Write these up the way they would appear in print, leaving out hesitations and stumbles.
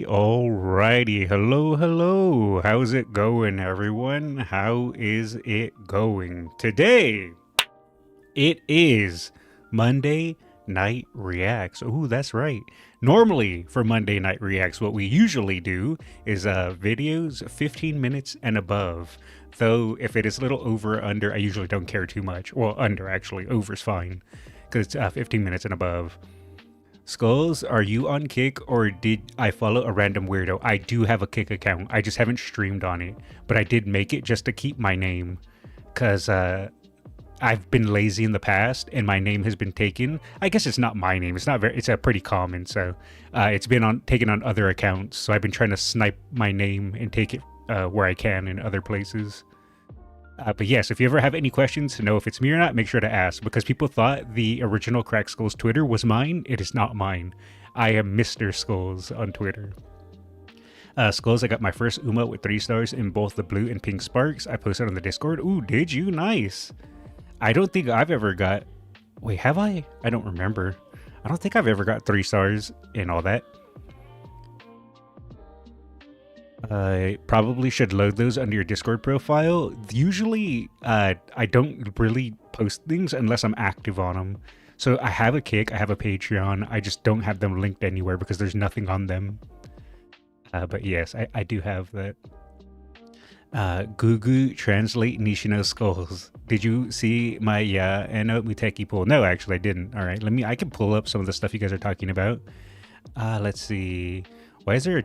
Alrighty. Hello. How's it going, everyone? How is it going? Today, it is Monday Night Reacts. Ooh, that's right. Normally, for Monday Night Reacts, what we usually do is videos 15 minutes and above. Though, if it is a little over or under, I usually don't care too much. Well, under, actually. Over's fine, because it's 15 minutes and above. Skullz, are you on Kick or did I follow a random weirdo? I do have a Kick account. I just haven't streamed on it, but I did make it just to keep my name because I've been lazy in the past and my name has been taken. I guess it's not my name. It's not very. It's a pretty common. So it's been taken on other accounts. So I've been trying to snipe my name and take it where I can in other places. But yes, if you ever have any questions to know if it's me or not, make sure to ask, because people thought the original Krakskullz Twitter was mine. It is not mine. I am Mr. Skullz on Twitter. Skullz, I got my first Uma with 3 stars in both the blue and pink sparks. I posted on the Discord. Ooh, did you? Nice. I don't think I've ever got... Wait, have I? I don't remember. I don't think I've ever got 3 stars in all that. Probably should load those under your Discord profile. Usually, I don't really post things unless I'm active on them. So I have a Kick, I have a Patreon, I just don't have them linked anywhere because there's nothing on them. But yes, I do have that. Gugu translate Nishino Skullz. Did you see my Eno Muteki poll? No, actually I didn't. Alright, I can pull up some of the stuff you guys are talking about. Let's see. Why is there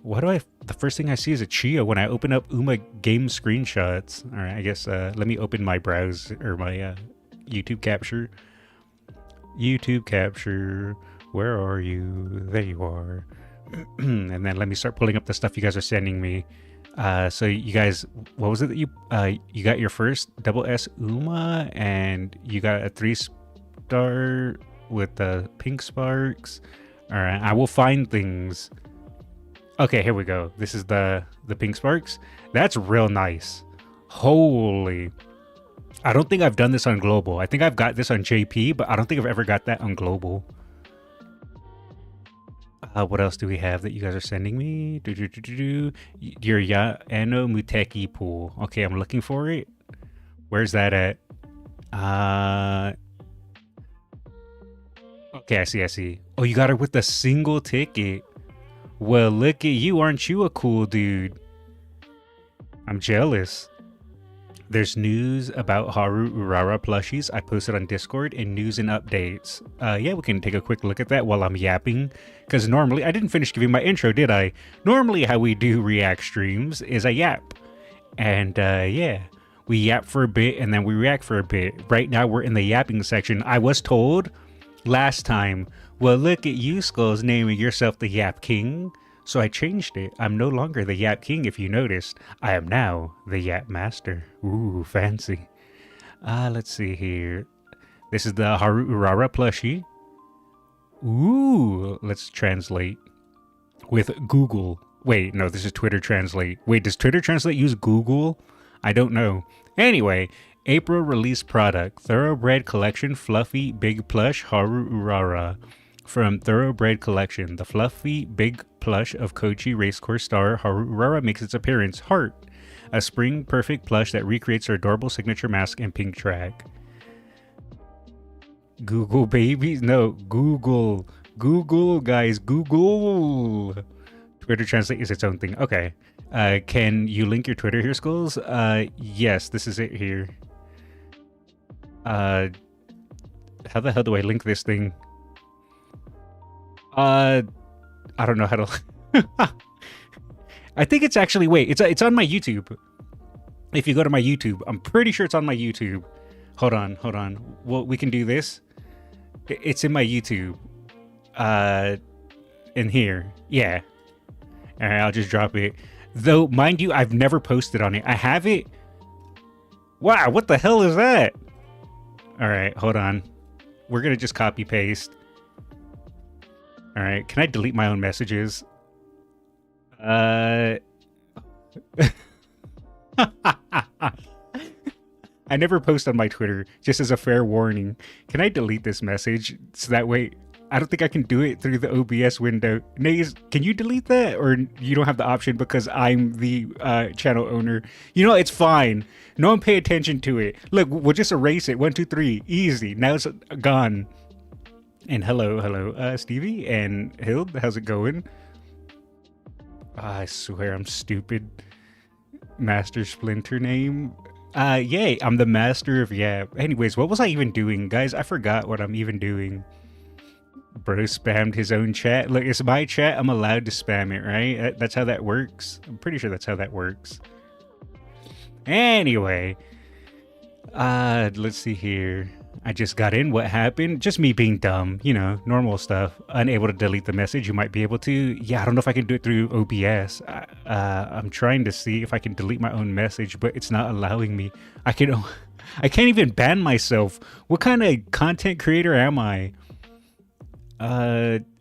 the first thing I see is a Chia when I open up Uma game screenshots. All right, I guess let me open my browse or my YouTube capture. YouTube capture, where are you? There you are. And then let me start pulling up the stuff you guys are sending me. So you guys, what was it that you got your first double S Uma and you got a 3-star with the pink sparks. All right, I will find things. Okay, here we go. This is the pink sparks. That's real nice. Holy. I don't think I've done this on global. I think I've got this on JP, but I don't think I've ever got that on global. What else do we have that you guys are sending me? Your Eno Muteki pool. Okay, I'm looking for it. Where's that at? Okay, I see. Oh, you got her with a single ticket. Well, look at you. Aren't you a cool dude? I'm jealous. There's news about Haru Urara plushies I posted on Discord and news and updates. Yeah, we can take a quick look at that while I'm yapping. Because normally, I didn't finish giving my intro, did I? Normally, how we do react streams is I yap. And yeah, we yap for a bit and then we react for a bit. Right now, we're in the yapping section. I was told last time, well, look at you, Skullz, naming yourself the Yap King. So I changed it. I'm no longer the Yap King, if you noticed. I am now the Yap Master. Ooh, fancy. Let's see here. This is the Haru Urara plushie. Ooh, let's translate with Google. Wait, no, this is Twitter Translate. Wait, does Twitter Translate use Google? I don't know. Anyway, April release product Thoroughbred Collection Fluffy Big Plush Haru Urara. From Thoroughbred Collection, the fluffy big plush of Kochi racecourse star Haru Urara makes its appearance. Heart, a spring perfect plush that recreates her adorable signature mask and pink track. Google babies? No, Google. Google, guys, Google. Twitter Translate is its own thing. Okay. Can you link your Twitter here, Skullz? Yes, this is it here. How the hell do I link this thing? I don't know how to. I think it's actually, wait, it's on my YouTube. If you go to my YouTube, I'm pretty sure it's on my YouTube. Hold on. Well, we can do this. It's in my YouTube. In here. Yeah. All right, I'll just drop it. Though, mind you, I've never posted on it. I have it. Wow, what the hell is that? All right, hold on. We're going to just copy paste. All right, can I delete my own messages? I never post on my Twitter, just as a fair warning. Can I delete this message so that way I don't think I can do it through the OBS window. Nays, can you delete that? Or you don't have the option because I'm the channel owner? You know, it's fine. No one pay attention to it. Look, we'll just erase it. 1, 2, 3. Easy. Now it's gone. And hello, Stevie and Hild. How's it going? I swear I'm stupid. Master Splinter name. Yay, I'm the master of Yap. Anyways, what was I even doing? Guys, I forgot what I'm even doing. Bro spammed his own chat. Look, it's my chat. I'm allowed to spam it, right? That's how that works. I'm pretty sure that's how that works. Anyway, let's see here. I just got in. What happened? Just me being dumb. You know, normal stuff. Unable to delete the message. You might be able to. Yeah, I don't know if I can do it through OBS. I'm trying to see if I can delete my own message, but it's not allowing me. I can't even ban myself. What kind of content creator am I?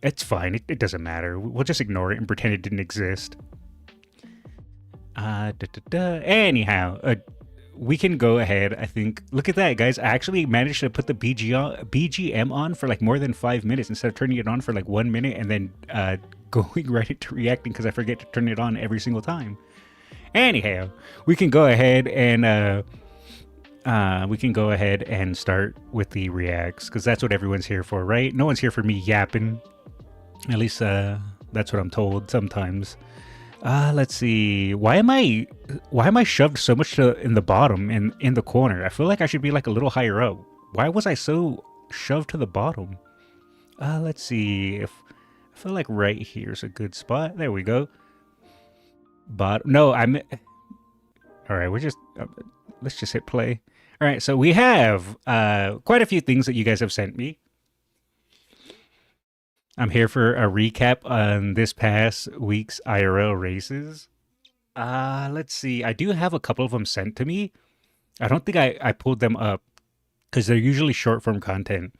It's fine. It doesn't matter. We'll just ignore it and pretend it didn't exist. Anyhow, we can go ahead, I think. Look at that, guys. I actually managed to put the BGM on for like more than 5 minutes instead of turning it on for like 1 minute and then going right into reacting because I forget to turn it on every single time. Anyhow, we can go ahead and start with the reacts because that's what everyone's here for, right? No one's here for me yapping. At least that's what I'm told sometimes. Let's see. Why am I shoved so much in the bottom and in the corner? I feel like I should be like a little higher up. Why was I so shoved to the bottom? Let's see. If I feel like right here is a good spot. There we go. No, I'm. All right, we're just. Let's just hit play. All right, so we have quite a few things that you guys have sent me. I'm here for a recap on this past week's IRL races. Let's see. I do have a couple of them sent to me. I don't think I pulled them up because they're usually short form content.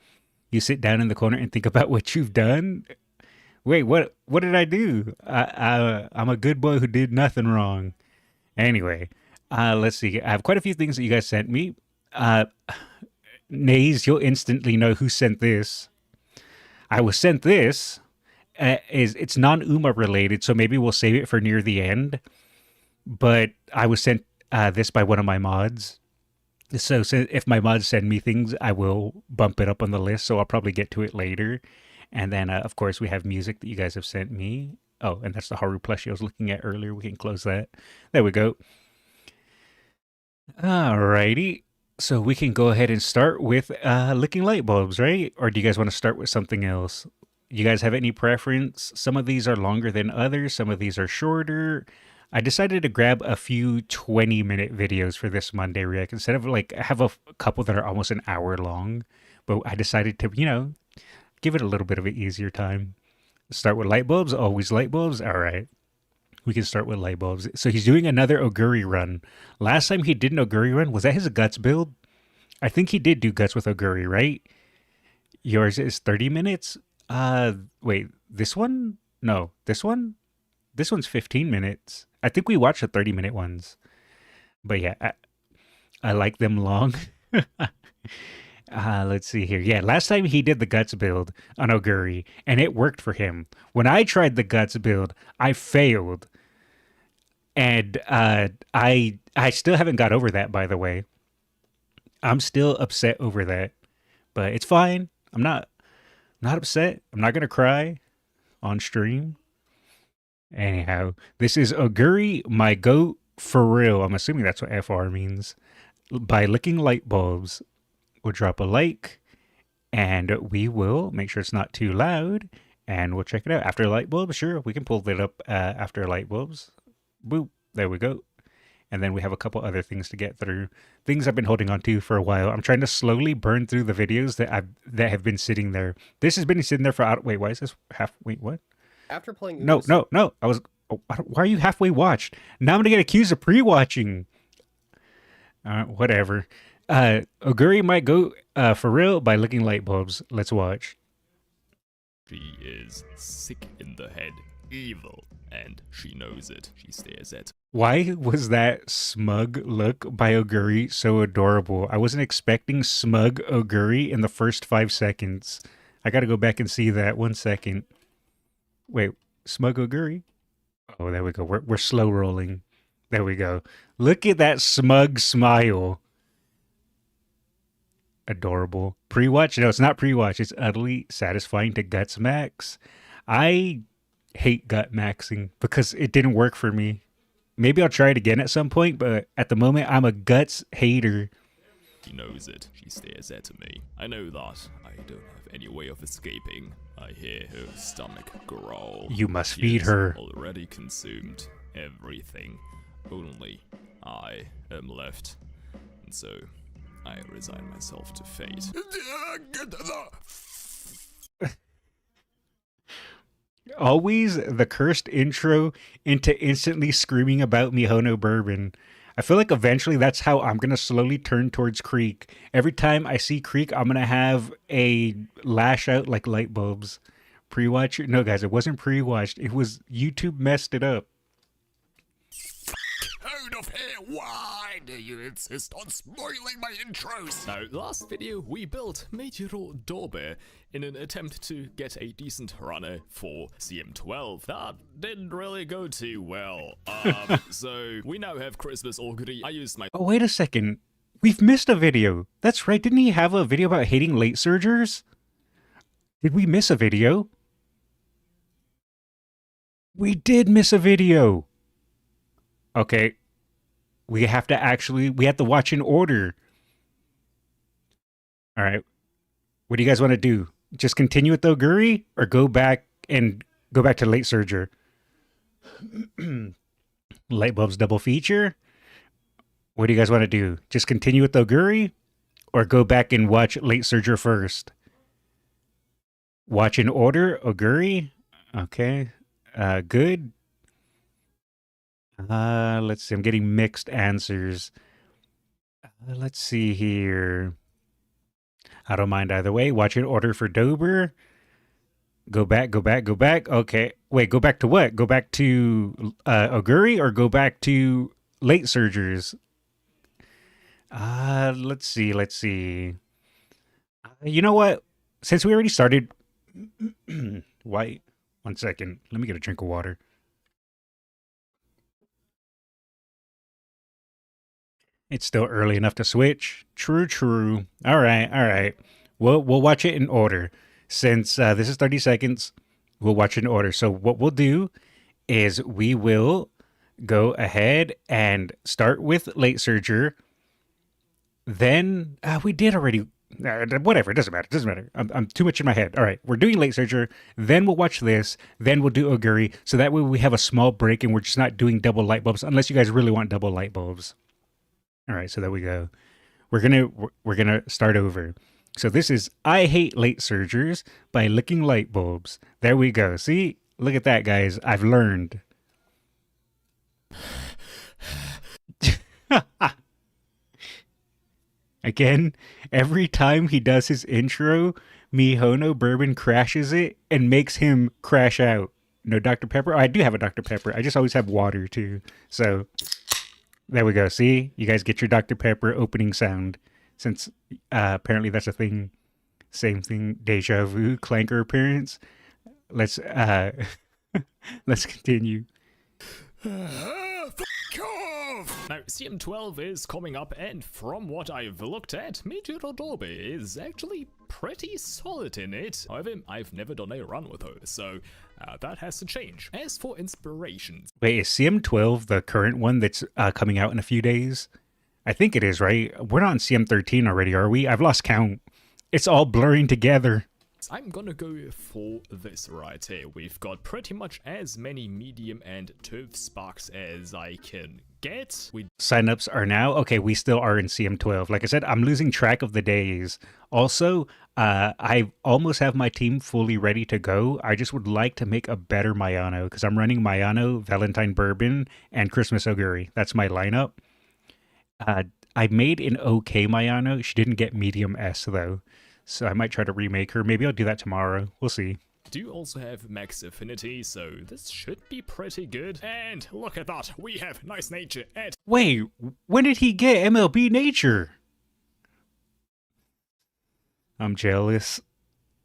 You sit down in the corner and think about what you've done. Wait, what did I do? I'm a good boy who did nothing wrong. Anyway, let's see. I have quite a few things that you guys sent me. Nays, you'll instantly know who sent this. I was sent this. It's non-Uma related, so maybe we'll save it for near the end. But I was sent this by one of my mods. So if my mods send me things, I will bump it up on the list, so I'll probably get to it later. And then, of course, we have music that you guys have sent me. Oh, and that's the Haru plushie I was looking at earlier. We can close that. There we go. Alrighty. So we can go ahead and start with licking light bulbs, right? Or do you guys want to start with something else? You guys have any preference? Some of these are longer than others. Some of these are shorter. I decided to grab a few 20-minute videos for this Monday React instead of like have a couple that are almost an hour long. But I decided to, you know, give it a little bit of an easier time. Start with light bulbs. Always light bulbs. All right. We can start with light bulbs. So he's doing another Oguri run. Last time he did an Oguri run, was that his guts build? I think he did do guts with Oguri, right? Yours is 30 minutes? Wait, this one? No, this one? This one's 15 minutes. I think we watched the 30-minute ones. But yeah, I like them long. Let's see here. Yeah, last time he did the guts build on Oguri, and it worked for him. When I tried the guts build, I failed. And I still haven't got over that, by the way. I'm still upset over that. But it's fine. I'm not upset. I'm not gonna cry on stream. Anyhow, this is Oguri, my goat for real. I'm assuming that's what FR means. By licking light bulbs. We'll drop a like, and we will make sure it's not too loud, and we'll check it out. After light bulbs, sure, we can pull that up after light bulbs. Boop, there we go. And then we have a couple other things to get through. Things I've been holding on to for a while. I'm trying to slowly burn through the videos that have been sitting there. This has been sitting there for wait, why is this wait, what? After playing No. I was why are you halfway watched? Now I'm gonna get accused of pre-watching. Whatever. Oguri might go for real by licking light bulbs. Let's watch. She is sick in the head, evil, and she knows it. She stares at. Why was that smug look by Oguri so adorable? I wasn't expecting smug Oguri in the first 5 seconds. I gotta go back and see that. 1 second. Wait, smug Oguri? Oh, there we go. We're slow rolling. There we go. Look at that smug smile. Adorable. Pre-watch? No, it's not pre-watch. It's utterly satisfying to guts max. I hate gut maxing because it didn't work for me. Maybe I'll try it again at some point, but at the moment, I'm a guts hater. She knows it. She stares at me. I know that. I don't have any way of escaping. I hear her stomach growl. You must feed her. Already consumed everything. Only I am left. And so I resign myself to fate. Always the cursed intro into instantly screaming about Mihono Bourbon. I feel like eventually that's how I'm going to slowly turn towards Creek. Every time I see Creek, I'm going to have a lash out like light bulbs. Pre-watch? No, guys, it wasn't pre-watched. It was YouTube messed it up. Out of here! Why do you insist on spoiling my intros? Now, last video we built Meijiro Dobe in an attempt to get a decent runner for CM12. That didn't really go too well. So we now have Christmas Oguri. I used my— Oh, wait a second. We've missed a video. That's right. Didn't he have a video about hating late surgers? Did we miss a video? We did miss a video. Okay. We have to watch in order. All right. What do you guys want to do? Just continue with Oguri or go back to late surger? Light bulbs double feature? What do you guys want to do? Just continue with Oguri or go back and watch late surger first? Watch in order, Oguri. Okay. Good. Let's see. I'm getting mixed answers. Let's see here. I don't mind either way. Watch in order for Dober. Go back. Okay. Wait, go back to what? Go back to Oguri or go back to late surgers? Let's see. You know what? Since we already started... Why? 1 second. Let me get a drink of water. It's still early enough to switch. True. All right. We'll watch it in order. Since this is 30 seconds, we'll watch it in order. So what we'll do is we will go ahead and start with late surger. Then we did already. Whatever, it doesn't matter. I'm too much in my head. All right, we're doing late surger. Then we'll watch this. Then we'll do Oguri. So that way we have a small break and we're just not doing double light bulbs unless you guys really want double light bulbs. All right, so there we go. We're gonna start over. So this is I Hate Late Surgers by Licking Light Bulbs. There we go. See? Look at that, guys. I've learned. Again, every time he does his intro, Mihono Bourbon crashes it and makes him crash out. No Dr. Pepper? Oh, I do have a Dr. Pepper. I just always have water, too. So, there we go. See? You guys get your Dr. Pepper opening sound. Since apparently that's a thing. Same thing. Deja vu. Clanker appearance. Let's let's continue. Fuck off! Now, CM12 is coming up, and from what I've looked at, Meijiro Dobe is actually pretty solid in it. However, I've never done a run with her, so that has to change. As for inspirations... Wait, is CM12 the current one that's coming out in a few days? I think it is, right? We're not on CM13 already, are we? I've lost count. It's all blurring together. I'm gonna go for this right here. We've got pretty much as many medium and turf sparks as I can get. Signups are now? Okay, we still are in CM12. Like I said, I'm losing track of the days. Also, I almost have my team fully ready to go. I just would like to make a better Mayano because I'm running Mayano, Valentine Bourbon, and Christmas Oguri. That's my lineup. I made an okay Mayano. She didn't get medium S though. So I might try to remake her. Maybe I'll do that tomorrow. We'll see. Do also have max affinity, so this should be pretty good. And look at that, we have nice nature at... Wait, when did he get MLB nature? I'm jealous.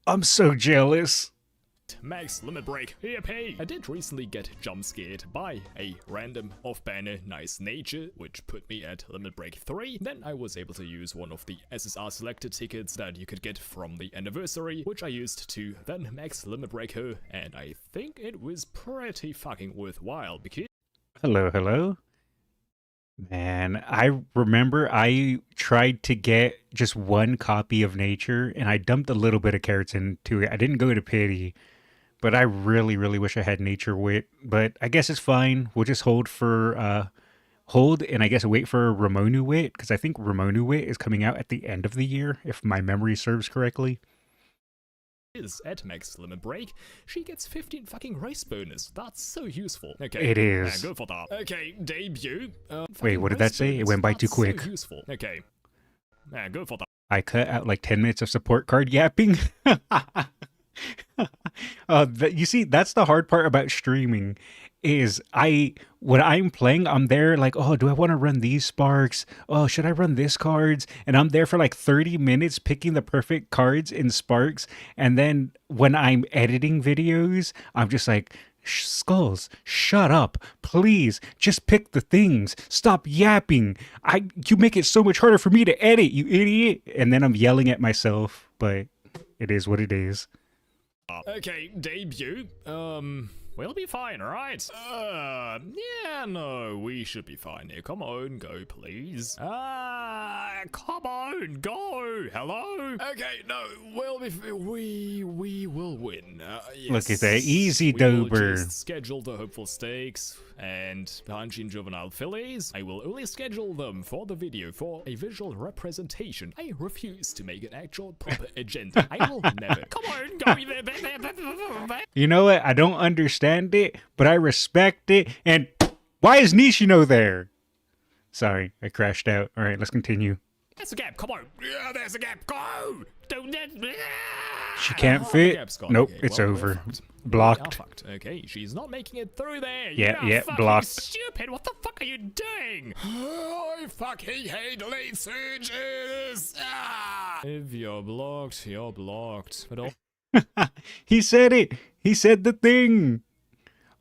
I'm so jealous. Max limit break, yippee! I did recently get jump scared by a random off-banner nice nature, which put me at limit break 3. Then I was able to use one of the SSR selected tickets that you could get from the anniversary, which I used to then max limit break her, and I think it was pretty fucking worthwhile because... Hello, hello. Man, I remember I tried to get just one copy of nature, and I dumped a little bit of carrots into it. I didn't go to pity. But I really, really wish I had nature wit. But I guess it's fine. We'll just hold for hold and I guess wait for Ramonu wit because I think Ramonu wit is coming out at the end of the year, if my memory serves correctly. Is at max limit break, she gets 15 fucking race bonus. That's so useful. Okay, it is. Go for that. Okay, debut. Wait, what did that say? It went by too quick. So useful. Okay, go for that. I cut out like 10 minutes of support card yapping. You see, that's the hard part about streaming is when I'm playing, I'm there like, oh, do I want to run these sparks? Oh, should I run this cards? And I'm there for like 30 minutes picking the perfect cards in sparks. And then when I'm editing videos, I'm just like, Skullz, shut up, please. Just pick the things. Stop yapping. You make it so much harder for me to edit, you idiot. And then I'm yelling at myself, but it is what it is. Okay, debut. We'll be fine, right? Yeah, no, we should be fine here. Come on, go, please. Come on, go. Hello? Okay, no, we will win. Yes. Look at that, easy We will dober. just schedule the hopeful stakes and Hanshin Juvenile fillies. I will only schedule them for the video for a visual representation. I refuse to make an actual proper agenda. I will never. Come on, go. You know what? I don't understand it, but I respect it. And why is Nishino there? Sorry, I crashed out. All right, let's continue. There's a gap. Come on. Yeah, there's a gap. Go. Don't that. She can't fit. Nope, Okay, it's well, over. we are Blocked. fucked. Okay, she's not making it through there. Yeah, You are yeah, fucking blocked. Stupid. What the fuck are you doing? I fucking hate late surges. If you're blocked, you're blocked. But He said it. He said the thing.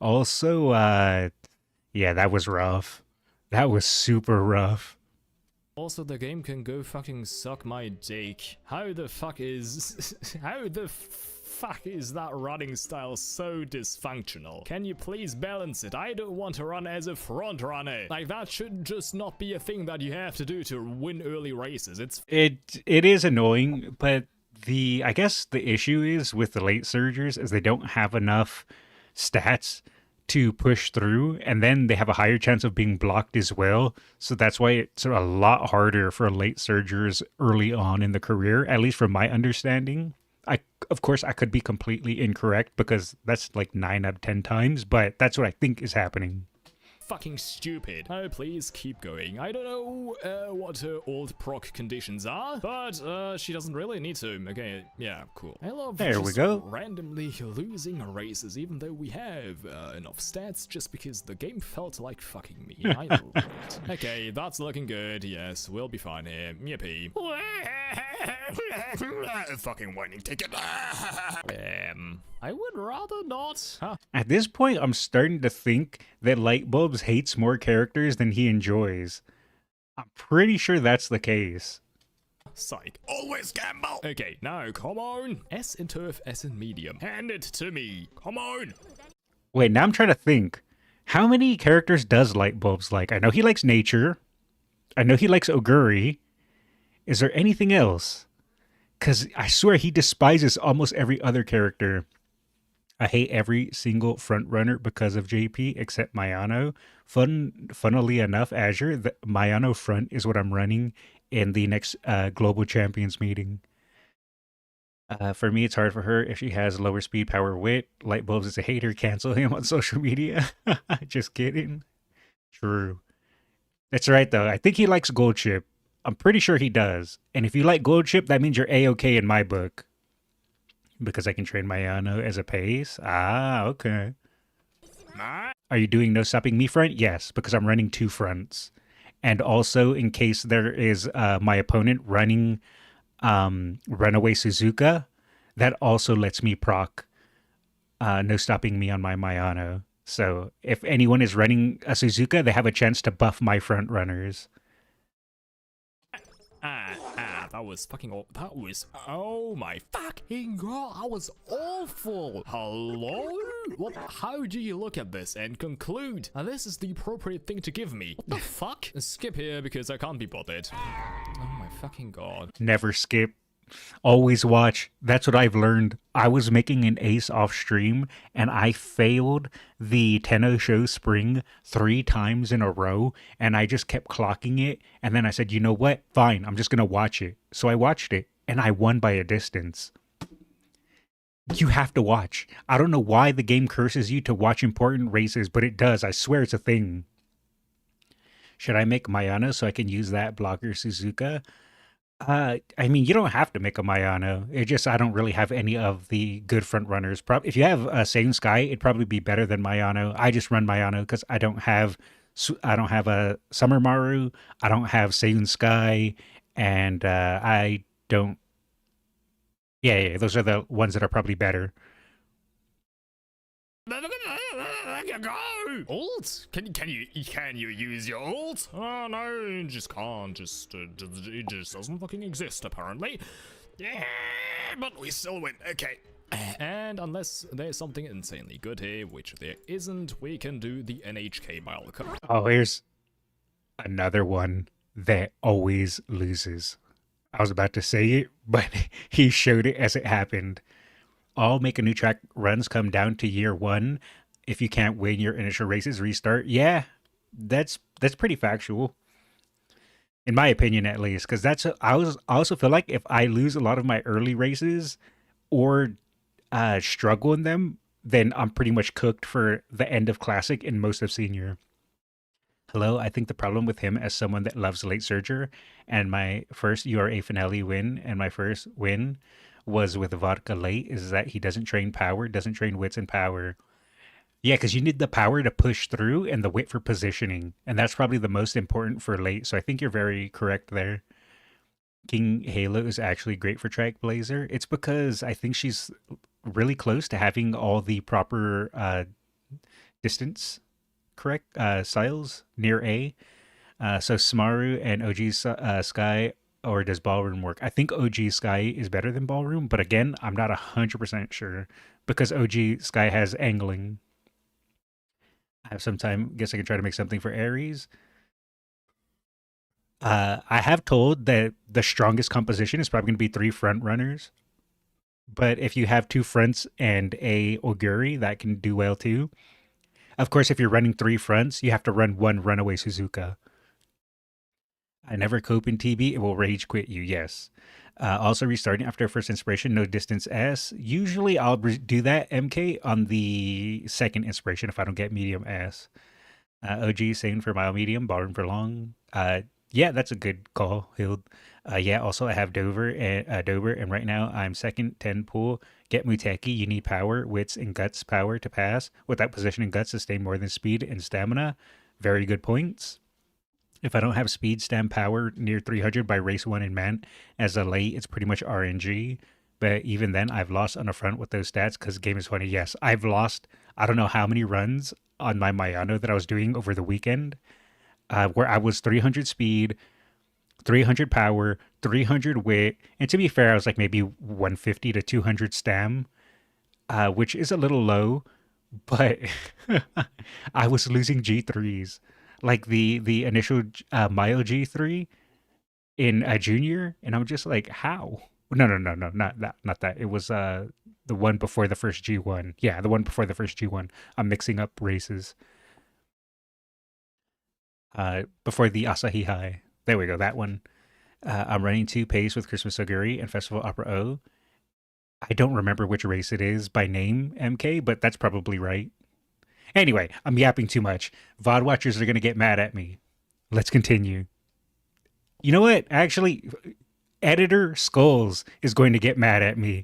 Also, yeah, that was rough. That was super rough. also, the game can go fucking suck my dick. How the fuck is that running style so dysfunctional? Can you please balance it? I don't want to run as a front runner. Like, that should just not be a thing that you have to do to win early races. It is annoying, but I guess the issue is with the late surgers is they don't have enough stats to push through, and then they have a higher chance of being blocked as well. So that's why it's a lot harder for late surgers early on in the career, at least from my understanding. Of course, I could be completely incorrect because that's like 9 out of 10 times, but that's what I think is happening. fucking stupid. Oh, please keep going. I don't know what her old proc conditions are, but she doesn't really need to. Okay, yeah, cool. I love There we just go. randomly losing races, even though we have enough stats, just because the game felt like fucking me. I love it. Okay, that's looking good. Yes, we'll be fine here. Yippee. Fucking whining ticket. I would rather not. Huh? At this point, I'm starting to think that Lightbulbs hates more characters than he enjoys. I'm pretty sure that's the case. Psych. Always gamble. Okay, now, come on. S in turf, S in medium. Hand it to me. Come on. Wait, now I'm trying to think. How many characters does Lightbulbs like? I know he likes nature. I know he likes Oguri. Is there anything else? Because I swear he despises almost every other character. I hate every single front runner because of JP except Mayano. Funnily enough, Azure, the Mayano front is what I'm running in the next Global Champions meeting. For me, it's hard for her if she has lower speed, power, wit. Lightbulbs is a hater. Cancel him on social media. Just kidding. True. That's right, though. I think he likes Gold Chip. I'm pretty sure he does. And if you like Gold Chip, that means you're A-okay in my book. Because I can train Mayano as a pace? Ah, okay. Are you doing no stopping me front? Yes, because I'm running 2 fronts. And also, in case there is my opponent running Runaway Suzuka, that also lets me proc no stopping me on my Mayano. So if anyone is running a Suzuka, they have a chance to buff my front runners. That was fucking that was, oh my fucking god, that was awful. Hello? What? How do you look at this and conclude this is the appropriate thing to give me? What the fuck? Skip here because I can't be bothered. Oh my fucking god. Never skip. Always watch. That's what I've learned. I was making an ace off stream and I failed the Tenno Show Spring 3 times in a row and I just kept clocking it. And then I said, you know what? Fine, I'm just going to watch it. So I watched it and I won by a distance. You have to watch. I don't know why the game curses you to watch important races, but it does. I swear it's a thing. Should I make Mayano so I can use that blocker Suzuka? I mean, you don't have to make a Mayano. It just, I don't really have any of the good front runners. If you have a Saiyan Sky, it'd probably be better than Mayano. I just run Mayano because I don't have a Summer Maru. I don't have Saiyan Sky, and I don't. Yeah, those are the ones that are probably better. Ult? Can you use your ult? Oh no, just can't. It just doesn't fucking exist apparently. Yeah, but we still win. Okay. And unless there's something insanely good here, which there isn't, we can do the NHK mile cut. Oh, here's another one that always loses. I was about to say it, but he showed it as it happened. All make a new track runs come down to year 1. If you can't win your initial races, restart. Yeah, that's pretty factual, in my opinion, at least. Because I also feel like if I lose a lot of my early races or struggle in them, then I'm pretty much cooked for the end of Classic and most of Senior. Hello, I think the problem with him as someone that loves late surger, and my first URA finale win, and my first win was with Vodka late, is that he doesn't train power, doesn't train wits and power. Yeah, because you need the power to push through and the wit for positioning. And that's probably the most important for late. So I think you're very correct there. King Halo is actually great for Track Blazer. It's because I think she's really close to having all the proper distance correct styles near A. So Smaru and OG Sky, or does Ballroom work? I think OG Sky is better than Ballroom. But again, I'm not 100% sure because OG Sky has angling. I have some time. Guess I can try to make something for Ares. I have told that the strongest composition is probably going to be 3 front runners. But if you have 2 fronts and a Oguri, that can do well too. Of course, if you're running 3 fronts, you have to run 1 Runaway Suzuka. I never cope in TB. It will rage quit you, yes. Also restarting after first inspiration, no distance S. Usually I'll do that, MK, on the second inspiration if I don't get medium S. OG saying for mild medium, ballroom for long. Yeah, that's a good call, Hild. Yeah, also I have Dover, and right now I'm second, 10 pool. Get Muteki, you need power, wits, and guts power to pass. Without position and guts, sustain more than speed and stamina. Very good points. If I don't have speed, stam, power near 300 by race 1 in man, as a late, it's pretty much RNG. But even then, I've lost on the front with those stats because the game is funny. Yes, I've lost, I don't know how many runs on my Mayano that I was doing over the weekend, where I was 300 speed, 300 power, 300 wit, and to be fair, I was like maybe 150 to 200 stam, which is a little low, but I was losing G3s. Like the initial Mile G3 in a junior, and I'm just like, how? No, not that. It was the one before the first G1. Yeah, the one before the first G1. I'm mixing up races. Before the Asahi High. There we go, that one. I'm running 2 pace with Christmas Oguri and Festival Opera O. I don't remember which race it is by name, MK, but that's probably right. Anyway, I'm yapping too much. VOD watchers are going to get mad at me. Let's continue. You know what? Actually, editor Skullz is going to get mad at me.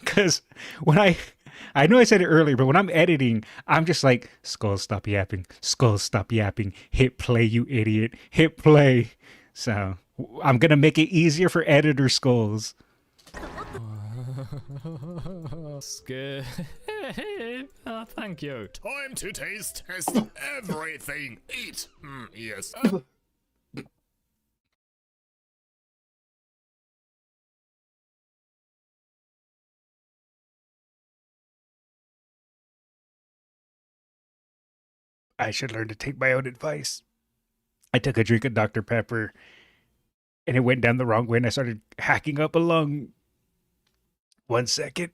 Because when I know I said it earlier, but when I'm editing, I'm just like, Skullz, stop yapping. Skullz, stop yapping. Hit play, you idiot. Hit play. So I'm going to make it easier for editor Skullz. Scared. Thank you. Time to taste test everything. Eat. Yes. I should learn to take my own advice. I took a drink of Dr. Pepper and it went down the wrong way and I started hacking up a lung. 1 second.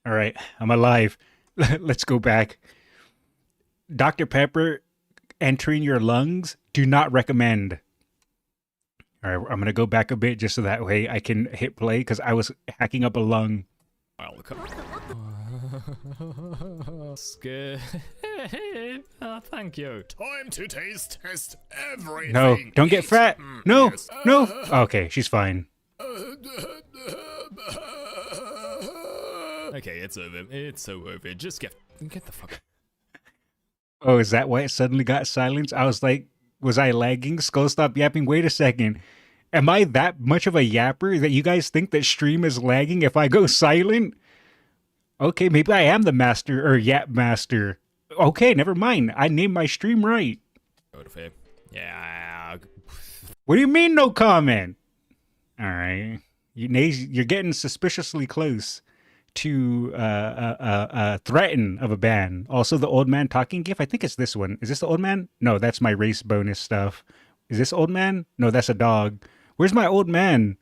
All right, I'm alive. Let's go back. Dr. Pepper entering your lungs, do not recommend. All right, I'm going to go back a bit just so that way I can hit play because I was hacking up a lung. Welcome. Scared. Thank you. Time to taste test everything. No, don't get Eat. fat. No, Yes. no. Okay, she's fine. Okay, it's over. It's so over. Just get the fuck. Oh, is that why it suddenly got silence? I was like, was I lagging? Skull, stop yapping. Wait a second. Am I that much of a yapper that you guys think that stream is lagging if I go silent? Okay, maybe I am the master or yap master. Okay, never mind. I named my stream right. Yeah. What do you mean no comment? All right. You're getting suspiciously close to threaten of a ban. Also, the old man talking gif. I think it's this one. Is this the old man? No, that's my race bonus stuff. Is this old man? No, that's a dog. Where's my old man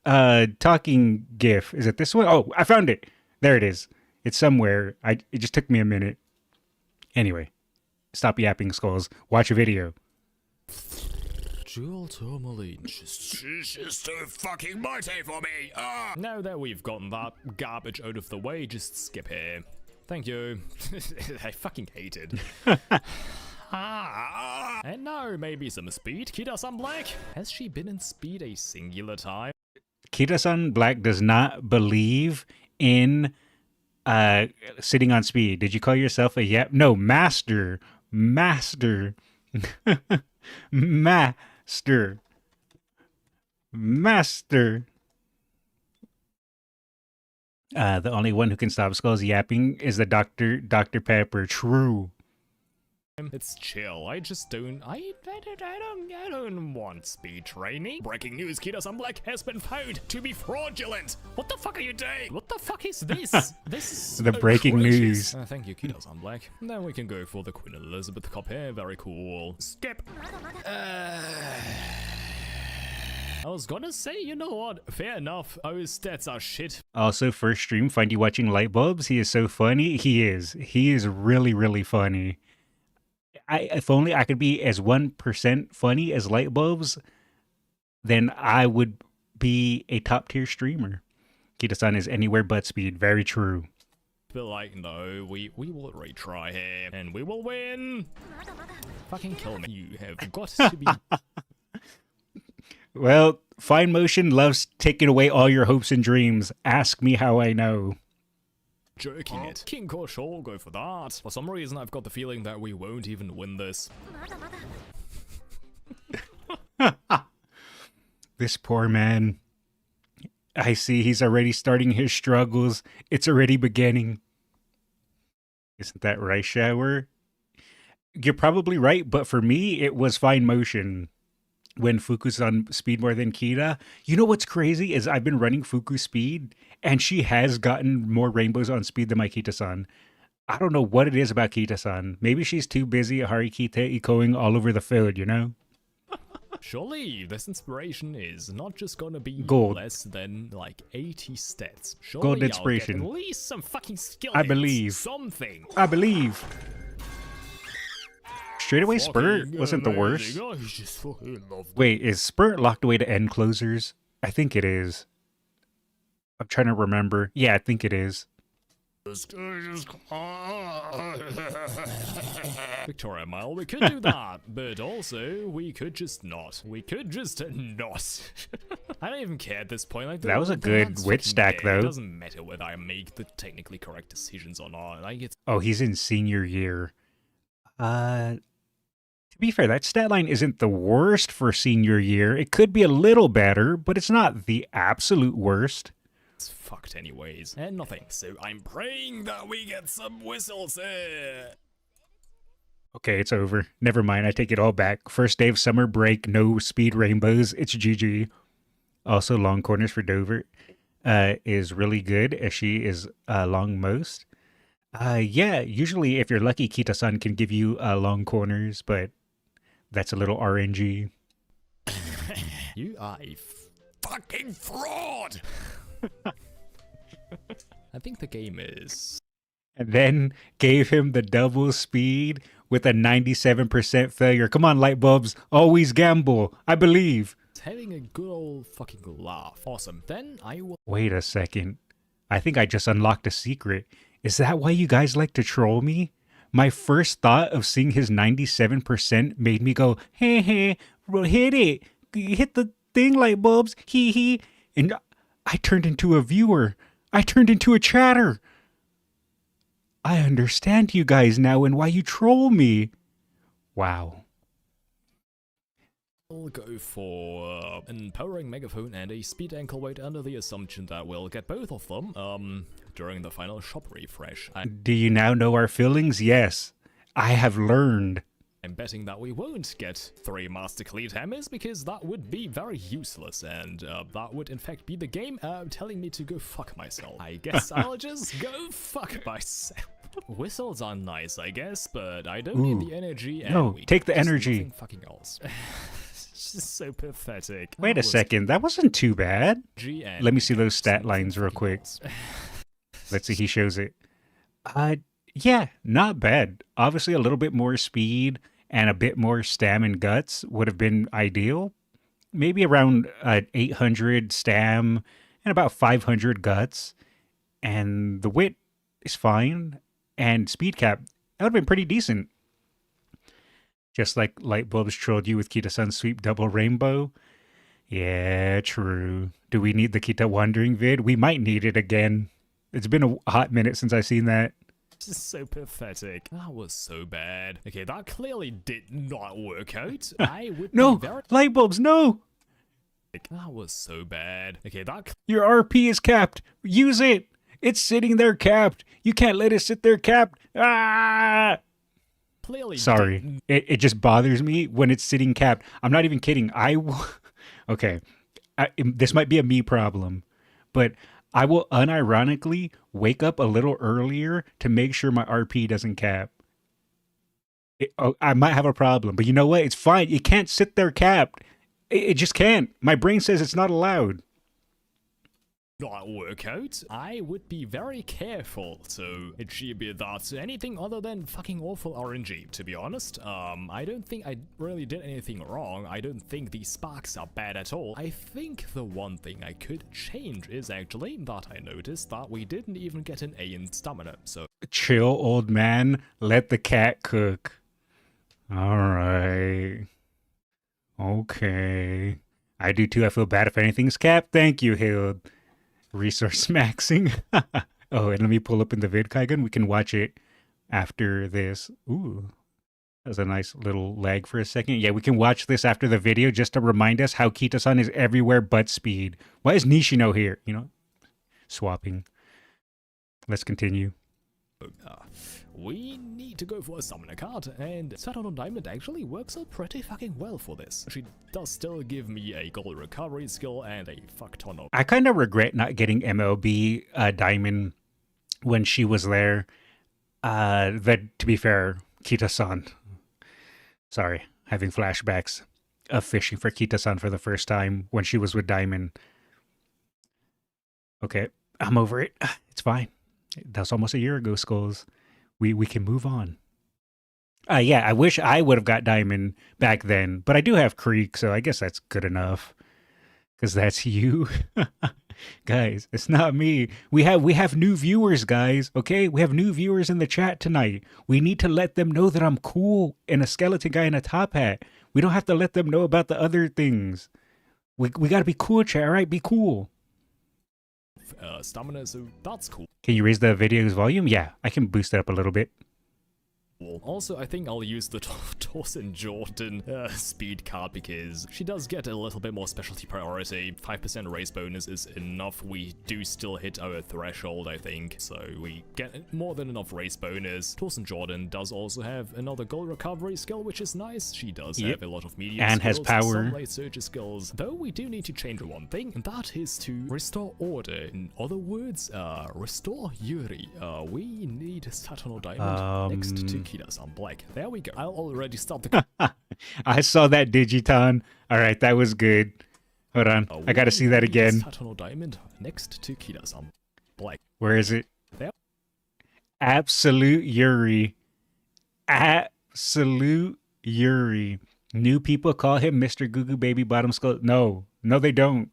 talking gif? Is it this one? Oh, I found it. There it is. It's somewhere. It just took me a minute. Anyway, stop yapping, Skullz. Watch a video. Jewel tourmaline. She's just too fucking mighty for me. Now that we've gotten that garbage out of the way, just skip here. Thank you. I fucking hate it. And now maybe some speed. Kitasan Black. Has she been in speed a singular time? Kitasan Black does not believe in sitting on speed. Did you call yourself a yap? No, master. Master. Master. Master. The only one who can stop Skullz yapping is the Dr. Pepper. True. It's chill. I just don't. I don't want speed training. Breaking news: Kitasan Black has been found to be fraudulent. What the fuck are you doing? What the fuck is this? This is The breaking news. Thank you, Kitasan Black. Then we can go for the Queen Elizabeth Cup here. Very cool. Skip. I was gonna say, you know what? Fair enough. Those stats are shit. Also, first stream, find you watching light bulbs. He is so funny. He is really, really funny. If only I could be as 1% funny as light bulbs, then I would be a top tier streamer. Kitasan is anywhere but speed. Very true. But like, no, we will retry here, and we will win! Fucking kill me. You have got to be... Well, Fine Motion loves taking away all your hopes and dreams. Ask me how I know. Jerking it. King Kosh, I'll go for that. For some reason, I've got the feeling that we won't even win this. This poor man. I see he's already starting his struggles. It's already beginning. Isn't that right, Shower? You're probably right, but for me, it was Fine Motion when Fuku's on speed more than Kita. You know what's crazy is I've been running Fuku speed, and she has gotten more rainbows on speed than my Kita-san. I don't know what it is about Kita-san. Maybe she's too busy at Harikita ecoing all over the field, you know? Surely this inspiration is not just gonna be Gold. less than like 80 stats. Surely Gold I'll inspiration. get at least some fucking skill I hits, believe. something. I believe. Straight away Spurt wasn't the worst. I just fucking love Wait, is Spurt locked away to end closers? I think it is. I'm trying to remember. Yeah, I think it is. this. Victoria Mile, we could do that, but also we could just not. We could just not. I don't even care at this point. Like, That was a the good man's wit fucking stack, dead. though. It doesn't matter whether I make the technically correct decisions or not. Like, it's Oh, he's in senior year. To be fair, that stat line isn't the worst for senior year. It could be a little better, but it's not the absolute worst. fucked anyways. And nothing. So I'm praying that we get some whistles here. Okay, it's over. Never mind, I take it all back. First day of summer break, no speed rainbows. It's GG. Also, long corners for Dover is really good, as she is long most. Yeah, usually if you're lucky, Kita-san can give you long corners, but that's a little RNG. You are a Fucking fraud! I think the game is... And then gave him the double speed with a 97% failure. Come on, light bulbs. Always gamble. I believe. having a good old fucking laugh. Awesome. Then I will... Wait a second. I think I just unlocked a secret. Is that why you guys like to troll me? My first thought of seeing his 97% made me go, hey, hey, hit it. Hit the thing, light bulbs. Hee hee. And I turned into a viewer. I turned into a chatter. I understand you guys now and why you troll me. Wow. I'll go for an empowering megaphone and a speed ankle weight under the assumption that we'll get both of them during the final shop refresh. Do you now know our feelings? Yes. I have learned. I'm betting that we won't get 3 Master Cleat Hammers because that would be very useless and that would in fact be the game telling me to go fuck myself. I guess I'll just go fuck myself. Whistles are nice, I guess, but I don't need the energy. And No, take the energy. Nothing fucking else. It's just so pathetic. Wait a second. That wasn't too bad. Let me see those stat lines real quick. Let's see. He shows it. Yeah, not bad. Obviously, a little bit more speed and a bit more stam and guts would have been ideal. Maybe around 800 stam and about 500 guts. And the wit is fine. And speed cap, that would have been pretty decent. Just like light bulbs trolled you with Kita-san's sweep double rainbow. Yeah, true. Do we need the Kita wandering vid? We might need it again. It's been a hot minute since I've seen that. This is so pathetic. That was so bad. Okay, that clearly did not work out. I would No, be very... light bulbs, no! That was so bad. Okay, that... Your RP is capped. Use it. It's sitting there capped. You can't let it sit there capped. Ah! Clearly Sorry. It just bothers me when it's sitting capped. I'm not even kidding. Okay. This might be a me problem, but I will unironically wake up a little earlier to make sure my RP doesn't cap. I might have a problem, but you know what? It's fine. It can't sit there capped. It just can't. My brain says it's not allowed. not work out, I would be very careful to attribute that to anything other than fucking awful RNG, to be honest. I don't think I really did anything wrong. I don't think these sparks are bad at all. I think the one thing I could change is actually that I noticed that we didn't even get an A in stamina, so... Chill, old man. Let the cat cook. Alright. Okay. I do too. I feel bad if anything's capped. Thank you, Hild. Resource maxing. Oh, and let me pull up in the vid, Kaigan. We can watch it after this. Ooh. That was a nice little lag for a second. Yeah, we can watch this after the video just to remind us how Kitasan is everywhere but speed. Why is Nishino here? You know, swapping. Let's continue. We need to go for a summoner card, and Saturn on Diamond actually works out pretty fucking well for this. She does still give me a gold recovery skill and a fuck ton of... I kind of regret not getting MLB Diamond when she was there. To be fair, Kitasan. Sorry, having flashbacks of fishing for Kitasan for the first time when she was with Diamond. Okay, I'm over it. It's fine. That was almost a year ago, Skullz. We can move on. Yeah, I wish I would have got Diamond back then, but I do have Creek, so I guess that's good enough. Because that's you. Guys, it's not me. We have new viewers, guys, okay? We have new viewers in the chat tonight. We need to let them know that I'm cool and a skeleton guy in a top hat. We don't have to let them know about the other things. We got to be cool, chat, all right? Be cool. Stamina, so that's cool. Can you raise the video's volume? Yeah, I can boost it up a little bit. Also, I think I'll use the Kitasan Jordan speed card because she does get a little bit more specialty priority. 5% race bonus is enough. We do still hit our threshold, I think, so we get more than enough race bonus. Kitasan Jordan does also have another gold recovery skill, which is nice. She does have a lot of medium and skills, has power. some late surge skills. Though we do need to change one thing, and that is to restore order. In other words, restore Yuri. We need Saturn Diamond next to Kitasan Black. There we go. I'll already stop the... I saw that Digiton. Alright, that was good. Hold on. I gotta see that again. Saturn Diamond next to Kitasan Black. Where is it? There. Absolute Yuri. Absolute Yuri. New people call him Mr. Goo Goo Baby Bottom Skull. No. No, they don't.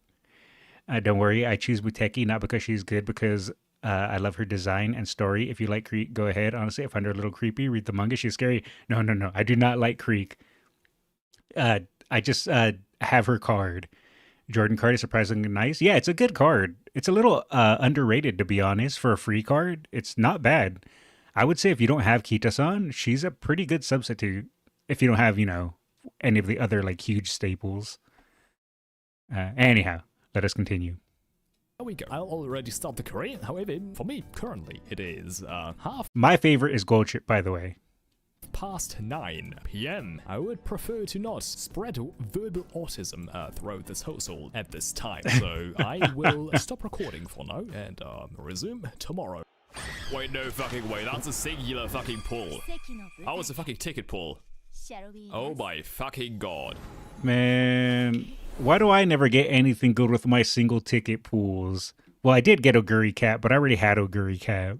Don't worry. I choose Muteki not because she's good, because... I love her design and story. If you like Creek, go ahead. Honestly, I find her a little creepy. Read the manga. She's scary. No. I do not like Creek. I just have her card. Jordan card is surprisingly nice. Yeah, it's a good card. It's a little underrated, to be honest, for a free card. It's not bad. I would say if you don't have Kitasan, she's a pretty good substitute. If you don't have, you know, any of the other, like, huge staples. Anyhow, let us continue. There we go. I'll already stop the Korean. However, for me, currently, it is My favorite is Gold Chip, by the way. Past 9 PM. I would prefer to not spread verbal autism throughout this household at this time. So I will stop recording for now and resume tomorrow. Wait, no fucking way. That's a singular fucking pull. That was a fucking ticket pull. Oh my fucking god. Man, why do I never get anything good with my single ticket pools? Well, I did get Oguri Cap, but I already had Oguri Cap.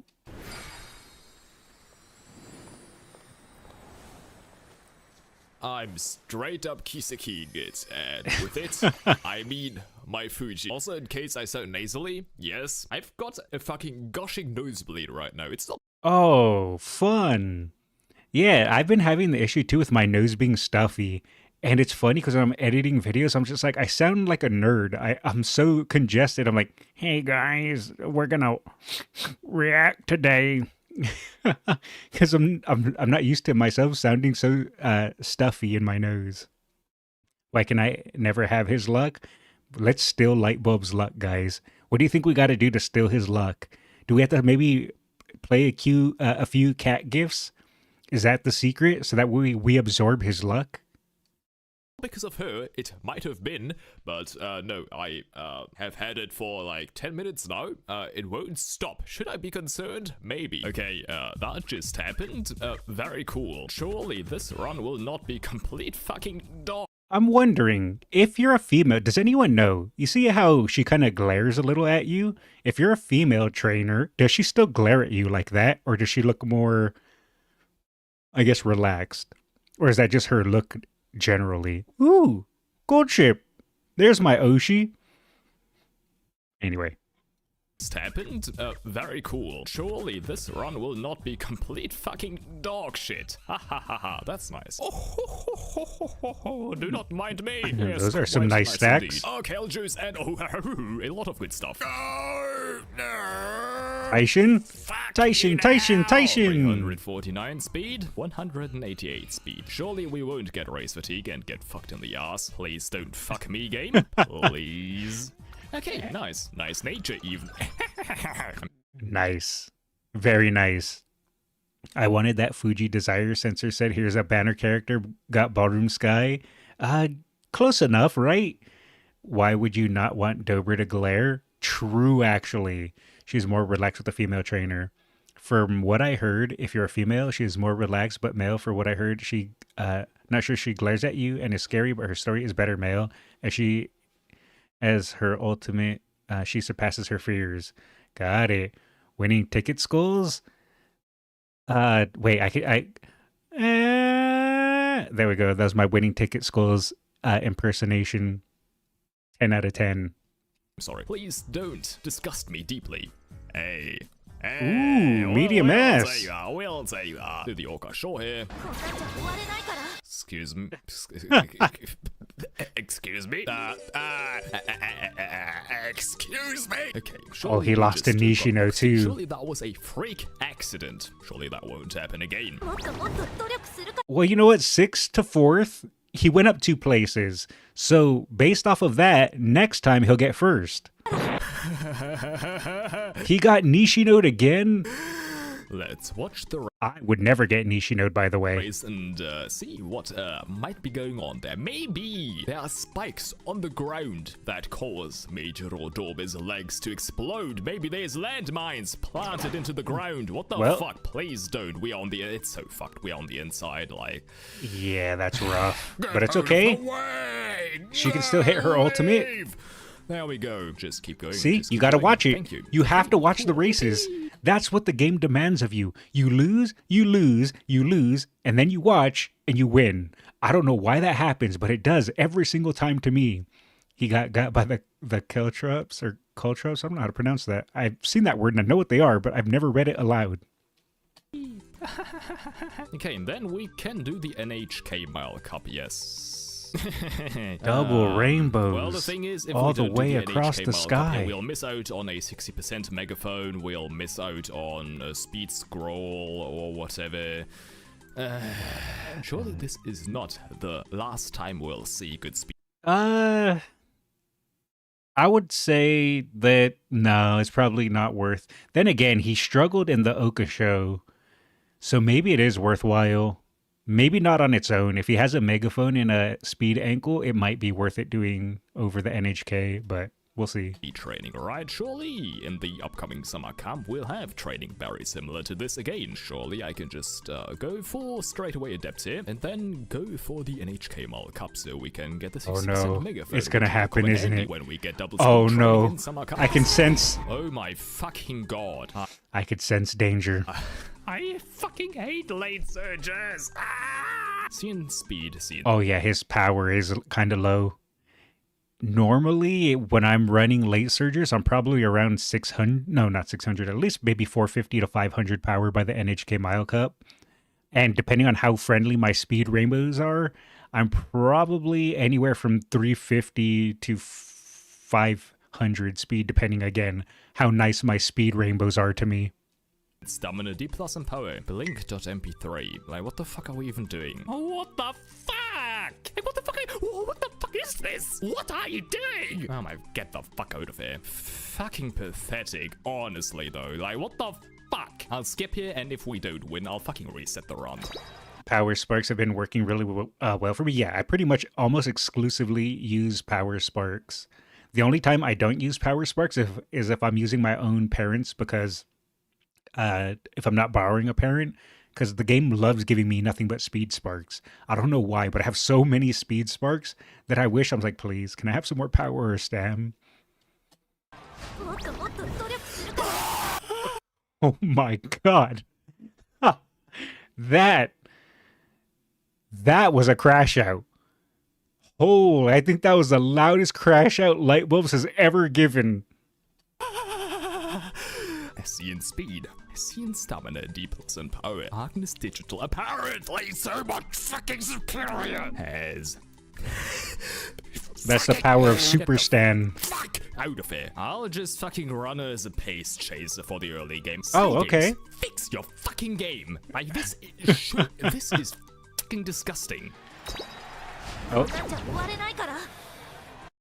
I'm straight up Kiseking it, and with it, I mean my Fuji. Also, in case I sound nasally, yes, I've got a fucking gushing nosebleed right now. It's not... Oh, fun. Yeah, I've been having the issue too with my nose being stuffy. And it's funny because when I'm editing videos, I'm just like, I sound like a nerd. I'm so congested. I'm like, hey guys, we're gonna react today. Because I'm not used to myself sounding so stuffy in my nose. Why can I never have his luck? Let's steal Lightbulb's luck, guys. What do you think we got to do to steal his luck? Do we have to maybe play a few cat gifts? Is that the secret? So that we absorb his luck? Because of her, it might have been, but no, I have had it for like 10 minutes now. It won't stop. Should I be concerned? Maybe. Okay, that just happened. Very cool. Surely this run will not be complete fucking dog. I'm wondering, if you're a female, does anyone know? You see how she kind of glares a little at you? If you're a female trainer, does she still glare at you like that? Or does she look more, I guess, relaxed? Or is that just her look generally? Ooh, gold ship. There's my Oshi. Anyway. Happened? Very cool. Surely this run will not be complete fucking dog shit. Ha ha ha ha, that's nice. Oh, do not mind me. Yes, those are some nice stacks. Indeed. Oh, kale juice and a lot of good stuff. Oh, no. Tyson? Tyson. 149 speed, 188 speed. Surely we won't get race fatigue and get fucked in the ass. Please don't fuck me, game. Please. Okay, nice. Nice nature, even. Nice. Very nice. I wanted that Fuji Desire sensor set. Here's a banner character. Got Ballroom Sky. Close enough, right? Why would you not want Dober to glare? True, actually. She's more relaxed with the female trainer. From what I heard, if you're a female, she's more relaxed, but male, for what I heard, she, not sure she glares at you and is scary, but her story is better male. As her ultimate, she surpasses her fears. Got it. Winning ticket Skullz? Wait, there we go. That was my winning ticket Skullz impersonation. 10 out of 10. Sorry. Please don't disgust me deeply. Hey. Ooh, medium S. We'll take you are. To the Orca Shore here. Excuse me. Excuse me. Excuse me. Okay. Oh, he lost to Nishino too. Surely that was a freak accident. Surely that won't happen again. Well, you know what? 6th to 4th, he went up 2 places. So based off of that, next time he'll get first. He got Nishino'd again. Let's watch the I would never get Nishino'd, by the way. race and see what might be going on there. Maybe there are spikes on the ground that cause Major Dorbe's legs to explode. Maybe there's landmines planted into the ground. What the fuck? Please don't. We are on the. It's so fucked. We are on the inside. Like. Yeah, that's rough. But it's okay. She can still hit her ultimate. There we go. Just keep going. See, Just you keep gotta going. watch it. Thank you. You have to watch the races. That's what the game demands of you. You lose, you lose, you lose, and then you watch and you win. I don't know why that happens, but it does every single time to me. He got by the Keltrops or Coltrops. I don't know how to pronounce that. I've seen that word and I know what they are, but I've never read it aloud. Okay, and then we can do the NHK Mile Cup, yes. Double rainbows. Well, the thing is, if all we the don't way do across NHK the Mile Cup, sky. we'll miss out on a 60% megaphone, we'll miss out on a speed scroll or whatever. Surely this is not the last time we'll see good speed. I would say that no, it's probably not worth. Then again, he struggled in the Oka show, so maybe it is worthwhile. Maybe not on its own. If he has a megaphone and a speed ankle, it might be worth it doing over the NHK, but we'll see. Training, right? Surely in the upcoming summer camp we'll have training very similar to this again. Surely I can just go for straightaway Adept here and then go for the NHK Mall Cup so we can get the 60% no. megaphone. It's gonna happen, isn't it? When we get double Oh speed no. training in summer camp. I can sense. Oh my fucking god. I could sense danger. I fucking hate late surgers. Scene speed, scene. Oh yeah, his power is kind of low. Normally, when I'm running late surgers, I'm probably around 600. No, not 600. At least maybe 450 to 500 power by the NHK Mile Cup. And depending on how friendly my speed rainbows are, I'm probably anywhere from 350 to 500 speed, depending again how nice my speed rainbows are to me. Stamina D plus and power. Blink.mp3. Like, what the fuck are we even doing? Oh, what the fuck? Hey, what the fuck? What the fuck is this? What are you doing? Oh my, get the fuck out of here. Fucking pathetic, honestly though. Like, what the fuck? I'll skip here, and if we don't win, I'll fucking reset the run. Power Sparks have been working really well for me. Yeah, I pretty much almost exclusively use Power Sparks. The only time I don't use Power Sparks is if I'm using my own parents, because if I'm not borrowing a parent, because the game loves giving me nothing but speed sparks. I don't know why, but I have so many speed sparks that I wish I was like, please, can I have some more power or stam? Oh my god. That was a crash out. Holy, I think that was the loudest crash out Light Bulbs has ever given. SC in speed, SC in stamina, D+ in power, Agnes Digital apparently so much fucking superior has. That's the power of Super Stan. Fuck out of here. I'll just fucking run as a pace chaser for the early game. Oh, okay. Fix your fucking game. Like, this is fucking disgusting. Oh.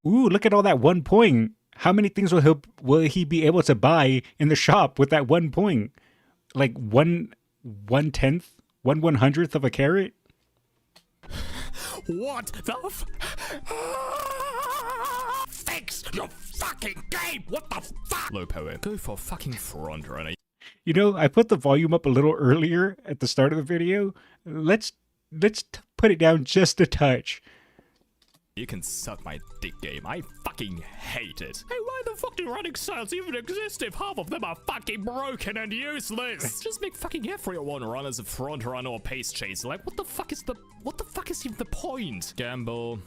Ooh, look at all that 1 point. How many things will he be able to buy in the shop with that 1 point? Like 1/10, 1/100th of a carrot? What the fix your fucking game! What the fuck? Low power. Go for fucking front runner. You know, I put the volume up a little earlier at the start of the video. Let's put it down just a touch. You can suck my dick, game. I fucking hate it. Hey, why the fuck do running styles even exist if half of them are fucking broken and useless? Just make fucking everyone run as a front runner or pace chaser. Like, what the fuck is even the point? Gamble.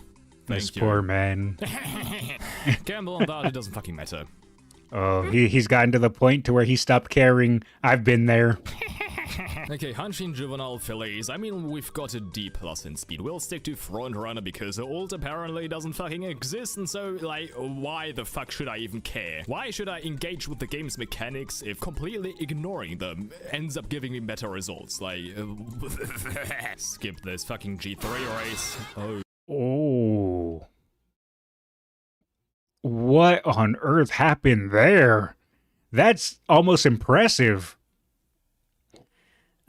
This poor man. Gamble on that, it doesn't fucking matter. Oh, he's gotten to the point to where he stopped caring. I've been there. Okay, Hanshin Juvenile Fillets. I mean, we've got a D+ in speed. We'll stick to front runner because ult apparently doesn't fucking exist, and so, like, why the fuck should I even care? Why should I engage with the game's mechanics if completely ignoring them ends up giving me better results? Like, skip this fucking G3 race. Oh. What on earth happened there? That's almost impressive.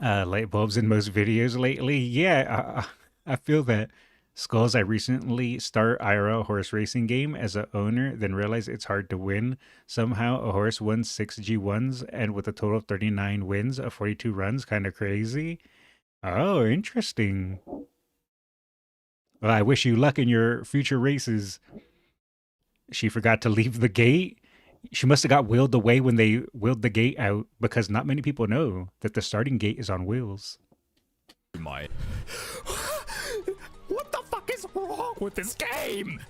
Light bulbs in most videos lately. Yeah, I feel that. Skullz, I recently start IRL horse racing game as a owner, then realized it's hard to win. Somehow a horse won 6 G1s and with a total of 39 wins of 42 runs. Kind of crazy. Oh, interesting. Well, I wish you luck in your future races. She forgot to leave the gate. She must have got wheeled away when they wheeled the gate out, because not many people know that the starting gate is on wheels. What the fuck is wrong with this game?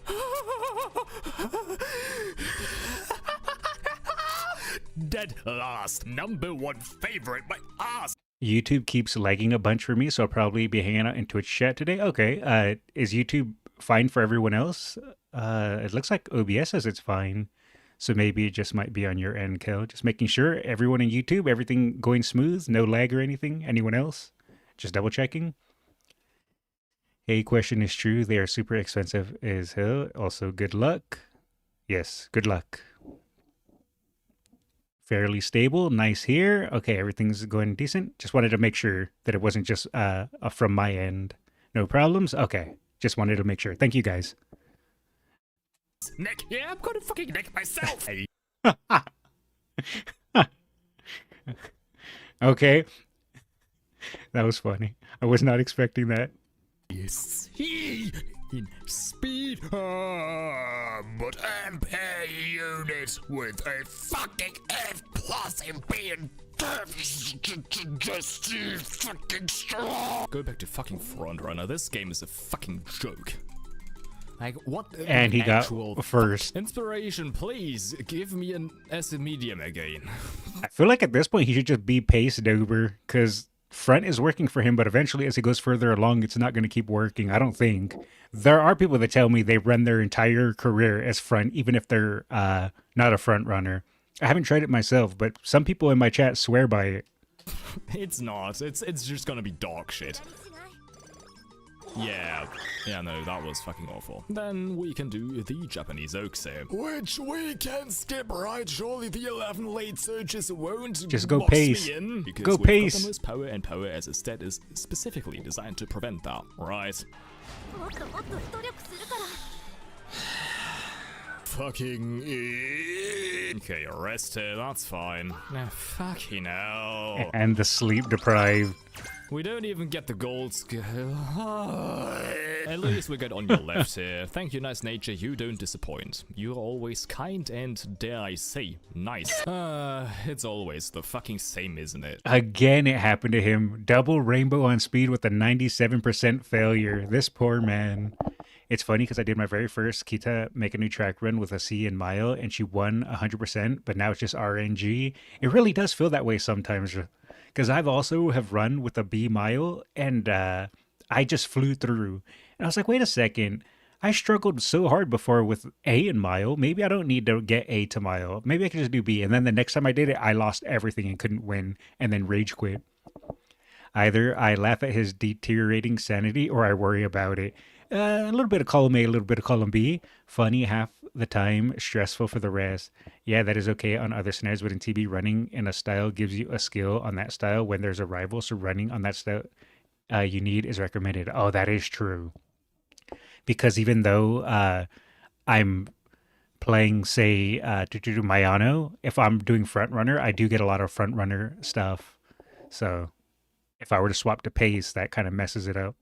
Dead last. #1 favorite. My ass. YouTube keeps lagging a bunch for me, so I'll probably be hanging out in Twitch chat today. Okay, is YouTube fine for everyone else? It looks like OBS says it's fine. So maybe it just might be on your end, Kel. Just making sure everyone in YouTube, everything going smooth, no lag or anything. Anyone else? Just double checking. Hey, question is true. They are super expensive as hell. Also, good luck. Yes, good luck. Fairly stable. Nice here. Okay, everything's going decent. Just wanted to make sure that it wasn't just from my end. No problems? Okay. Just wanted to make sure. Thank you, guys. Nick, yeah, I'm gonna fucking nick myself. Okay. That was funny. I was not expecting that. Yes. In speed. But MP unit with a fucking F+ in being just too fucking strong. Go back to fucking front runner. This game is a fucking joke. Like, what? And he got first. Inspiration, please give me an S medium again. I feel like at this point he should just be pace dober, because front is working for him, but eventually as he goes further along, it's not going to keep working, I don't think. There are people that tell me they run their entire career as front, even if they're not a front runner. I haven't tried it myself, but some people in my chat swear by it. It's not. It's just gonna be dog shit. Yeah, no, that was fucking awful. Then we can do the Japanese Oakse. Which we can skip, right? Surely the 11 late searches won't just go box pace. me in. Because go we've pace. got the most power, and power as a stat is specifically designed to prevent that, right? Fucking Okay, arrested, that's fine. Nah, fucking hell. And the sleep deprived. We don't even get the gold skill. At least we get on your left here. Thank you, nice nature. You don't disappoint. You're always kind and, dare I say, nice. It's always the fucking same, isn't it? Again, it happened to him. Double rainbow on speed with a 97% failure. This poor man. It's funny because I did my very first Kita make a new track run with a C in mile, and she won 100%, but now it's just RNG. It really does feel that way sometimes, because I've also have run with a B mile, and I just flew through. And I was like, wait a second. I struggled so hard before with A in mile. Maybe I don't need to get A to mile. Maybe I can just do B. And then the next time I did it, I lost everything and couldn't win, and then rage quit. Either I laugh at his deteriorating sanity or I worry about it. A little bit of column A, a little bit of column B. Funny half the time, stressful for the rest. Yeah, that is okay on other scenarios, but in TB, running in a style gives you a skill on that style when there's a rival, so running on that style you need is recommended. Oh, that is true. Because even though I'm playing, say, Mayano, if I'm doing front runner, I do get a lot of front runner stuff. So if I were to swap to pace, that kind of messes it up.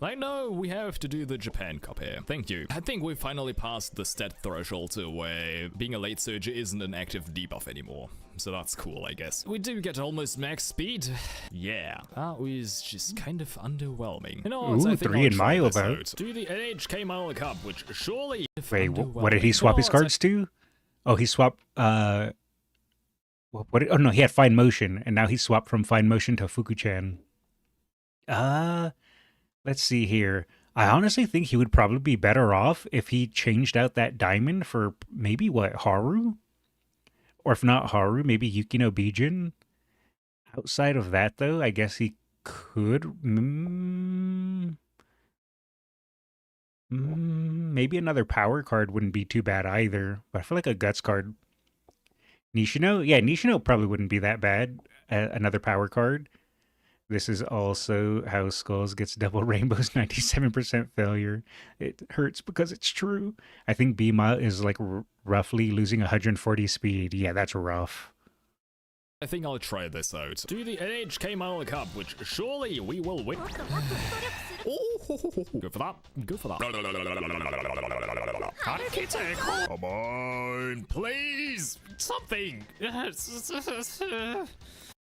I know we have to do the Japan Cup here. Thank you. I think we finally passed the stat threshold to where being a late surger isn't an active debuff anymore. So that's cool, I guess. We do get almost max speed. Yeah, that was just kind of underwhelming. You know what? Ooh, I think 3 in mile though. Do the NHK Mile Cup, which surely. Wait, what did he swap his cards to? Oh, he swapped. Oh no, he had fine motion, and now he swapped from fine motion to Fuku-chan. Let's see here. I honestly think he would probably be better off if he changed out that diamond for maybe, Haru? Or if not Haru, maybe Yukino Bijin? Outside of that, though, I guess he could... maybe another power card wouldn't be too bad either. But I feel like a guts card... Nishino? Yeah, Nishino probably wouldn't be that bad. Another power card. This is also how Skullz gets double rainbows, 97% failure. It hurts because it's true. I think B mile is like roughly losing 140 speed. Yeah, that's rough. I think I'll try this out. Do the NHK Mile Cup, which surely we will win. Oh, go for that. Go for that. Come on, Please, something.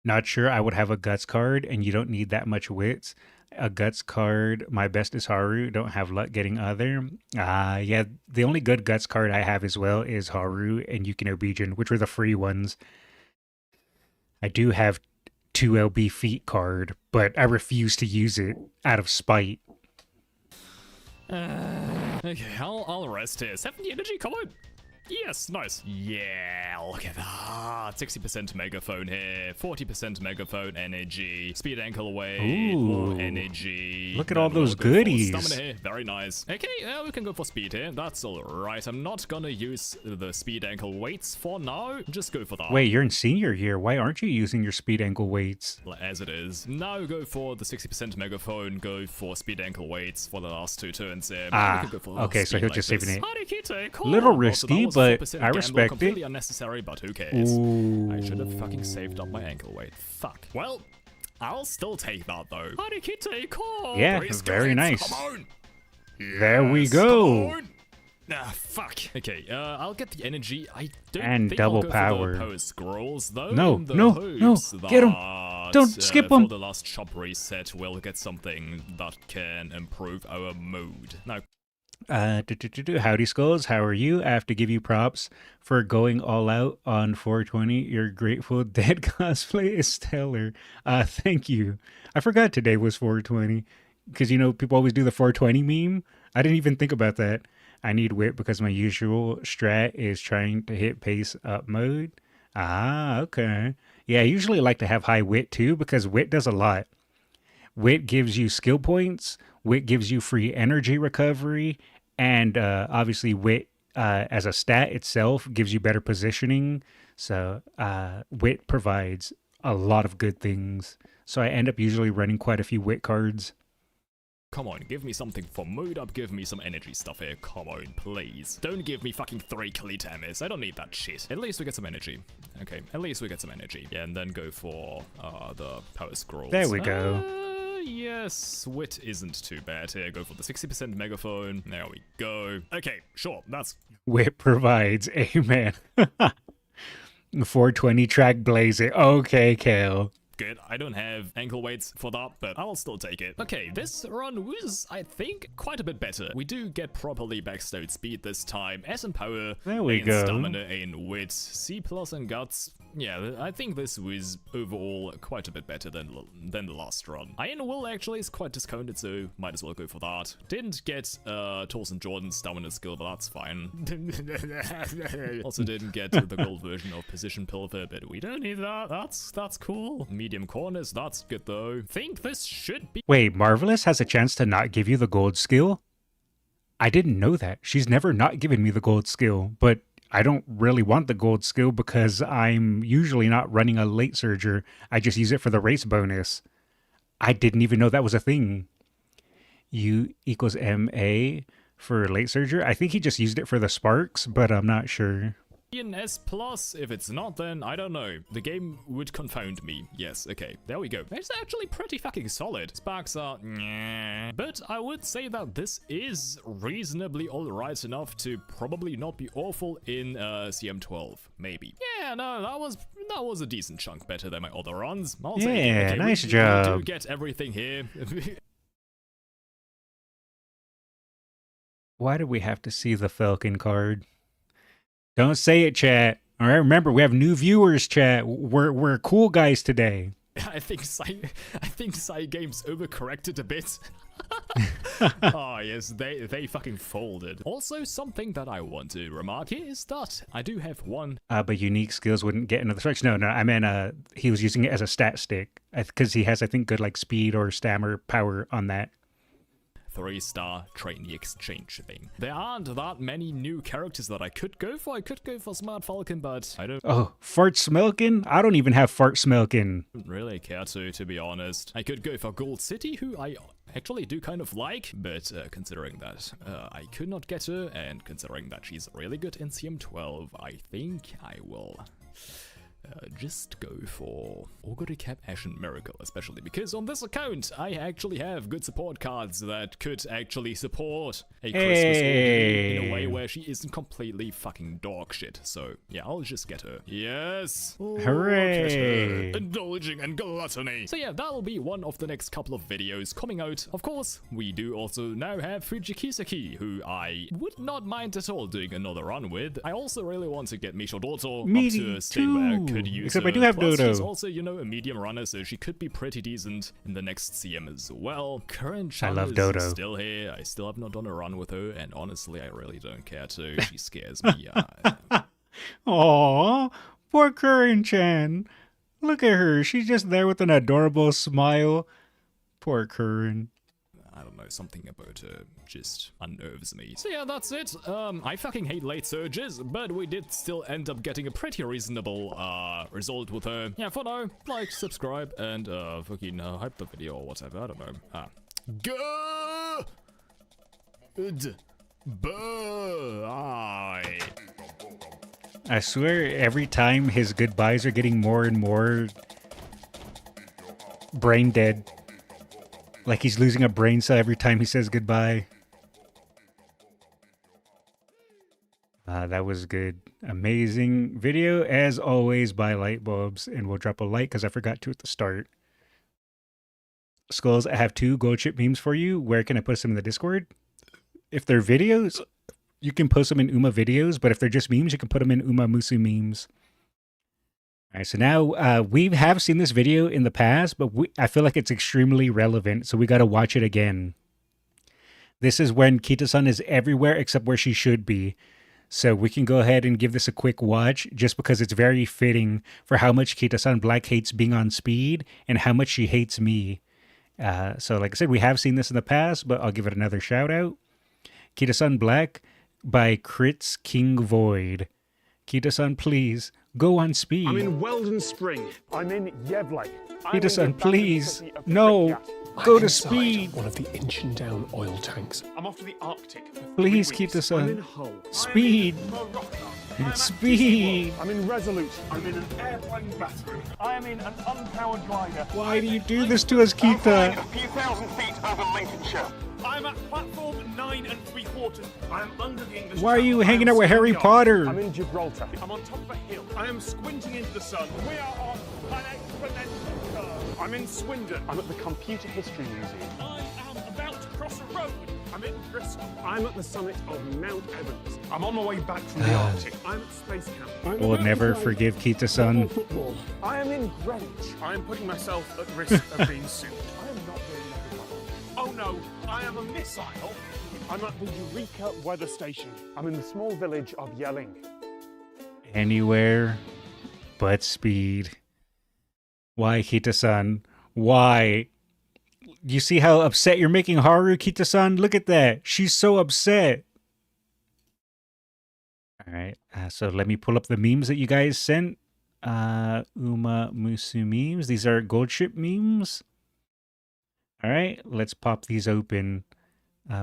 Not sure I would have a guts card, and you don't need that much wits. A guts card, my best is Haru, don't have luck getting other. Yeah, the only good guts card I have as well is Haru and Yukino Bijin, which were the free ones. I do have 2LB feet card, but I refuse to use it out of spite. Okay, I'll rest here. 70 energy, come on. Yes, nice. Yeah, look at that. 60% megaphone here, 40% megaphone energy, speed ankle away, more energy. Look at all those goodies. Stamina here, very nice. Okay, we can go for speed here. That's alright. I'm not gonna use the speed ankle weights for now. Just go for that. Wait, you're in senior year. Why aren't you using your speed ankle weights? As it is. Now go for the 60% megaphone, go for speed ankle weights for the last 2 turns here. Okay, so he'll just save it. Cool. Little risky, but I respect completely it. Unnecessary, but who cares? Ooh. I should have fucking saved up my ankle weight. Fuck. Well, I'll still take that though. Yeah, very nice. come on. There we go. Fuck. Okay, I'll get the energy. I don't And think double I'll go power. For the post scrolls though. No, in the no, hopes no, get 'em. that, Don't skip 'em. For the last shop reset, we'll get something that can improve our mood. Now. Howdy Skullz, how are you? I have to give you props for going all out on 420. Your Grateful Dead cosplay is stellar. Thank you. I forgot today was 420 because, you know, people always do the 420 meme. I didn't even think about that. I need wit because my usual strat is trying to hit pace up mode. Okay. Yeah, I usually like to have high wit too because wit does a lot. Wit gives you skill points. Wit gives you free energy recovery, and obviously wit as a stat itself gives you better positioning. So wit provides a lot of good things. So I end up usually running quite a few wit cards. Come on, give me something for mood up, give me some energy stuff here. Come on, please. Don't give me fucking 3 Kalitamis. I don't need that shit. At least we get some energy. Okay, at least we get some energy. Yeah, and then go for the power scrolls. There we go. Yes, wit isn't too bad here. Go for the 60% megaphone. There we go. Okay, sure, that's... Wit provides, amen. 420 track blazing. Okay, Kale. Good. I don't have ankle weights for that, but I'll still take it. Okay, this run was, I think, quite a bit better. We do get properly backstowed speed this time. S and power, there we A go. And stamina, A and wit, C plus and guts. Yeah, I think this was overall quite a bit better than the last run. Iron Will actually is quite discounted, so might as well go for that. Didn't get Torsen Jordan's stamina skill, but that's fine. Also didn't get the gold version of Position Pilfer, but we don't need that. That's cool. Medium corners, that's good though. Think this should be... Wait, Marvelous has a chance to not give you the gold skill? I didn't know that. She's never not given me the gold skill, but I don't really want the gold skill because I'm usually not running a late surger. I just use it for the race bonus. I didn't even know that was a thing. U equals MA for late surger. I think he just used it for the sparks, but I'm not sure. An S plus. If it's not, then I don't know. The game would confound me. Yes, okay, there we go. It's actually pretty fucking solid. Sparks are nyeh. But I would say that this is reasonably alright enough to probably not be awful in CM12, maybe. Yeah, no, that was a decent chunk better than my other runs. I'll say, Yeah, okay, nice we job. do get everything here. Why do we have to see the Falcon card? Don't say it, chat. All right, remember, we have new viewers, chat. We're cool guys today. I think Psy Games overcorrected a bit. Oh yes, they fucking folded. Also, something that I want to remark here is that I do have one. But unique skills wouldn't get into the search. No, I meant he was using it as a stat stick because he has, I think, good like speed or stammer power on that. 3-star trainee exchange thing. There aren't that many new characters that I could go for. I could go for Smart Falcon, but I don't... Oh, Fart Smelkin? I don't even have Fart Smelkin. Really care to be honest. I could go for Gold City, who I actually do kind of like, but considering that I could not get her, and considering that she's really good in CM12, I think I will... just go for Oguri Cap, Ashen Miracle, especially because on this account I actually have good support cards that could actually support a Christmas Oguri in a way where she isn't completely fucking dog shit. So yeah, I'll just get her. Yes! Hooray! Look at her, indulging in gluttony. So yeah, that'll be one of the next couple of videos coming out. Of course, we do also now have Fujikisaki, who I would not mind at all doing another run with. I also really want to get Misho Doto up to a state where I could use Except her. I do have Plus, Dodo. she's also, you know, a medium runner, so she could be pretty decent in the next CM as well. Current Chan love is Dodo. still here. I still have not done a run with her, and honestly, I really don't care to. She scares me. Aww, poor Curran-chan. Look at her. She's just there with an adorable smile. Poor Curran. I don't know, something about her just unnerves me. So yeah, that's it. I fucking hate late surges, but we did still end up getting a pretty reasonable result with her. Yeah, for now, like, subscribe, and fucking hype the video or whatever, I don't know. Bye. I swear every time his goodbyes are getting more and more brain dead. Like he's losing a brain cell every time he says goodbye. That was good. Amazing video, as always, by Lightbulbs. And we'll drop a like because I forgot to at the start. Skullz, I have 2 gold chip memes for you. Where can I post them in the Discord? If they're videos, you can post them in Uma videos. But if they're just memes, you can put them in Umamusume memes. All right, so now we have seen this video in the past, but I feel like it's extremely relevant, so we got to watch it again. This is when Kitasan is everywhere except where she should be. So we can go ahead and give this a quick watch just because it's very fitting for how much Kitasan Black hates being on speed and how much she hates me. So like I said, we have seen this in the past, but I'll give it another shout out. Kitasan Black by Crits King Void. Kitasan, please. Go on speed. I'm in Weldon Spring. I'm in Yevlake. Kitasan, please. No. Go to speed. One of the inching down oil tanks. I'm off to the Arctic. Please, Kitasan. Speed. Speed. I'm in Resolute. I'm in an airplane battery. I am in an unpowered glider. Why do you do this to us, Kita? A few thousand feet over Lincolnshire. I'm at platform 9 3/4. I am under the English. Why are you hanging out with Harry Potter? I'm in Gibraltar. I'm on top of a hill. I am squinting into the sun. We are on an exponential curve. I'm in Swindon. I'm at the Computer History Museum. I am about to cross a road. I'm in Bristol. I'm at the summit of Mount Evans. I'm on my way back from the Arctic. I'm at Space Camp. We'll never forgive Kita-san. I am in Greenwich. I am putting myself at risk of being sued. I am not doing that. Oh no, I am a missile. I'm at the Eureka Weather Station. I'm in the small village of Yelling. Anywhere but speed. Why, Kita-san? Why? You see how upset you're making Haru, Kita-san? Look at that. She's so upset. Alright, so let me pull up the memes that you guys sent. Umamusume memes. These are gold ship memes. Alright, let's pop these open.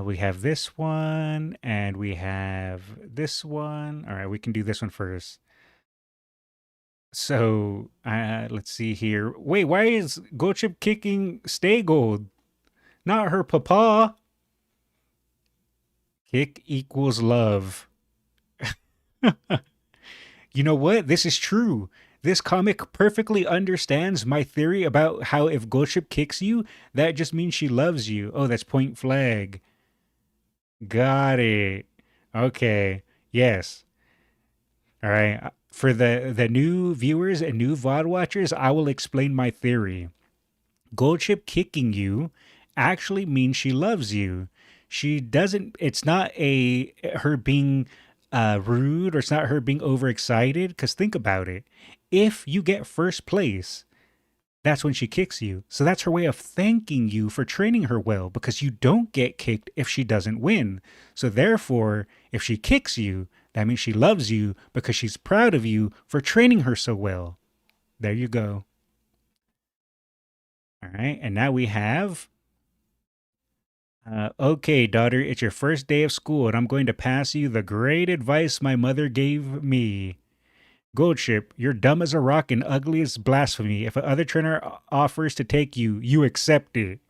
We have this one, and we have this one. Alright, we can do this one first. So, let's see here. Wait, why is Gold Ship kicking Stay Gold? Not her papa. Kick equals love. You know what? This is true. This comic perfectly understands my theory about how if Gold Ship kicks you, that just means she loves you. Oh, that's point flag. Got it. Okay. Yes. All right. For the new viewers and new VOD watchers, I will explain my theory. Gold Ship kicking you actually means she loves you. She doesn't, it's not her being rude, or it's not her being overexcited, because think about it. If you get first place, that's when she kicks you. So that's her way of thanking you for training her well, because you don't get kicked if she doesn't win. So therefore, if she kicks you, that means she loves you because she's proud of you for training her so well. There you go. All right, and now we have... okay, daughter, it's your first day of school, and I'm going to pass you the great advice my mother gave me. Gold Ship, you're dumb as a rock and ugly as blasphemy. If another trainer offers to take you, you accept it.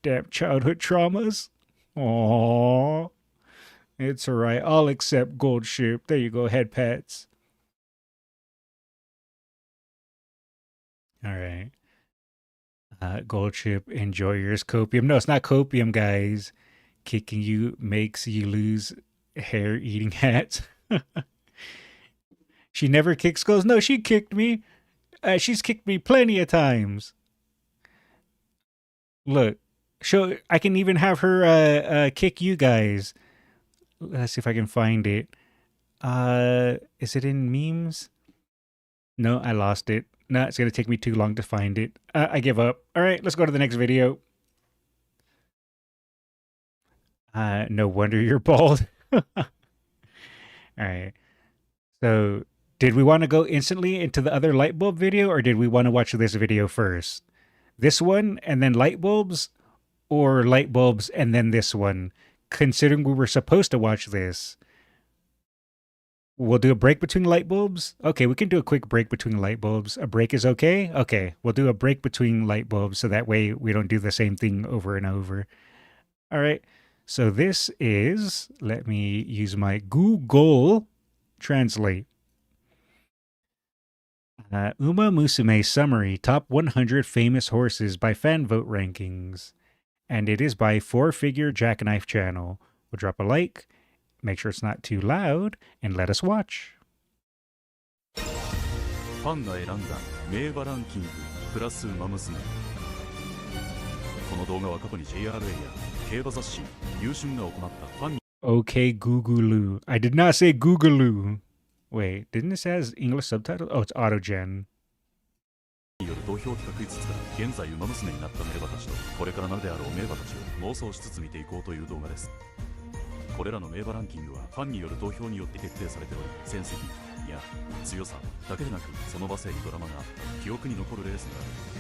Damn childhood traumas. Aww. It's alright, I'll accept Gold Ship. There you go, head pats. Alright. Gold Ship, enjoy yours, copium. No, it's not copium, guys. Kicking you makes you lose hair eating hats. She never kicks Skullz. No, she kicked me. She's kicked me plenty of times. Look, I can even have her kick you guys. Let's see if I can find it. Is it in memes? No, I lost it. No, it's going to take me too long to find it. I give up. All right, let's go to the next video. No wonder you're bald. All right. So, did we want to go instantly into the other light bulb video, or did we want to watch this video first? This one and then light bulbs, or light bulbs and then this one? Considering we were supposed to watch this. We'll do a break between light bulbs. Okay, we can do a quick break between light bulbs. A break is okay? Okay, we'll do a break between light bulbs so that way we don't do the same thing over and over. All right, so this is, let me use my Google Translate. Uma Musume Summary, Top 100 Famous Horses by Fan Vote Rankings. And it is by 4-Figure Jackknife Channel. We'll drop a like. Make sure it's not too loud, and let us watch. ファンが選んだ名馬ランキングプラス馬娘。この動画は過去に JRA や競馬雑誌優秀が行ったファン Okay, Googaloo. I did not say Googaloo. Wait, didn't this have English subtitles? Oh, it's AutoGen. による投票企画5つが現在馬娘になった名馬たちとこれからなるであろう名馬たちを妄想しつつ見ていこうという動画です。これらの名馬ランキングはファンによる投票によって決定されており、戦績、や強さだけでなく、その場性にドラマがあった記憶に残るレース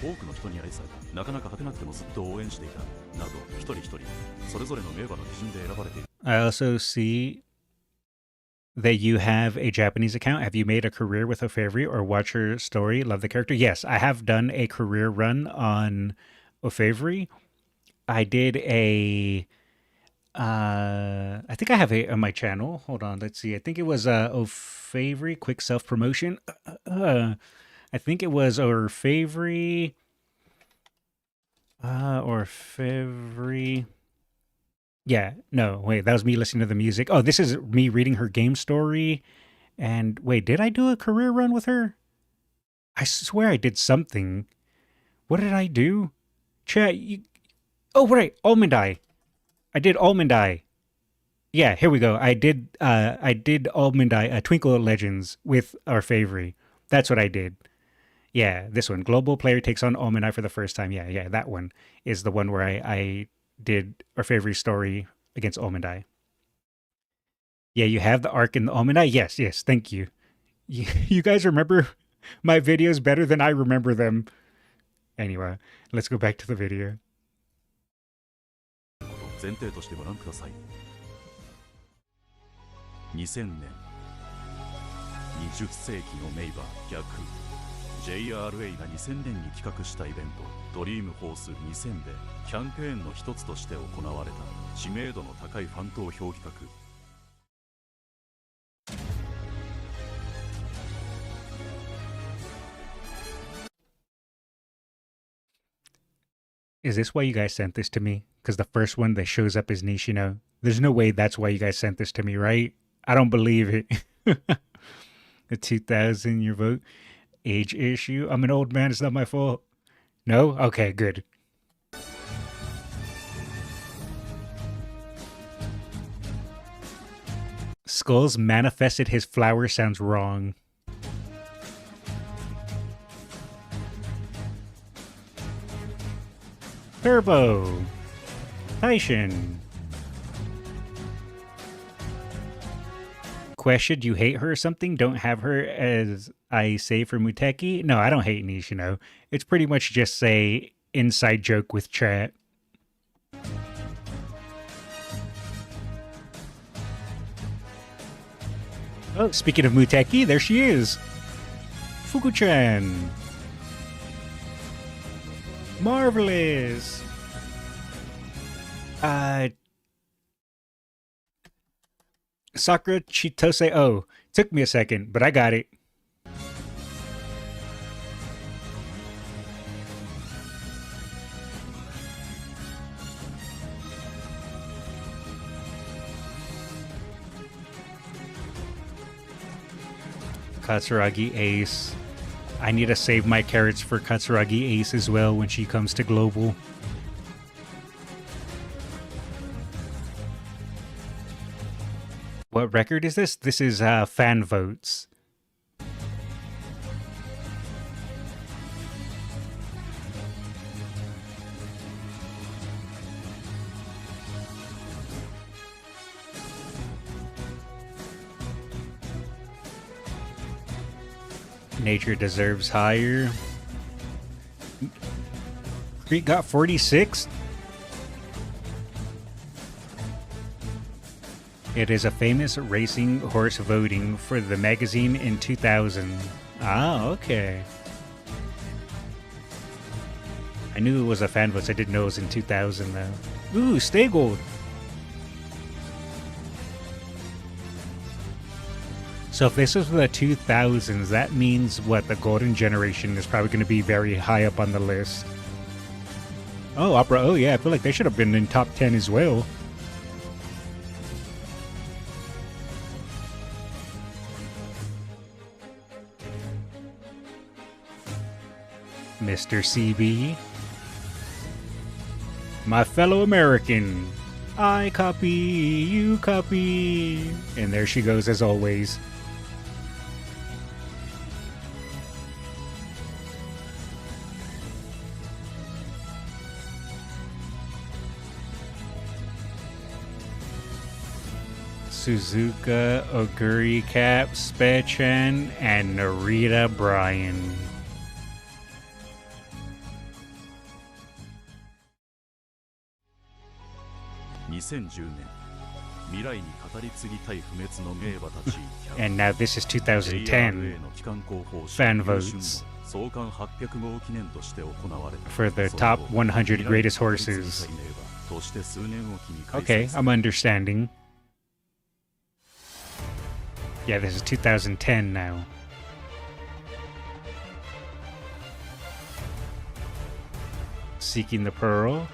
が多くの人に愛された。なかなか勝てなくてもずっと応援していたなど、一人一人それぞれの名馬の基準で選ばれている。 I also see that you have a Japanese account. Have you made a career with Ofavri or watch her story? Love the character. Yes, I have done a career run on Ofavri. I did a I think I have it on my channel. Hold on, let's see. I think it was Ofavri, quick self-promotion. I think it was Ofavri Ofavri. Yeah, no, wait, that was me listening to the music. Oh, this is me reading her game story. And wait, did I do a career run with her? I swear I did something. What did I do? Chat, oh, right, Almond Eye. I did Almond Eye. Yeah, here we go. I did Almond Eye, Twinkle Legends with our favorite. That's what I did. Yeah, this one. Global player takes on Almond Eye for the first time. Yeah, that one is the one where I did our favorite story against Almond Eye. Yeah, you have the arc in the Almond Eye? Yes, thank you. You guys remember my videos better than I remember them. Anyway, let's go back to the video. 前提としてご覧ください。2000年20世紀の名馬逆 JRA が2000年に企画したイベントドリームホース2000でキャンペーンの一つとして行われた知名度の高いファン投票企画。 Is this why you guys sent this to me? Because the first one that shows up is Nishino. There's no way that's why you guys sent this to me, right? I don't believe it. The 2000, your vote. Age issue. I'm an old man. It's not my fault. No? Okay, good. Skullz manifested his flower sounds wrong. Turbo. Taishin. Question, do you hate her or something? Don't have her as I say for Muteki? No, I don't hate Nishino. It's pretty much just a inside joke with chat. Oh, speaking of Muteki, there she is. Fuku-chan. Marvelous. Sakura Chitose. Oh, took me a second, but I got it. Katsuragi Ace. I need to save my carrots for Katsuragi Ace as well when she comes to Global. What record is this? This is fan votes. Nature deserves higher. Creek got 46. It is a famous racing horse voting for the magazine in 2000. Ah, okay. I knew it was a fan vote. I didn't know it was in 2000 though. Ooh, Stay Gold. So if this was the 2000s, that means what? The golden generation is probably going to be very high up on the list. Oh, Opera. Oh, yeah. I feel like they should have been in top 10 as well. Mr. CB. My fellow American. I copy, you copy. And there she goes as always. Suzuka, Oguri Cap, Spechan, and Narita Bryan. And now this is 2010 fan votes for the top 100 greatest horses. Okay, I'm understanding. Yeah, this is 2010 now. Seeking the Pearl.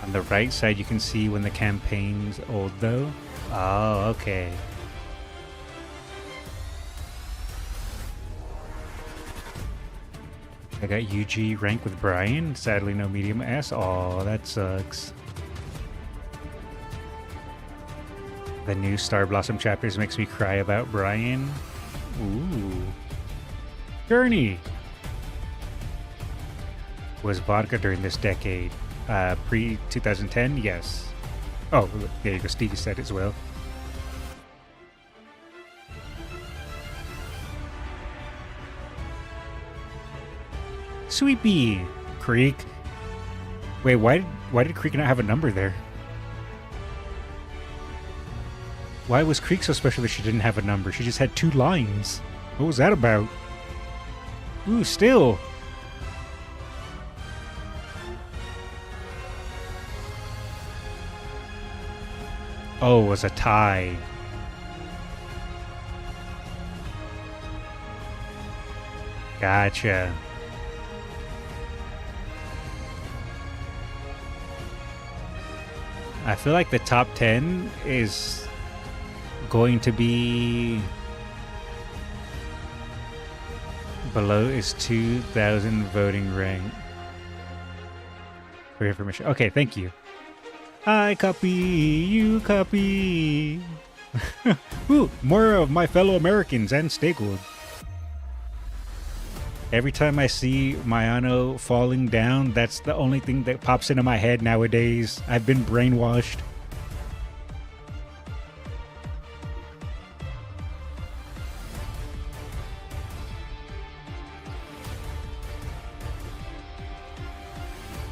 On the right side, you can see when the campaign's old, though. Oh, okay. I got UG rank with Brian. Sadly, no medium S. Oh, that sucks. The new Star Blossom chapters makes me cry about Brian. Ooh. Gurney. Was vodka during this decade? Pre-2010? Yes. Oh, there you go. Stevie said as well. Sweet Bee. Creek. Wait, why did Creek not have a number there? Why was Creek so special that she didn't have a number? She just had 2 lines. What was that about? Ooh, still. Oh, it was a tie. Gotcha. I feel like the top 10 is going to be below is 2,000 voting rank. For information. Okay, thank you. I copy, you copy. Ooh, more of my fellow Americans and stakeholders. Every time I see Mayano falling down, that's the only thing that pops into my head nowadays. I've been brainwashed.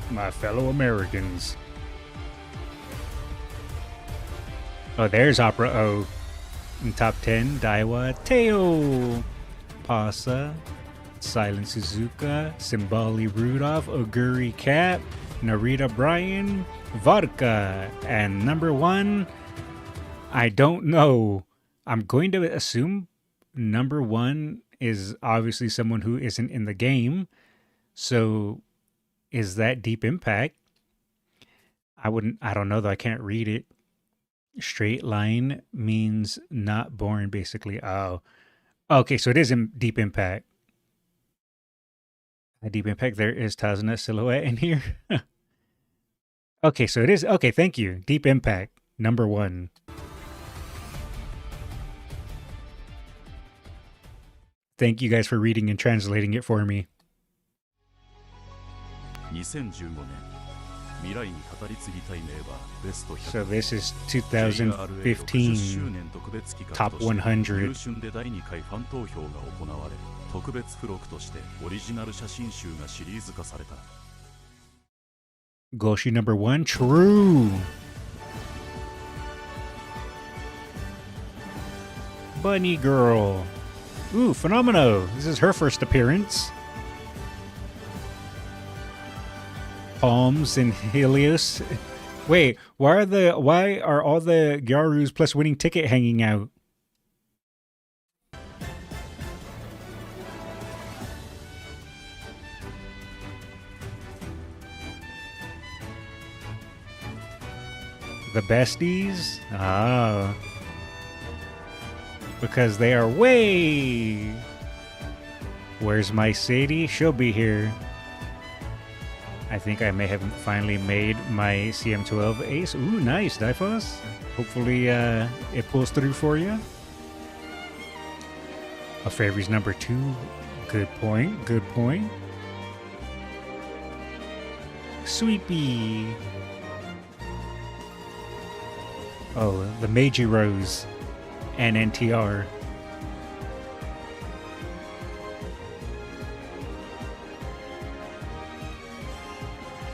My fellow Americans. Oh, there's Opera O. In top 10, Daiwa, Teo, Pasa, Silent Suzuka, Simbali Rudolph, Oguri Cap, Narita Bryan, Vodka, and number 1, I don't know. I'm going to assume number 1 is obviously someone who isn't in the game. So is that Deep Impact? I don't know though, I can't read it. Straight line means not born, basically. Oh. Okay, so it is in Deep Impact. Deep Impact, there is Tazuna silhouette in here. Okay, so it is. Okay, thank you. Deep Impact, number 1. Thank you guys for reading and translating it for me. So this is 2015 top 100. Goshi number 1, true. Bunny Girl. Ooh, Phenomeno. This is her first appearance. Palms and Helios. Wait, why are all the Gyarus plus winning ticket hanging out? The besties? Ah. Because they are way. Where's my Sadie? She'll be here. I think I may have finally made my CM12 ace. Ooh, nice, Difos. Hopefully it pulls through for you. A Fairy's number 2. Good point, good point. Sweepy. Oh, the Meiji Rose and NTR.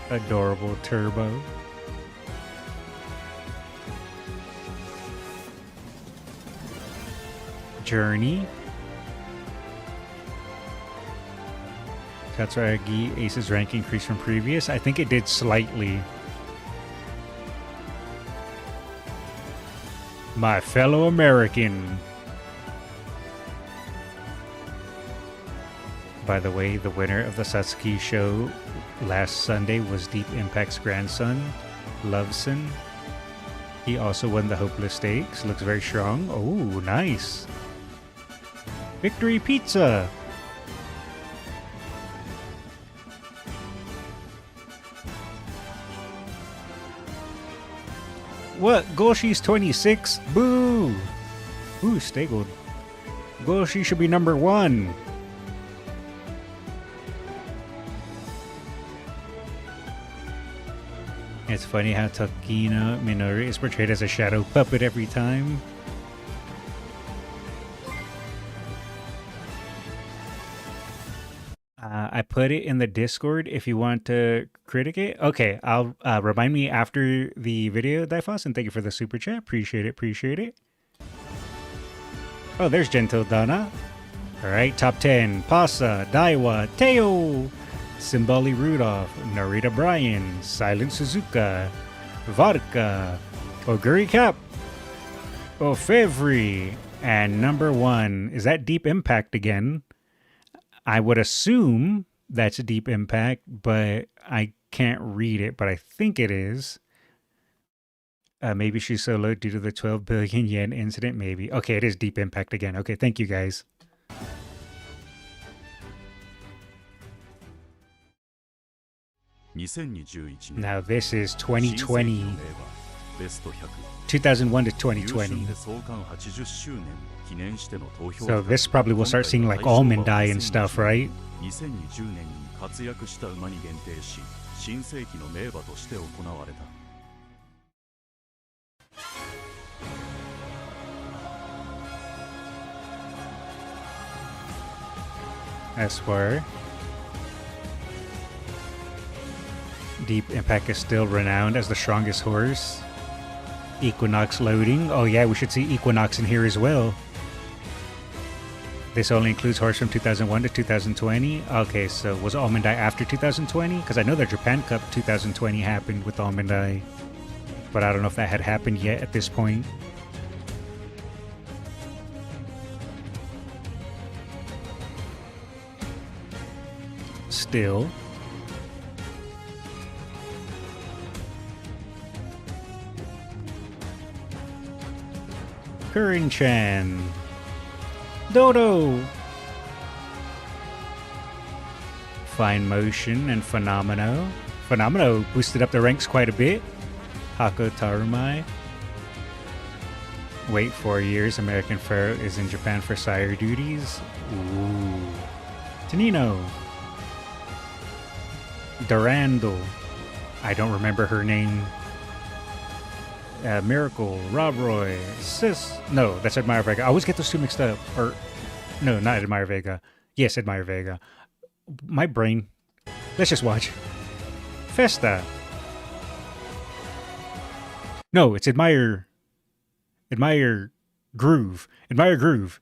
Adorable Turbo. Journey. Katsuragi Ace's rank increased from previous. I think it did slightly. My fellow American. By the way, the winner of the Satsuki show last Sunday was Deep Impact's grandson, Loveson. He also won the Hopeless Stakes. Looks very strong. Oh, nice. Victory Pizza. What? Goshi's 26? Boo! Ooh, Staggled. Goshi should be number 1. It's funny how Takina Minoru is portrayed as a shadow puppet every time. I put it in the Discord if you want to critic it. Okay, I'll remind me after the video, Difos, and thank you for the super chat. Appreciate it, appreciate it. Oh, there's Gentle Donna. All right, top 10. Pasa, Daiwa, Teo, Simbali Rudolph, Narita Bryan, Silent Suzuka, Vodka, Oguri Cap, Ofevri, and number 1. Is that Deep Impact again? I would assume that's a Deep Impact, but I can't read it, but I think it is. Maybe she's so low due to the 12 billion yen incident, maybe. Okay, it is Deep Impact again. Okay, thank you guys. Now this is 2020. 2001 to 2020. So this probably will start seeing like almond dye and stuff, right? I swear. Deep Impact is still renowned as the strongest horse. Equinox loading. Oh yeah, we should see Equinox in here as well. This only includes horse from 2001 to 2020. Okay, so was Almond Eye after 2020? Because I know the Japan Cup 2020 happened with Almond Eye, but I don't know if that had happened yet at this point. Still. Kurin-chan. Dodo. Fine Motion and Phenomeno. Phenomeno boosted up the ranks quite a bit. Hako Tarumai. Wait 4 years. American Pharaoh is in Japan for sire duties. Ooh. Tanino. Durandal. I don't remember her name. Miracle, Rob Roy, Sis. No, that's Admire Vega. I always get those two mixed up. Or, no, not Admire Vega. Yes, Admire Vega. My brain. Let's just watch. Festa. No, it's Admire Groove. Admire Groove.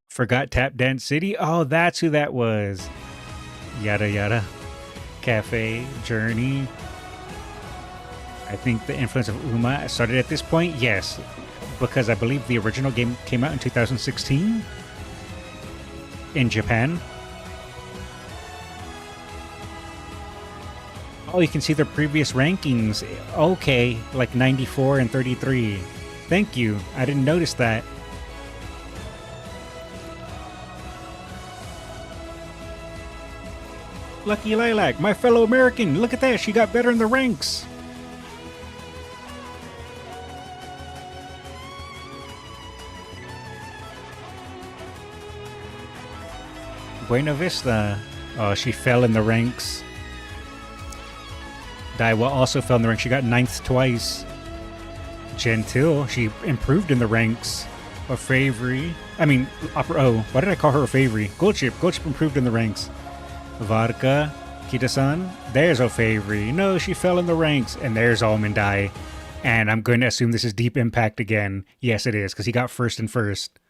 Forgot Tap Dance City? Oh, that's who that was. Yada yada. Cafe, Journey. I think the influence of Uma started at this point. Yes, because I believe the original game came out in 2016 in Japan. Oh, you can see their previous rankings. Okay, like 94 and 33. Thank you. I didn't notice that. Lucky Lilac, my fellow American. Look at that. She got better in the ranks. Buena Vista. Oh, she fell in the ranks. Daiwa also fell in the ranks. She got 9th twice. Gentil, she improved in the ranks. Orfevre. I mean, Opera O. Why did I call her Orfevre? Goldchip. Goldchip improved in the ranks. Vodka. Kitasan. There's Orfevre. No, she fell in the ranks. And there's Almond Eye. And I'm going to assume this is Deep Impact again. Yes, it is, because he got first and first.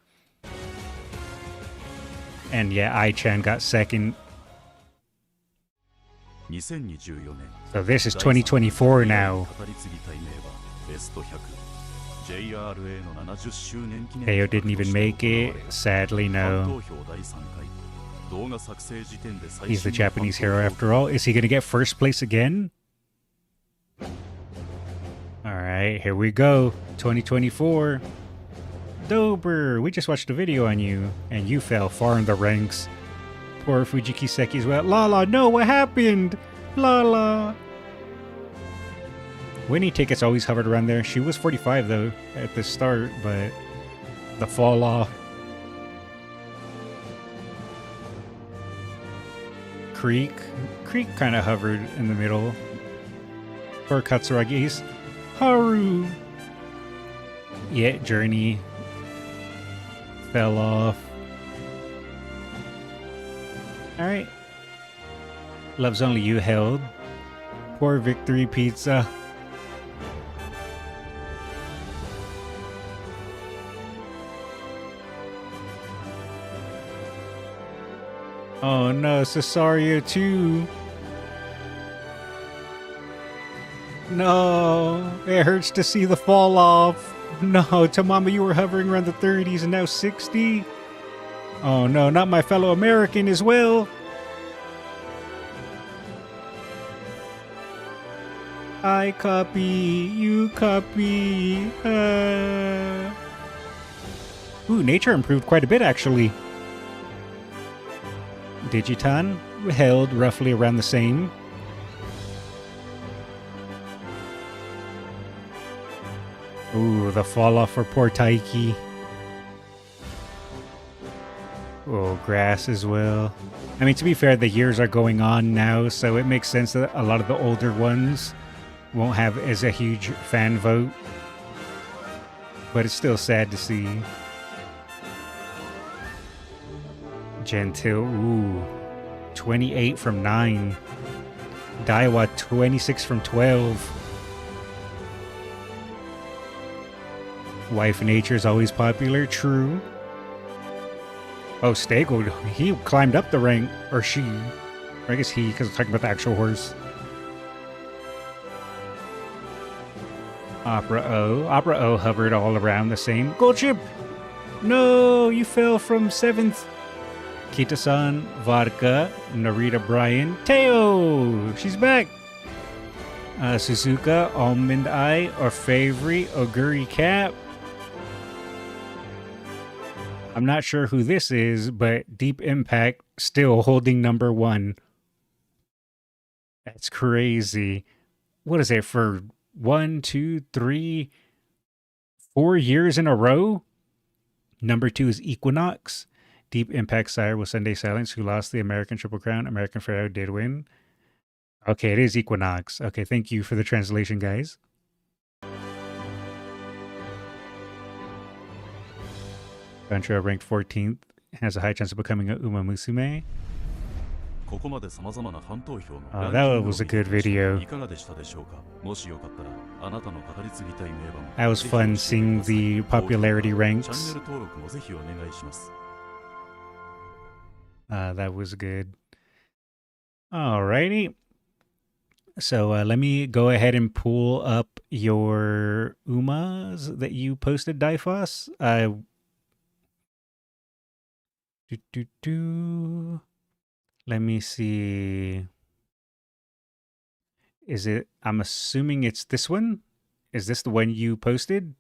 And yeah, Ai-chan got second. So this is 2024 now. Teo didn't even make it. Sadly, no. He's the Japanese hero after all. Is he going to get first place again? Alright, here we go. 2024. Dober, we just watched a video on you, and you fell far in the ranks. Poor Fujikiseki as well. Lala, no, what happened? Lala. Winnie tickets always hovered around there. She was 45 though at the start, but the fall off. Creek kind of hovered in the middle. For Katsuragi's. Haru. Yeah, Journey fell off. Alright. Love's Only You held. Poor Victory Pizza. Oh no, Cesario too. No, it hurts to see the fall off. No, Tamama, you were hovering around the 30s and now 60. Oh no, not my fellow American as well. I copy, you copy. Ooh, nature improved quite a bit actually. Digiton held roughly around the same. Ooh, the fall off for poor Taiki. Oh, grass as well. I mean, to be fair, the years are going on now, so it makes sense that a lot of the older ones won't have as a huge fan vote. But it's still sad to see. Gentil, ooh. 28 from 9. Daiwa, 26 from 12. Wife Nature is always popular, true. Oh, Stagel, he climbed up the rank, or she. Or I guess he, because we're talking about the actual horse. Opera O hovered all around the same. Goldchip! No, you fell from 7th. Kitasan, Vodka, Narita Bryan, Teo! She's back! Suzuka, Almond Eye, Orfevre, Oguri Cap. I'm not sure who this is, but Deep Impact still holding number 1. That's crazy. What is it for 1, 2, 3, 4 years in a row? Number 2 is Equinox. Deep Impact sire was Sunday Silence, who lost the American Triple Crown. American Pharaoh did win. Okay, it is Equinox. Okay, thank you for the translation, guys. Ventura ranked 14th, has a high chance of becoming a Uma Musume. Oh, that was a good video. That was fun seeing the popularity ranks. That was good. Alrighty. So let me go ahead and pull up your Umas that you posted, Difos. Let me see. Is it? I'm assuming it's this one. Is this the one you posted?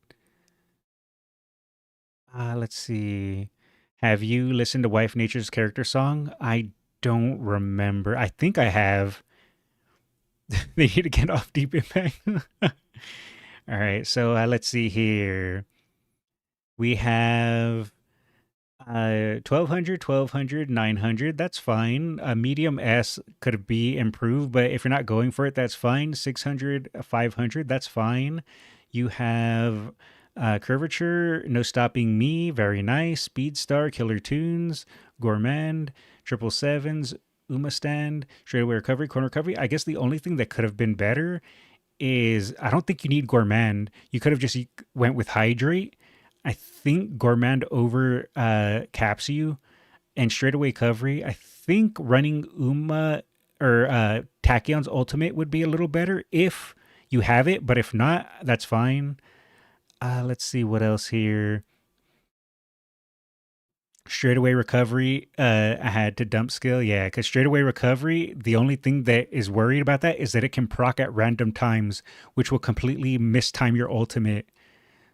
Let's see. Have you listened to Wife Nature's character song? I don't remember. I think I have. They need to get off Deep Impact. All right, so let's see here. We have 1200, 900, that's fine. Medium S could be improved, but if you're not going for it, that's fine. 600, 500, that's fine. You have Curvature, No Stopping Me, very nice. Speed Star, Killer Tunes, Gourmand, 777s, Uma Stand, Straightaway Recovery, Corner Recovery. I guess the only thing that could have been better is I don't think you need Gourmand. You could have just went with Hydrate. I think Gourmand over caps you, and straightaway recovery. I think running Uma or Tachyon's ultimate would be a little better if you have it, but if not, that's fine. Let's see what else here. Straightaway recovery, I had to dump skill. Yeah, because straightaway recovery, the only thing that is worried about that is that it can proc at random times, which will completely mistime your ultimate.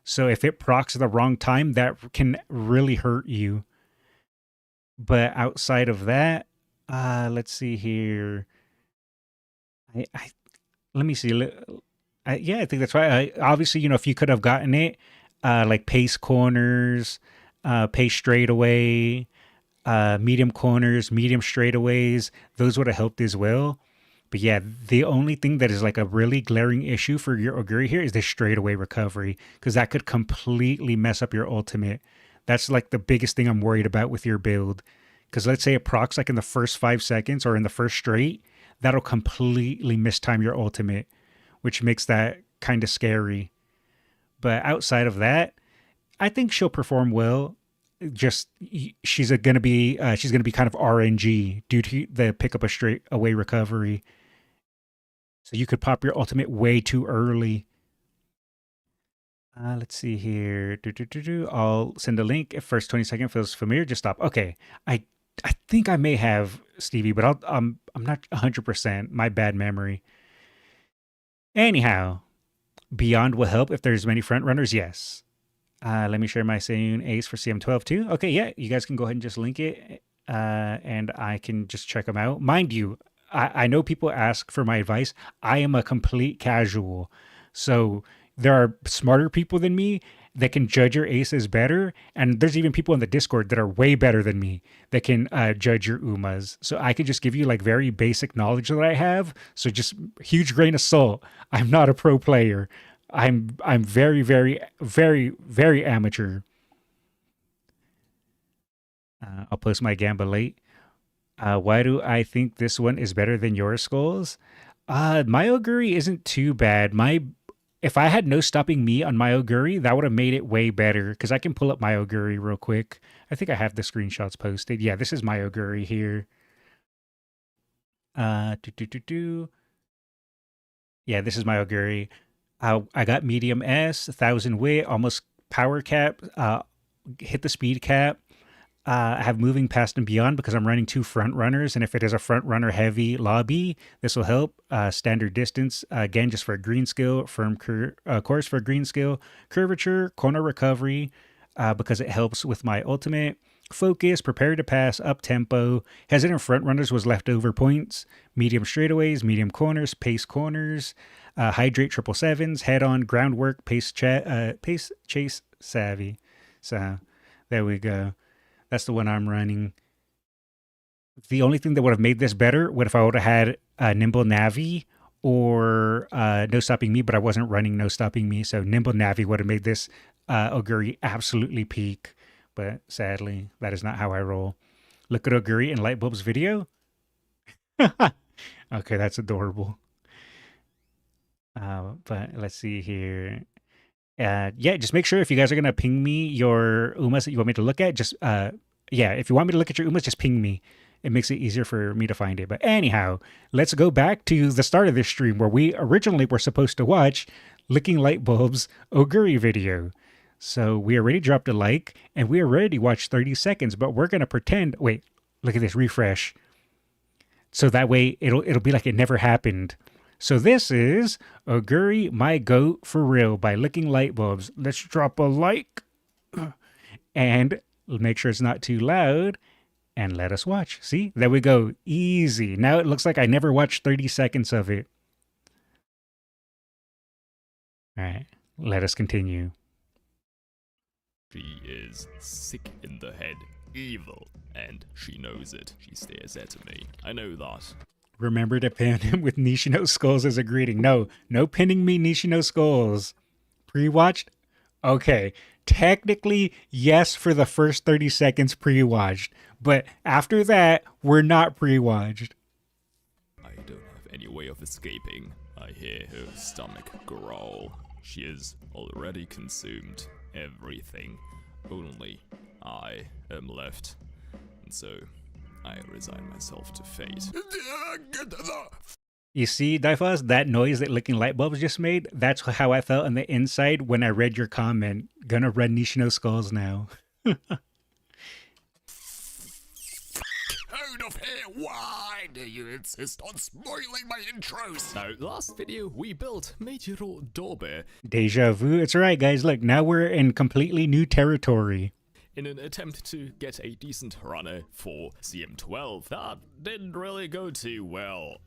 So if it procs the wrong time, that can really hurt you. But outside of that, let's see here. Let me see. Yeah, I think that's right. Obviously, if you could have gotten it, like pace corners, pace straightaway, medium corners, medium straightaways, those would have helped as well. But yeah, the only thing that is like a really glaring issue for your Oguri here is the straightaway recovery, because that could completely mess up your ultimate. That's like the biggest thing I'm worried about with your build. Because let's say it procs like in the first 5 seconds or in the first straight, that'll completely mistime your ultimate, which makes that kind of scary. But outside of that, I think she'll perform well. Just she's gonna be kind of RNG due to the pick up a straight away recovery. So you could pop your ultimate way too early. Let's see here. I'll send a link. If first 20 seconds feels familiar, just stop. Okay, I think I may have Stevie, but I'm not 100%. My bad memory. Anyhow, Beyond will help if there's many front runners. Yes. Let me share my Seiyun Ace for CM12 too. Okay, yeah, you guys can go ahead and just link it, and I can just check them out. Mind you, I know people ask for my advice. I am a complete casual. So there are smarter people than me that can judge your aces better. And there's even people in the Discord that are way better than me that can judge your Umas. So I could just give you like very basic knowledge that I have. So just huge grain of salt. I'm not a pro player. I'm very, very, very, very amateur. I'll post my Gamba late. Why do I think this one is better than your Skullz? My Oguri isn't too bad. If I had No Stopping Me on my Oguri, that would have made it way better, because I can pull up my Oguri real quick. I think I have the screenshots posted. Yeah, this is my Oguri here. Yeah, this is my Oguri. I got medium S, 1000 wit, almost power cap, hit the speed cap. I have moving past and beyond because I'm running 2 front runners, and if it is a front runner heavy lobby, this will help. Standard distance, again, just for a green skill. Firm course for a green skill. Curvature, corner recovery, because it helps with my ultimate. Focus, prepare to pass, up tempo. Hesitant front runners was leftover points. Medium straightaways, medium corners, pace corners. Hydrate 777s, head on, groundwork, pace chase savvy. So there we go. That's the one I'm running. The only thing that would have made this better would if I would have had Nimble Navi or No Stopping Me, but I wasn't running No Stopping Me, so Nimble Navi would have made this Oguri absolutely peak. But sadly, that is not how I roll. Look at Oguri in Lightbulb's video. Okay, that's adorable. But let's see here. Yeah, just make sure if you guys are going to ping me your Umas that you want me to look at, just, yeah, if you want me to look at your Umas, just ping me. It makes it easier for me to find it. But anyhow, let's go back to the start of this stream where we originally were supposed to watch Licking Lightbulb's Oguri video. So we already dropped a like, and we already watched 30 seconds, but we're going to pretend, wait, look at this, refresh. So that way it'll be like it never happened. So this is Oguri, My Goat for Real by Licking Lightbulbs. Let's drop a like and make sure it's not too loud and let us watch. See, there we go. Easy. Now it looks like I never watched 30 seconds of it. All right, let us continue. She is sick in the head. evil, and she knows it. She stares at me. I know that. Remember to pin him with Nishino Skullz as a greeting. No pinning me, Nishino Skullz. Pre-watched? Okay. Technically, yes, for the first 30 seconds pre-watched. But after that, we're not pre-watched. I don't have any way of escaping. I hear her stomach growl. She has already consumed everything. Only I am left. And so I resign myself to fate. Get the You see, Difus, that noise that licking light bulbs just made, that's how I felt on the inside when I read your comment. Gonna run Nishino Skullz now. out of here! Why do you insist on spoiling my intros? So, last video we built Meijiro Dobe Deja vu. It's alright, guys. Look, now we're in completely new territory. in an attempt to get a decent runner for CM12. That didn't really go too well.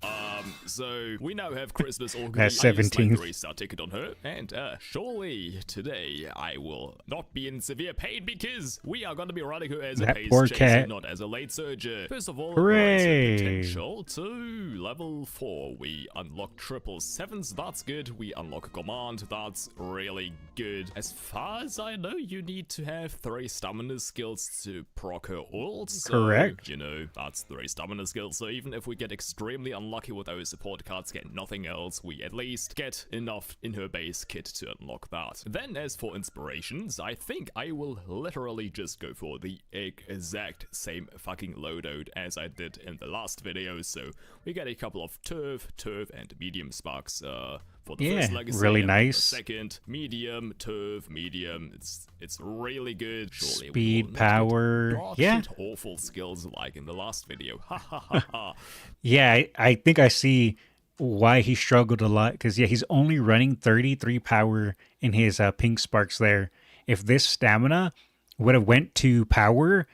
So we now have Christmas Oguri. That's I used my 17th. 3-star ticket on her, and surely today I will not be in severe pain because we are going to be running her as a That pace poor chaser, cat. not as a late surger. First of all, Hooray. potential to level 4. We unlock 777s, that's good. We unlock command, that's really good. As far as I know, you need to have 3 stamina skills to proc her ult. So, Correct. you know, that's 3 stamina skills. So even if we get extremely unlucky with our support cards, get nothing else, we at least get enough in her base kit to unlock that. Then as for inspirations, I think I will literally just go for the exact same fucking loadout as I did in the last video. So we get a couple of turf, and medium sparks for the first legacy. Really and for the nice. second, medium, turf, medium. It's really good. Surely we Speed, will not get power. dog Yeah. shit awful skills like in the last video. Ha ha ha ha. Yeah, I think I see why he struggled a lot. Because, yeah, he's only running 33 power in his pink sparks there. If this stamina would have went to power,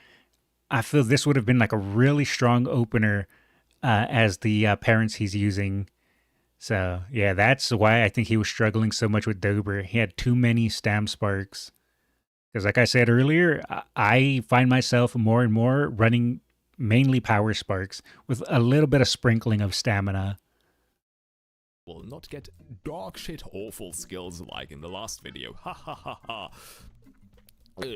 I feel this would have been like a really strong opener as the parents he's using. So, yeah, that's why I think he was struggling so much with Dober. He had too many stam sparks. Because like I said earlier, I find myself more and more running mainly power sparks with a little bit of sprinkling of stamina. Will not get dog shit awful skills like in the last video. Ha ha ha ha.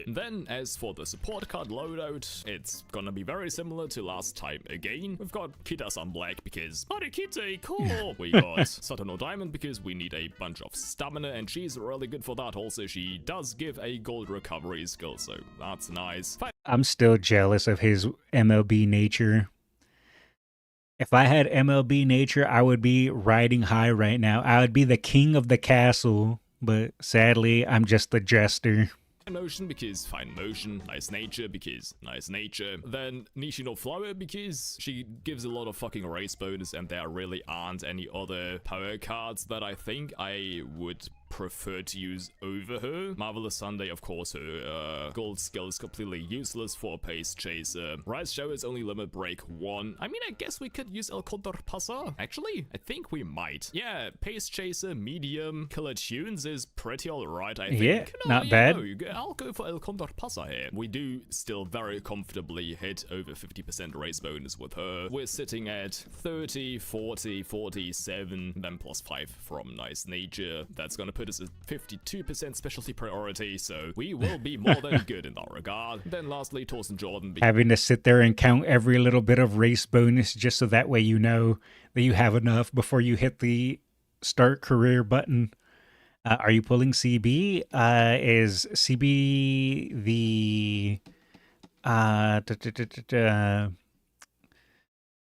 Then, as for the support card loadout, it's gonna be very similar to last time again. We've got Kitasan Black because Marikite, cool! We got Satano Diamond because we need a bunch of stamina, and she's really good for that. Also, she does give a gold recovery skill, so that's nice. I'm still jealous of his MLB nature. If I had MLB nature, I would be riding high right now. I would be the king of the castle, but sadly, I'm just the jester. Fine motion because fine motion, nice nature because nice nature. Then Nishino Flower because she gives a lot of fucking race bonus, and there really aren't any other power cards that I think I would prefer to use over her. Marvelous Sunday, of course, her gold skill is completely useless for a pace chaser. Rise Shower's only limit break 1. I mean, I guess we could use El Condor Pasa. Actually, I think we might. Yeah, pace chaser, medium, killer tunes is pretty alright, I think. Yeah, not bad. No, I'll go for El Condor Pasa here. We do still very comfortably hit over 50% race bonus with her. We're sitting at 30, 40, 47, then plus 5 from nice nature. That's gonna put us at 52% specialty priority, so we will be more than good in that regard. Then lastly, Torsten Jordan. Having to sit there and count every little bit of race bonus just so that way you know that you have enough before you hit the start career button. Are you pulling CB? Is CB the...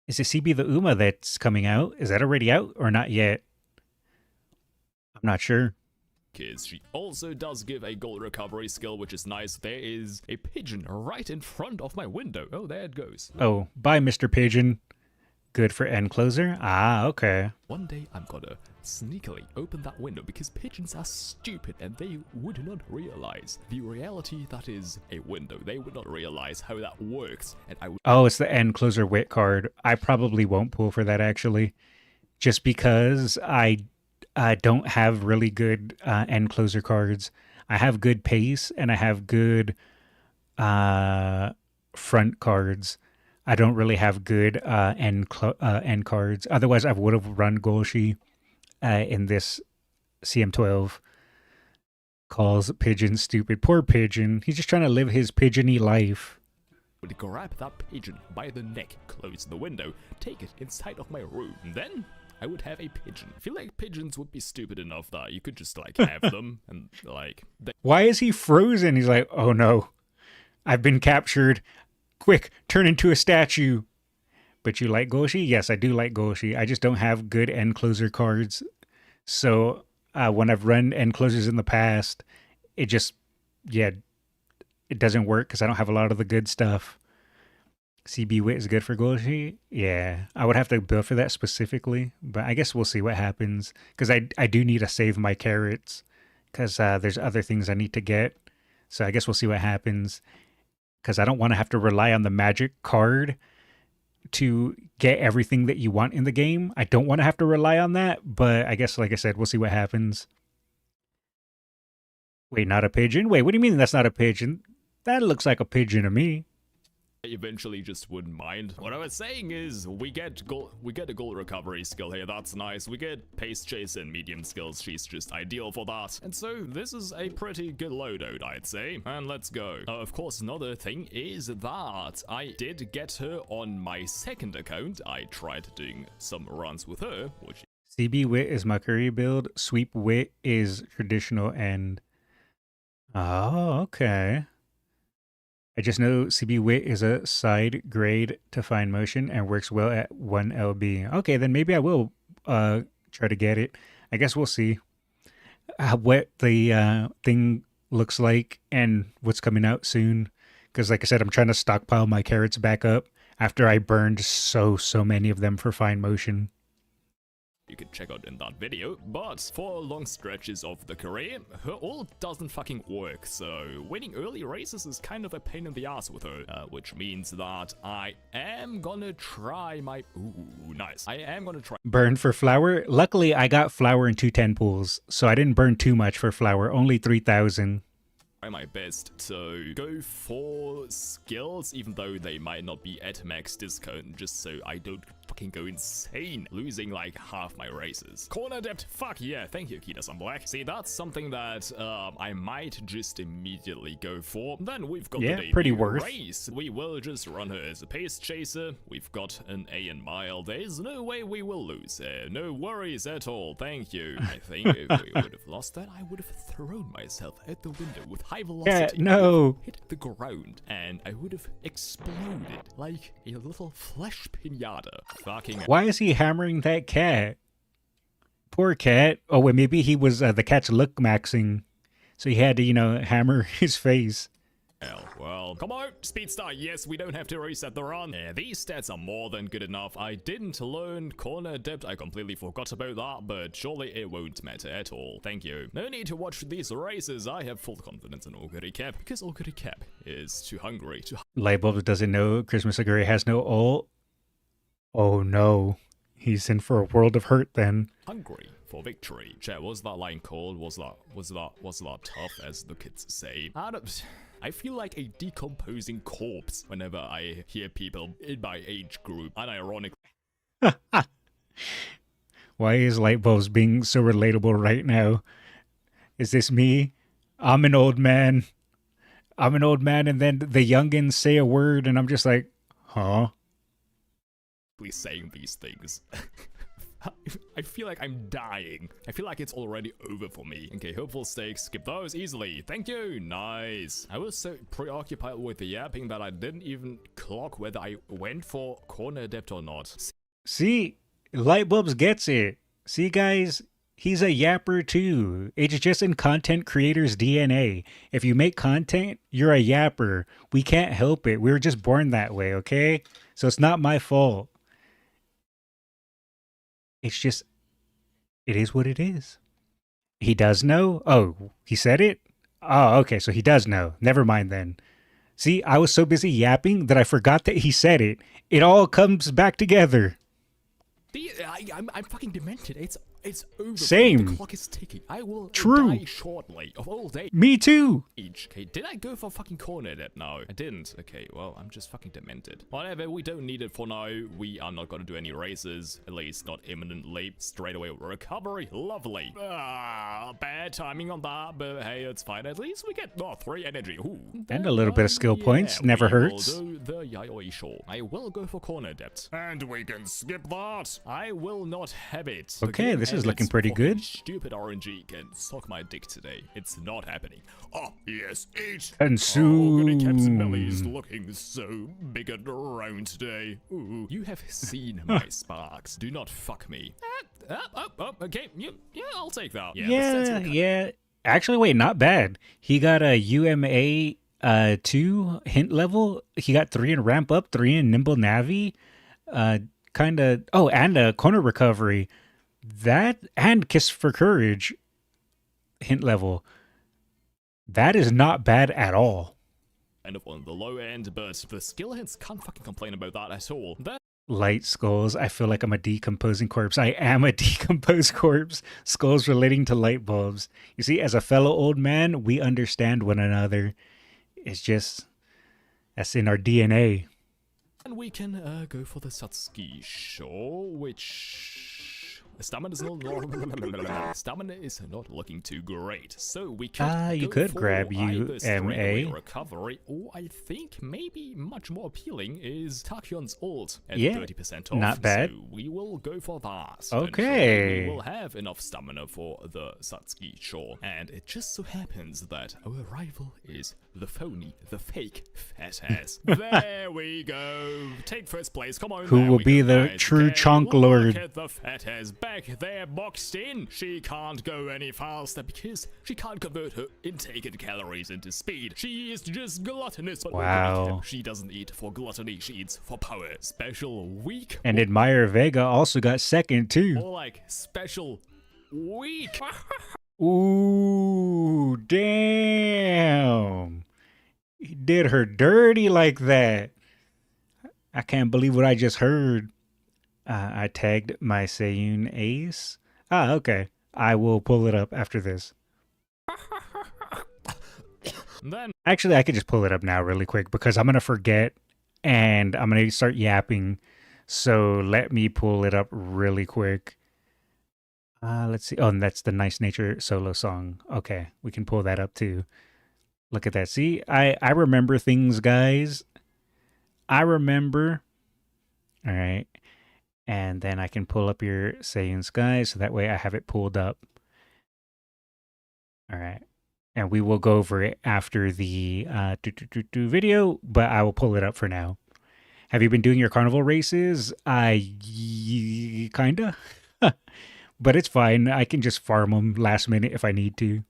Is it CB the Uma that's coming out? Is that already out or not yet? I'm not sure. She also does give a gold recovery skill, which is nice. There is a pigeon right in front of my window. Oh, there it goes. Oh, bye, Mr. Pigeon. Good for end closer? Ah, okay. One day I'm gonna sneakily open that window because pigeons are stupid and they would not realize the reality that is a window. They would not realize how that works. And I would. Oh, it's the end closer wit card. I probably won't pull for that, actually. Just because I don't have really good end closer cards. I have good pace and I have good front cards. I don't really have good end cards. Otherwise, I would have run Golshi in this CM12. Calls Pigeon stupid. Poor Pigeon. He's just trying to live his pigeony life. Would grab that pigeon by the neck, close the window, take it inside of my room, then I would have a pigeon. I feel like pigeons would be stupid enough that you could just like have them and like... Why is he frozen? He's like, oh no, I've been captured. Quick, turn into a statue. But you like Golshi? Yes, I do like Golshi. I just don't have good end closer cards. So when I've run end closers in the past, it just, yeah, it doesn't work because I don't have a lot of the good stuff. CB Wit is good for Golshi? Yeah, I would have to build for that specifically, but I guess we'll see what happens because I do need to save my carrots because there's other things I need to get. So I guess we'll see what happens because I don't want to have to rely on the magic card to get everything that you want in the game. I don't want to have to rely on that, but I guess, like I said, we'll see what happens. Wait, not a pigeon? Wait, what do you mean that's not a pigeon? That looks like a pigeon to me. I eventually just wouldn't mind. What I was saying is we get a gold recovery skill here, that's nice. We get pace chase and medium skills, she's just ideal for that. And so this is a pretty good loadout, I'd say. And let's go. Of course, another thing is that I did get her on my second account. I tried doing some runs with her, which... CB Wit is my curry build. Sweep Wit is traditional end. Oh, okay. I just know CB Wit is a side grade to fine motion and works well at 1 LB. Okay, then maybe I will try to get it. I guess we'll see what the thing looks like and what's coming out soon. Because like I said, I'm trying to stockpile my carrots back up after I burned so many of them for fine motion. You can check out in that video, but for long stretches of the career, her ult doesn't fucking work, so winning early races is kind of a pain in the ass with her, which means that I am gonna try my... Ooh, nice. I am gonna try... Burn for flower? Luckily, I got flower in 210 pools, so I didn't burn too much for flower, only 3,000. Try my best to go for skills, even though they might not be at max discount, just so I don't fucking go insane, losing like half my races. Corner depth, fuck yeah, thank you Kitasan Black. See, that's something that I might just immediately go for. Then we've got the pretty worth. Race. We will just run her as a pace chaser. We've got an A in mile. There's no way we will lose her. No worries at all, thank you. I think if we would have lost that, I would have thrown myself out the window with high velocity. Yeah, no. Hit the ground and I would have exploded like a little flesh pinata. Fucking... Why is he hammering that cat? Poor cat. Oh, wait, maybe he was the cat's luck maxing, so he had to, you know, hammer his face. Well, come on, speed start. Yes, we don't have to reset the run. These stats are more than good enough. I didn't learn corner depth. I completely forgot about that, but surely it won't matter at all. Thank you. No need to watch these races. I have full confidence in Oguri Cap because Oguri Cap is too hungry to... Lightbulb doesn't know Christmas Oguri has no ult. Oh no, he's in for a world of hurt then. Hungry for victory. Chat, what's that line called? Was that tough, as the kids say? I feel like a decomposing corpse whenever I hear people in my age group. Unironically. Why is Lightbulbs being so relatable right now? Is this me? I'm an old man. I'm an old man, and then the youngins say a word, and I'm just like, huh? Please saying these things. I feel like I'm dying. I feel like it's already over for me. Okay, hopeful stakes. Skip those easily. Thank you. Nice. I was so preoccupied with the yapping that I didn't even clock whether I went for corner depth or not. See, Lightbulbs gets it. See, guys, he's a yapper too. It's just in content creators' DNA. If you make content, you're a yapper. We can't help it. We were just born that way, okay? So it's not my fault. It's just, it is what it is. He does know? Oh, he said it? Oh, okay, so he does know. Never mind then. See, I was so busy yapping that I forgot that he said it. It all comes back together. I'm fucking demented. It's over. Same. The clock is ticking. I will True. die shortly of old age. Me too. Okay, did I go for fucking corner depth? No, I didn't. Okay, well, I'm just fucking demented. Whatever, we don't need it for now. We are not gonna do any races, at least not imminently. Straight away recovery, lovely. Bad timing on that, but hey, it's fine. At least we get 3 energy. Ooh. And a little bit of skill points, never we hurts. Will do the Yayoi Shore. I will go for corner depth. And we can skip that. I will not have it. Okay, this is looking pretty good. Stupid RNG can suck my dick today. It's not happening. Oh, yes, eat. Consume. Oguri Cap's belly is looking so big and round today. Ooh. You have seen my sparks. Do not fuck me. Okay. Yeah, I'll take that. Yeah. Actually, wait, not bad. He got a UMA 2 hint level. He got 3 in ramp up, 3 in nimble navi. And a corner recovery. That and kiss for courage hint level. That is not bad at all. Kind of on the low end, but the skill hints can't fucking complain about that at all. Light skulls. I feel like I'm a decomposing corpse. I am a decomposed corpse. Skulls relating to light bulbs. You see, as a fellow old man, we understand one another. It's just, that's in our DNA. And we can go for the Satsuki Show, which... Stamina is not looking too great, so we could you go could for grab either straightaway UMA. recovery, or I think maybe much more appealing is Takyon's ult at Yeah, 30% off. not bad. So we will go for that. Okay. We will have enough stamina for the Satsuki Show, and it just so happens that our rival is the phony, the fake fat ass. There we go. Take first place. Come on. Who there will we be go, the guys. true Okay, chonk lord. Look at the fat ass back there boxed in. She can't go any faster because she can't convert her intake and calories into speed. She is just gluttonous. But Wow. she doesn't eat for gluttony. She eats for power. Special weak. And Admire Vega also got second too. More like special weak. Ooh, damn. He did her dirty like that. I can't believe what I just heard. I tagged my Seiyun ace. Okay. I will pull it up after this. Then Actually, I could just pull it up now really quick because I'm going to forget and I'm going to start yapping. So let me pull it up really quick. Let's see. Oh, and that's the Nice Nature solo song. Okay, we can pull that up too. Look at that. See, I remember things, guys. I remember. All right. And then I can pull up your Seiyun Sky, so that way I have it pulled up. All right. And we will go over it after the video, but I will pull it up for now. Have you been doing your carnival races? Kinda. But it's fine. I can just farm them last minute if I need to.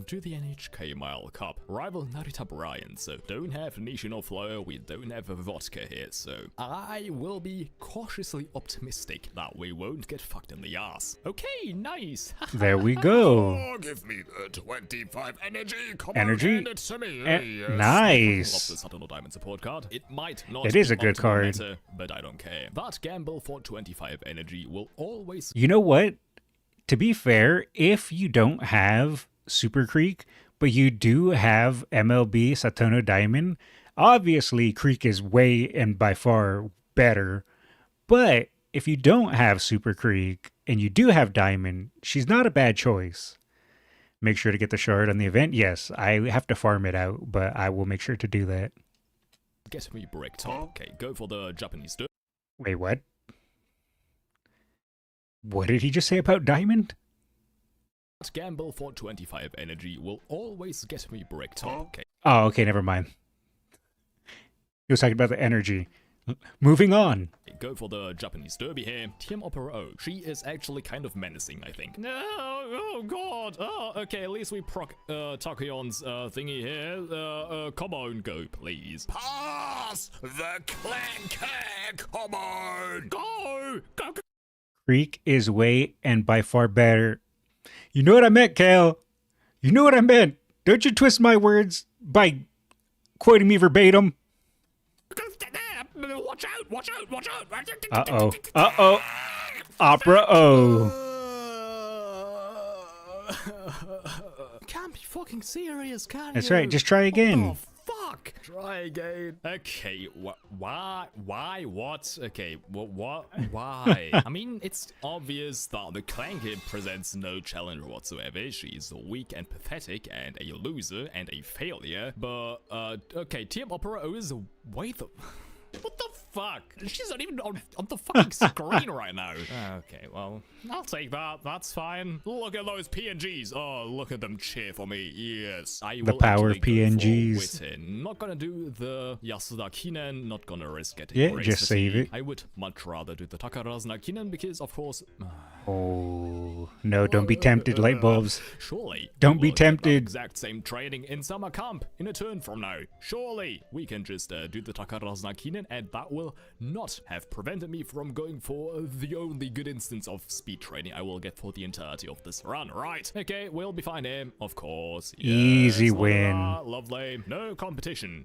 to the NHK Mile Cup. Rival Narita Bryan, so don't have Nishino Flow, we don't have a vodka here, so I will be cautiously optimistic that we won't get fucked in the ass. Okay, nice. There we go. Oh, give me the 25 energy. Come Energy? on, hand it to me. Yes. Love Nice. the Saturn Diamond support card. It might not It is be a good optimal card. meta, but I don't care. That gamble for 25 energy will always... You know what? To be fair, if you don't have Super Creek, but you do have MLB Satono Diamond, obviously Creek is way and by far better. But if you don't have Super Creek and you do have Diamond, she's not a bad choice. Make sure to get the shard on the event. Yes, I have to farm it out, but I will make sure to do that. Get me brick top. Okay, go for the Japanese dude. Wait, what? What did he just say about Diamond? That gamble for 25 energy will always get me brick top. Okay. Oh, okay, never mind. He was talking about the energy. Moving on. Go for the Japanese derby here. Team Opera O. She is actually kind of menacing, I think. No, oh god. Oh, okay, at least we proc Takyon's thingy here. Come on, go, please. Pass the clanker. Come on. Go! Go! Creek is way and by far better. You know what I meant, Kale. You know what I meant. Don't you twist my words by quoting me verbatim. Watch out! Watch out! Watch out! Uh-oh. Uh-oh. Opera O. Can't be fucking serious, can That's you? right, just try again. What the fuck? Try again. Okay, why? What? Okay, what? Why? I mean, it's obvious that the Clan Kid presents no challenge whatsoever. She's weak and pathetic and a loser and a failure. But, okay, Team Opera O is way the... What the fuck? She's not even on the fucking screen right now. Okay, well, I'll take that. That's fine. Look at those PNGs. Oh, look at them cheer for me. Yes. I will power of actually go for PNGs. Witten. Not gonna do the Yasuda Kinen. Not gonna risk getting Yeah, race just save fatigue. it. I would much rather do the Takarazuna Kinen because, of course... Oh, no, don't be tempted, light bulbs. Surely. Don't we be will get that tempted. exact same training in summer camp in a turn from now. Surely we can just do the Takarazuna Kinen, and that will not have prevented me from going for the only good instance of speed training I will get for the entirety of this run. Right. Okay, we'll be fine here. Of course. Easy Yes, win. Lovely. No competition.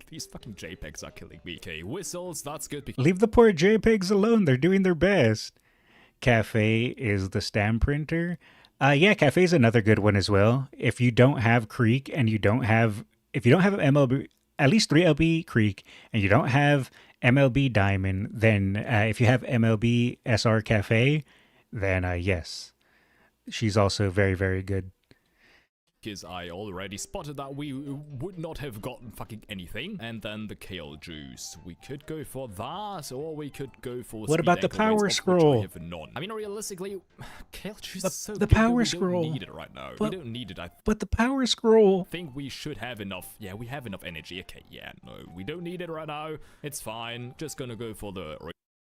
These fucking JPEGs are killing me. Okay, whistles. That's good because... Leave the poor JPEGs alone. They're doing their best. Cafe is the stamp printer. Yeah, Cafe is another good one as well. If you don't have Creek and you don't have... If you don't have MLB... At least 3LB Creek, and you don't have MLB Diamond, then if you have MLB SR Cafe, then yes. She's also very, very good. Because I already spotted that we would not have gotten fucking anything. And then the kale juice. We could go for that, or we could go for... What about the power scroll? I mean, realistically, kale juice is so the good, power but we scroll. don't need it right now. But- we don't need it. I But the power scroll. think we should have enough. Yeah, we have enough energy. Okay, yeah, no, we don't need it right now. It's fine. Just gonna go for the...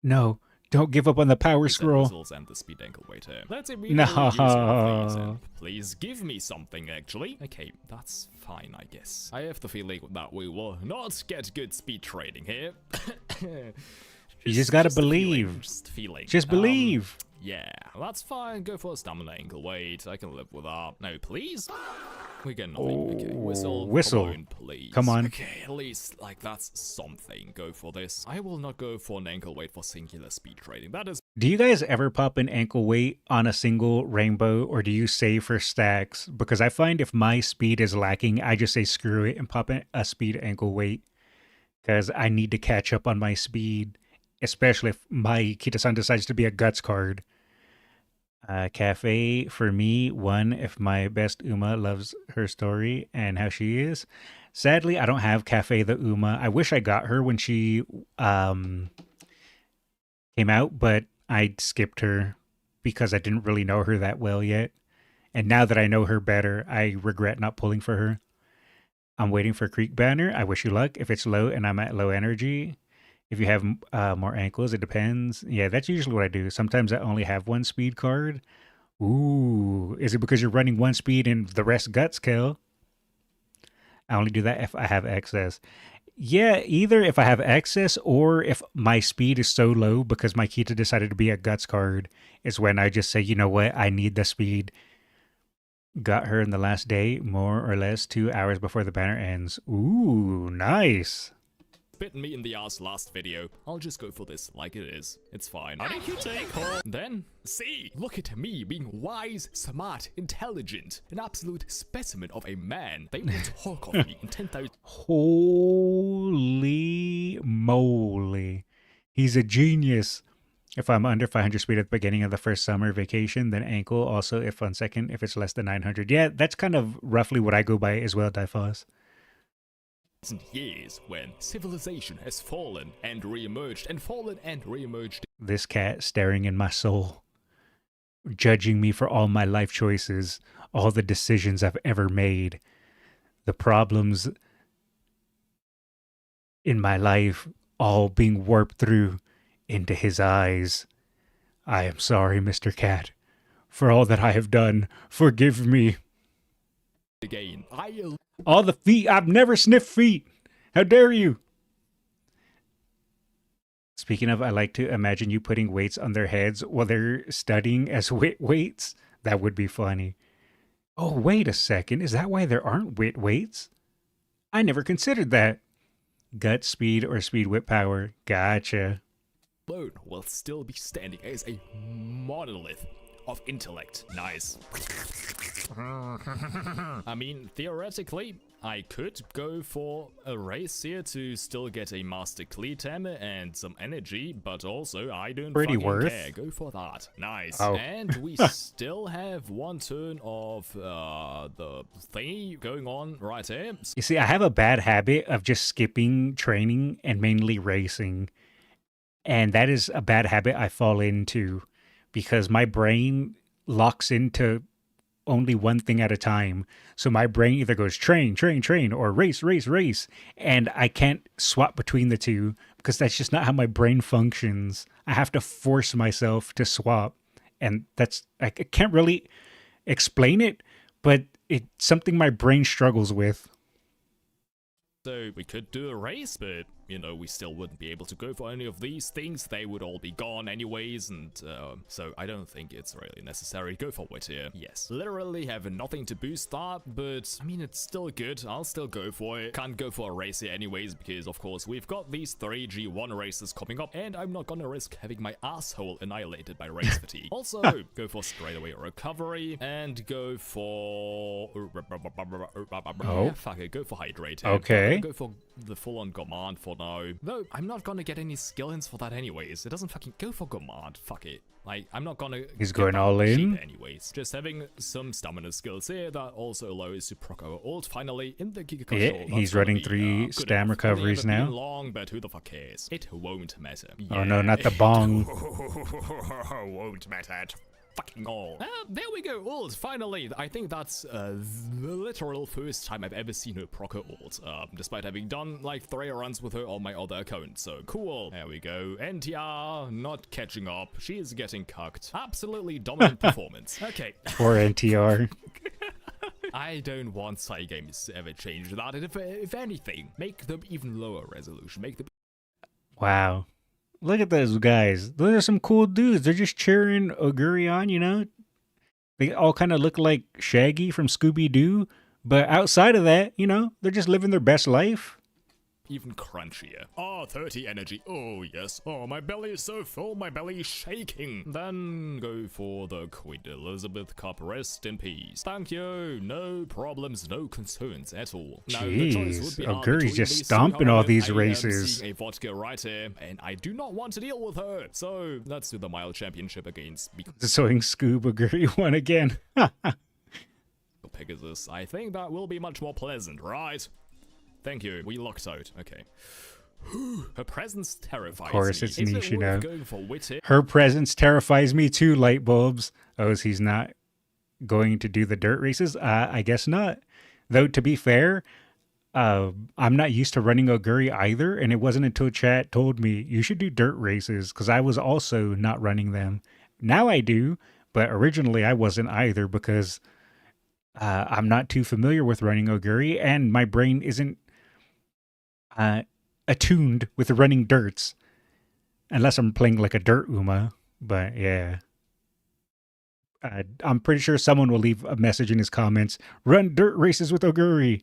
No, don't give up on the power Reset scroll. missiles and the speed ankle waiter. Let's immediately No. use one of these and please give me something, actually. Okay, that's fine, I guess. I have the feeling that we will not get good speed training here. You just gotta feeling, believe. just feeling. Just believe. Yeah, that's fine. Go for a stamina ankle weight. I can live with that. No, please. We get nothing. Okay, whistle. Whistle. Come on, please. Come on. Okay, at least, like, that's something. Go for this. I will not go for an ankle weight for singular speed training. That is Do you guys ever pop an ankle weight on a single rainbow, or do you save for stacks? Because I find if my speed is lacking, I just say screw it and pop a speed ankle weight. Because I need to catch up on my speed, especially if my Kitasan decides to be a guts card. Cafe, for me, one, if my best Uma loves her story and how she is. Sadly, I don't have Cafe the Uma. I wish I got her when she came out, but I skipped her because I didn't really know her that well yet. And now that I know her better, I regret not pulling for her. I'm waiting for Creek Banner. I wish you luck. If it's low and I'm at low energy. If you have more ankles, it depends. Yeah, that's usually what I do. Sometimes I only have one speed card. Ooh, is it because you're running one speed and the rest guts kill? I only do that if I have excess. Yeah, either if I have excess or if my speed is so low because my Kita decided to be a guts card is when I just say, you know what, I need the speed. Got her in the last day, more or less 2 hours before the banner ends. Ooh, nice. bitten me in the ass last video. I'll just go for this like it is. It's fine. How did you take her? Then, see, look at me being wise, smart, intelligent, an absolute specimen of a man. They will talk of me in 10,000. Holy moly. He's a genius. If I'm under 500 speed at the beginning of the first summer vacation, then ankle. Also, if on second, if it's less than 900. Yeah, that's kind of roughly what I go by as well, Difos. Years when civilization has fallen and re-emerged and fallen and re-emerged. This cat staring in my soul, judging me for all my life choices, all the decisions I've ever made, the problems in my life, all being warped through into his eyes. I am sorry, Mr. Cat, for all that I have done. Forgive me. Again, All the feet. I've never sniffed feet. How dare you? Speaking of, I like to imagine you putting weights on their heads while they're studying as wit weights. That would be funny. Oh, wait a second. Is that why there aren't wit weights? I never considered that. Gut speed or speed whip power. Gotcha. alone will still be standing as a monolith of intellect. Nice. I mean, theoretically, I could go for a race here to still get a Master Kleetam and some energy, but also I don't Pretty fucking worth. care. Go for that. Nice. Oh. And we still have one turn of the thingy going on right here. You see, I have a bad habit of just skipping training and mainly racing. And that is a bad habit I fall into because my brain locks into only one thing at a time. So my brain either goes train, train, train, or race, race, race. And I can't swap between the two because that's just not how my brain functions. I have to force myself to swap. And I can't really explain it, but it's something my brain struggles with. So we could do a race, but, you know, we still wouldn't be able to go for any of these things. They would all be gone anyways, and so I don't think it's really necessary. Go for it here. Yes. Literally have nothing to boost that, but, I mean, it's still good. I'll still go for it. Can't go for a race here anyways, because, of course, we've got these 3 G1 races coming up, and I'm not gonna risk having my asshole annihilated by race fatigue. Also, go for straightaway recovery, and go for... Oh. Fuck it, go for hydrate here. Okay. Go for the full-on command for now. Though, I'm not gonna get any skill-ins for that anyways. It doesn't fucking go for command. Fuck it. Like, I'm not gonna... He's get going that all in? cheap anyways. Just having some stamina skills here that also allows to proc our ult finally in the Giga Yeah, Control. he's running 3 stam recoveries Only ever now. been long, but who the fuck cares? It won't matter. Oh no, not the bong. Won't matter at fucking all. There we go, ult, finally. I think that's the literal first time I've ever seen her proc her ult, despite having done like 3 runs with her on my other account. So cool. There we go. NTR not catching up. She is getting cucked. Absolutely dominant performance. Okay. Or NTR. I don't want Cygames to ever change that. And if anything, make them even lower resolution. Make them... Wow. Look at those guys. Those are some cool dudes. They're just cheering Oguri on, you know? They all kind of look like Shaggy from Scooby-Doo. But outside of that, you know, they're just living their best life. even crunchier. Ah, 30 energy. Oh, yes. Oh, my belly is so full, my belly is shaking. Then go for the Queen Elizabeth Cup. Rest in peace. Thank you. No problems, no concerns at all. Now, the choice would be Oguri's just stomping all these races. I am seeing a vodka right here, and I do not want to deal with her. So let's do the mile championship against Sewing Scoob Oguri won again. Pegasus. I think that will be much more pleasant, right? Thank you. We locked out. Okay. Her presence terrifies me. Of course, it's niche, you know. Going for wit here? Her presence terrifies me too, light bulbs. Oh, so he's not going to do the dirt races? I guess not. Though, to be fair, I'm not used to running Oguri either, and it wasn't until chat told me, you should do dirt races, because I was also not running them. Now I do, but originally I wasn't either, because I'm not too familiar with running Oguri, and my brain isn't attuned with running dirts, unless I'm playing like a dirt Uma. But yeah, I'm pretty sure someone will leave a message in his comments, run dirt races with Oguri,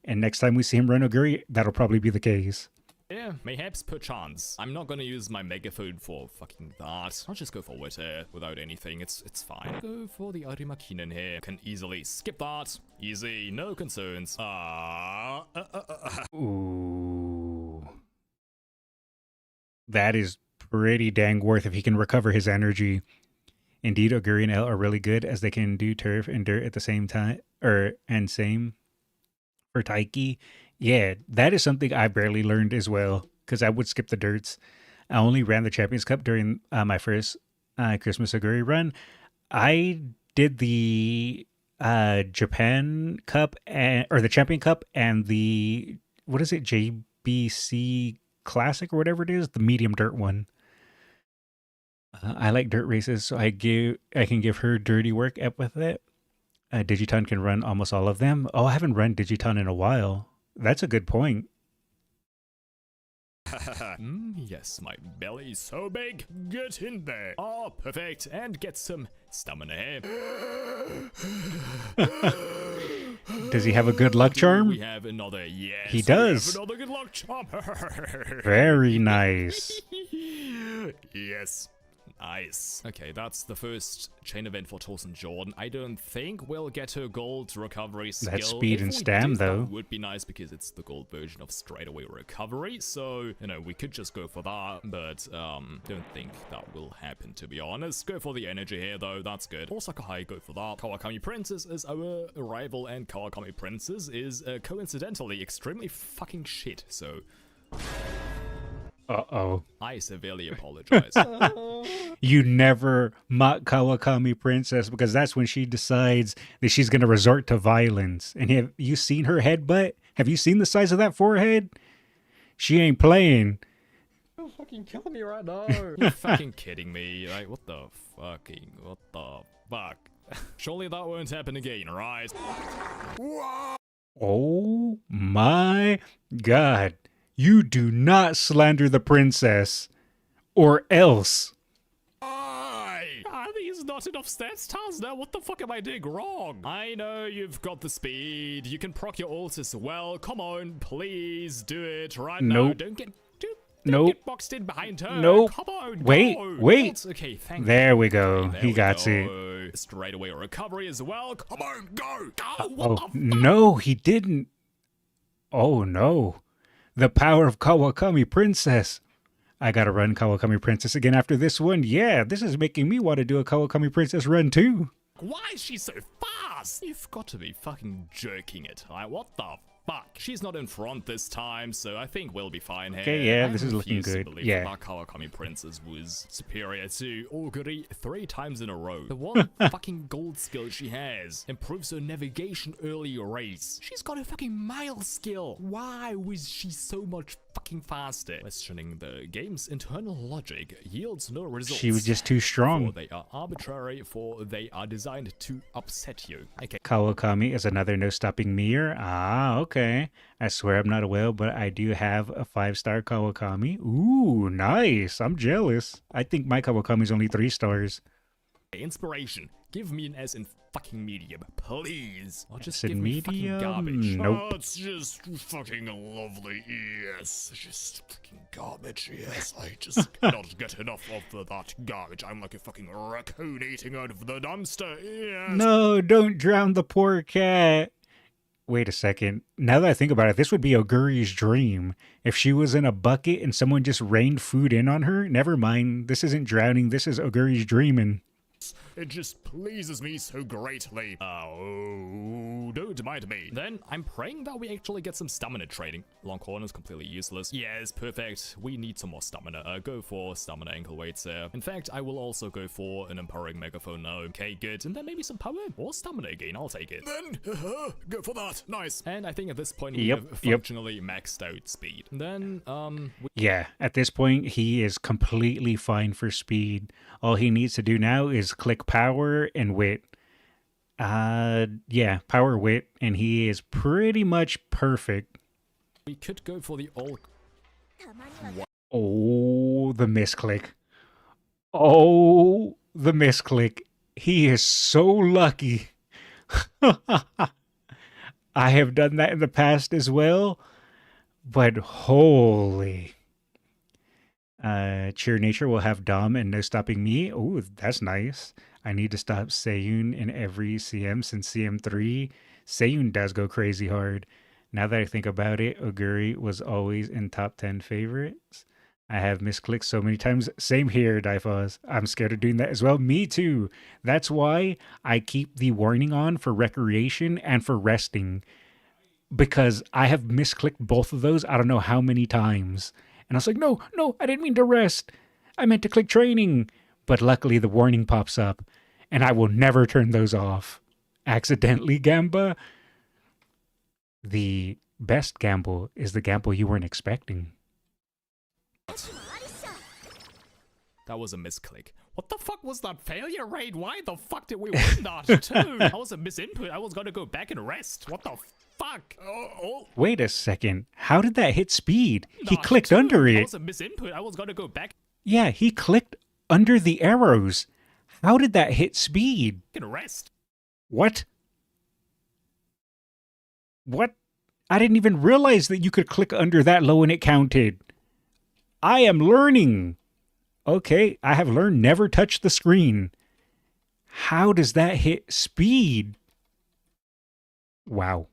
and next time we see him run Oguri, that'll probably be the case. Yeah, mayhaps perchance. I'm not gonna use my megaphone for fucking that. I'll just go for Witter without anything. It's fine. Go for the Arimakinen here. Can easily skip that. Easy, no concerns. Ooh. That is pretty dang worth if he can recover his energy. Indeed, Oguri and L are really good as they can do turf and dirt at the same time. And same for Taiki. Yeah, that is something I barely learned as well, because I would skip the dirts. I only ran the Champions Cup during my first Christmas Oguri run. I did the Japan Cup, or the Champion Cup, and the, what is it, JBC Classic or whatever it is, the medium dirt one. I like dirt races, so I can give her dirty work up with it. Digiton can run almost all of them. Oh, I haven't run Digiton in a while. That's a good point. Yes, my belly is so big. Get in there. Oh, perfect. And get some stamina here. Does he have a good luck charm? We have another, yes. He does. We have another good luck charm. Very nice. Yes. Nice. Okay, that's the first chain event for Torsen Jordan. I don't think we'll get her gold recovery skill. That's speed If and we stam, do, though. That would be nice because it's the gold version of straightaway recovery. So, you know, we could just go for that, but don't think that will happen, to be honest. Go for the energy here, though. That's good. Osaka High, go for that. Kawakami Princess is our rival, and Kawakami Princess is coincidentally extremely fucking shit. So. Uh-oh. I severely apologize. You never mock Kawakami Princess because that's when she decides that she's going to resort to violence. And have you seen her headbutt? Have you seen the size of that forehead? She ain't playing. You're fucking killing me right now. You're fucking kidding me. Like, what the fuck? Surely that won't happen again, right? Oh my god. You do not slander the princess, or else. Are these not enough stats, Tazna? What the fuck am I doing wrong? I know you've got the speed. You can proc your ult as well. Come on, please do it right now. Nope. Don't get boxed in behind her. Nope. Come on, Wait. Ult. Okay, thank you. There we go. Okay, there He we got go. it. Straight away recovery as well. Come on, go. Oh, no, he didn't. Oh, no. The power of Kawakami Princess. I gotta run Kawakami Princess again after this one. Yeah, this is making me want to do a Kawakami Princess run too. Why is she so fast? You've got to be fucking jerking it. Like, what the fuck? She's not in front this time, so I think we'll be fine here. Okay, yeah, I this is looking refuse to good. believe Yeah. that Kawakami Princess was superior to Oguri 3 times in a row. The one fucking gold skill she has improves her navigation early race. She's got a fucking mile skill. Why was she so much fucking faster? Questioning the game's internal logic yields no results. She was just too For strong. they are arbitrary, for they are designed to upset you. Okay. Kawakami is another no-stopping mirror. Ah, okay. I swear I'm not a whale, but I do have a 5-star Kawakami. Ooh, nice. I'm jealous. I think my Kawakami is only 3 stars. Inspiration. Give me an S in fucking medium, please. Or just S in give me fucking medium? garbage. Nope. Oh, it's just fucking lovely, yes. Just fucking garbage, yes. I just cannot get enough of that garbage. I'm like a fucking raccoon eating out of the dumpster, yes. No, don't drown the poor cat. Wait a second. Now that I think about it, this would be Oguri's dream. If she was in a bucket and someone just rained food in on her, never mind. This isn't drowning. This is Oguri's dreaming. It just pleases me so greatly. Oh, don't mind me. Then I'm praying that we actually get some stamina training. Long corner is completely useless. Yes, perfect. We need some more stamina. Go for stamina ankle weights there. In fact, I will also go for an empowering megaphone now. Okay, good. And then maybe some power or stamina again. I'll take it. Then, go for that. Nice. And I think at this point we Yep, have yep. functionally maxed out speed. Then, Yeah, at this point, he is completely fine for speed. All he needs to do now is click power and wit. Yeah, power wit, and he is pretty much perfect. we could go for the all. Oh, the misclick. Oh, the misclick. He is so lucky. I have done that in the past as well, but holy. Cheer Nature will have Dom and No Stopping Me. Oh, that's nice. I need to stop Seiyun in every CM since CM3. Seiyun does go crazy hard. Now that I think about it, Oguri was always in top 10 favorites. I have misclicked so many times. Same here, Difos. I'm scared of doing that as well. Me too. That's why I keep the warning on for recreation and for resting. Because I have misclicked both of those I don't know how many times. And I was like, no, I didn't mean to rest. I meant to click training. But luckily the warning pops up. And I will never turn those off. Accidentally, Gamba. The best gamble is the gamble you weren't expecting. That was a misclick. What the fuck was that failure rate? Why the fuck did we win that too? That was a misinput. I was gonna go back and rest. What the fuck? Wait a second. How did that hit speed? He That clicked too. under That it. was a misinput. I was gonna go back Yeah, he clicked under the arrows. How did that hit speed? and rest. What? What? I didn't even realize that you could click under that low and it counted. I am learning. Okay, I have learned never touch the screen. How does that hit speed? Wow.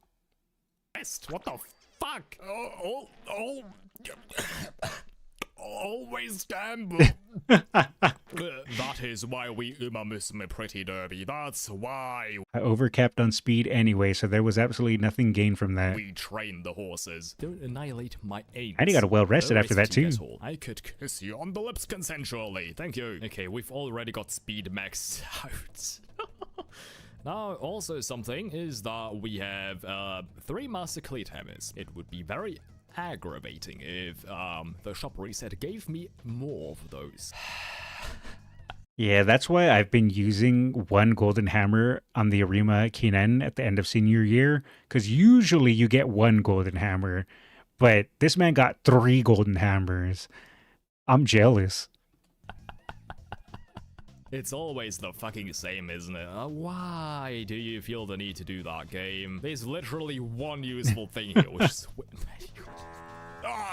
What the fuck? Always gamble. That is why we Uma Musume pretty derby. That's why I overcapped on speed anyway, so there was absolutely nothing gained from that. we train the horses. Don't annihilate my aims. And he got well rested after that too. I could kiss you on the lips consensually. Thank you. Okay, we've already got speed maxed out. Now, also something is that we have 3 master cleat hammers. It would be very aggravating if the shop reset gave me more of those. Yeah, that's why I've been using 1 golden hammer on the Arima Kinen at the end of senior year, because usually you get 1 golden hammer, but this man got 3 golden hammers. I'm jealous. It's always the fucking same, isn't it? Why do you feel the need to do that, game? There's literally one useful thing here, which is...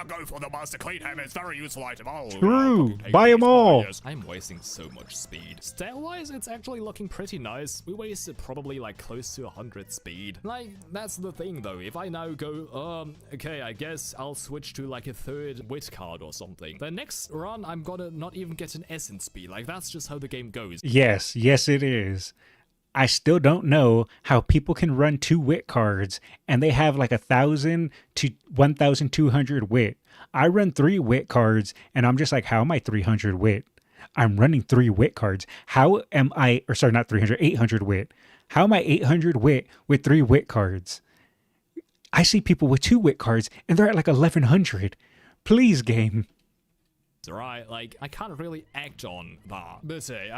Go for the Master Cleat Hammer. It's very useful item. True. Buy them all. I'm wasting so much speed. Stat-wise, it's actually looking pretty nice. We wasted probably like close to 100 speed. Like, that's the thing though. If I now go, okay, I guess I'll switch to like a 3rd wit card or something. The next run, I'm gonna not even get an essence speed. Like, that's just how the game goes. Yes, it is. I still don't know how people can run 2 wit cards and they have like 1,000 to 1,200 wit. I run 3 wit cards and I'm just like, how am I 300 wit? I'm running 3 wit cards. How am I, or sorry, not 300, 800 wit. How am I 800 wit with 3 wit cards? I see people with 2 wit cards and they're at like 1,100. Please, game. Right, like, I can't really act on that. But hey,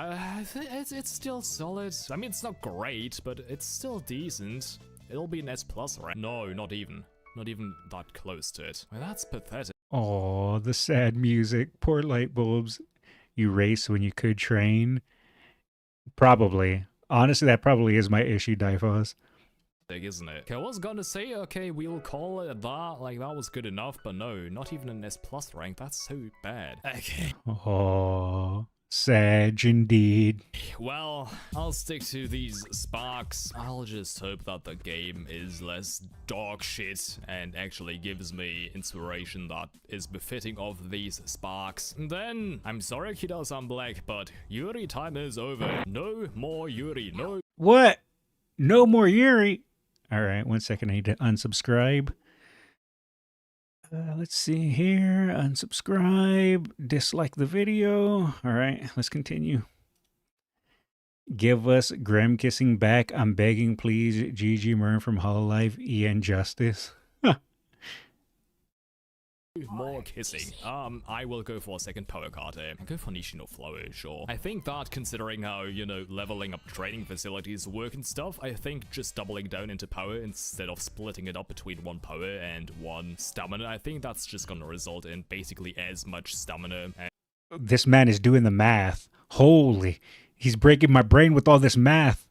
it's still solid. I mean, it's not great, but it's still decent. It'll be an S+, right? No, not even. Not even that close to it. Well, that's pathetic. Oh, the sad music. Poor light bulbs. You race when you could train. Probably. Honestly, that probably is my issue, Difos. Isn't it? Okay, I was gonna say, okay, we'll call it that, like that was good enough, but no, not even an S+ rank, that's so bad. Okay. Oh, sad indeed. Well, I'll stick to these sparks. I'll just hope that the game is less dog shit and actually gives me inspiration that is befitting of these sparks. And then, I'm sorry Kitasan Black, but Yuri time is over. No more Yuri, no. What? No more Yuri? All right, 1 second. I need to unsubscribe. Let's see here. Unsubscribe. Dislike the video. All right, let's continue. Give us Grem kissing back. I'm begging, please. GG Mern from Hololive. EN Justice. More kissing. I will go for a second power card here. I'll go for Nishino Flower, sure. I think that, considering how, you know, leveling up training facilities work and stuff, I think just doubling down into power instead of splitting it up between 1 power and 1 stamina, I think that's just gonna result in basically as much stamina. This man is doing the math. Holy. He's breaking my brain with all this math.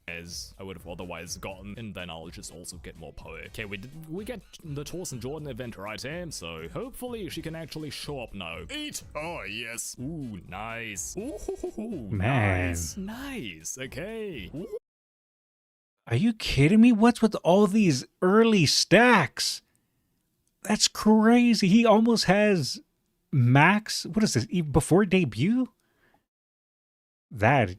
As I would have otherwise gotten, and then I'll just also get more power. Okay, we get the Torsen Jordan event right here, so hopefully she can actually show up now. Eat! Oh, yes. Ooh, nice. Ooh, man. Nice, okay. Ooh. Are you kidding me? What's with all these early stacks? That's crazy. He almost has max. What is this? Even before debut? That,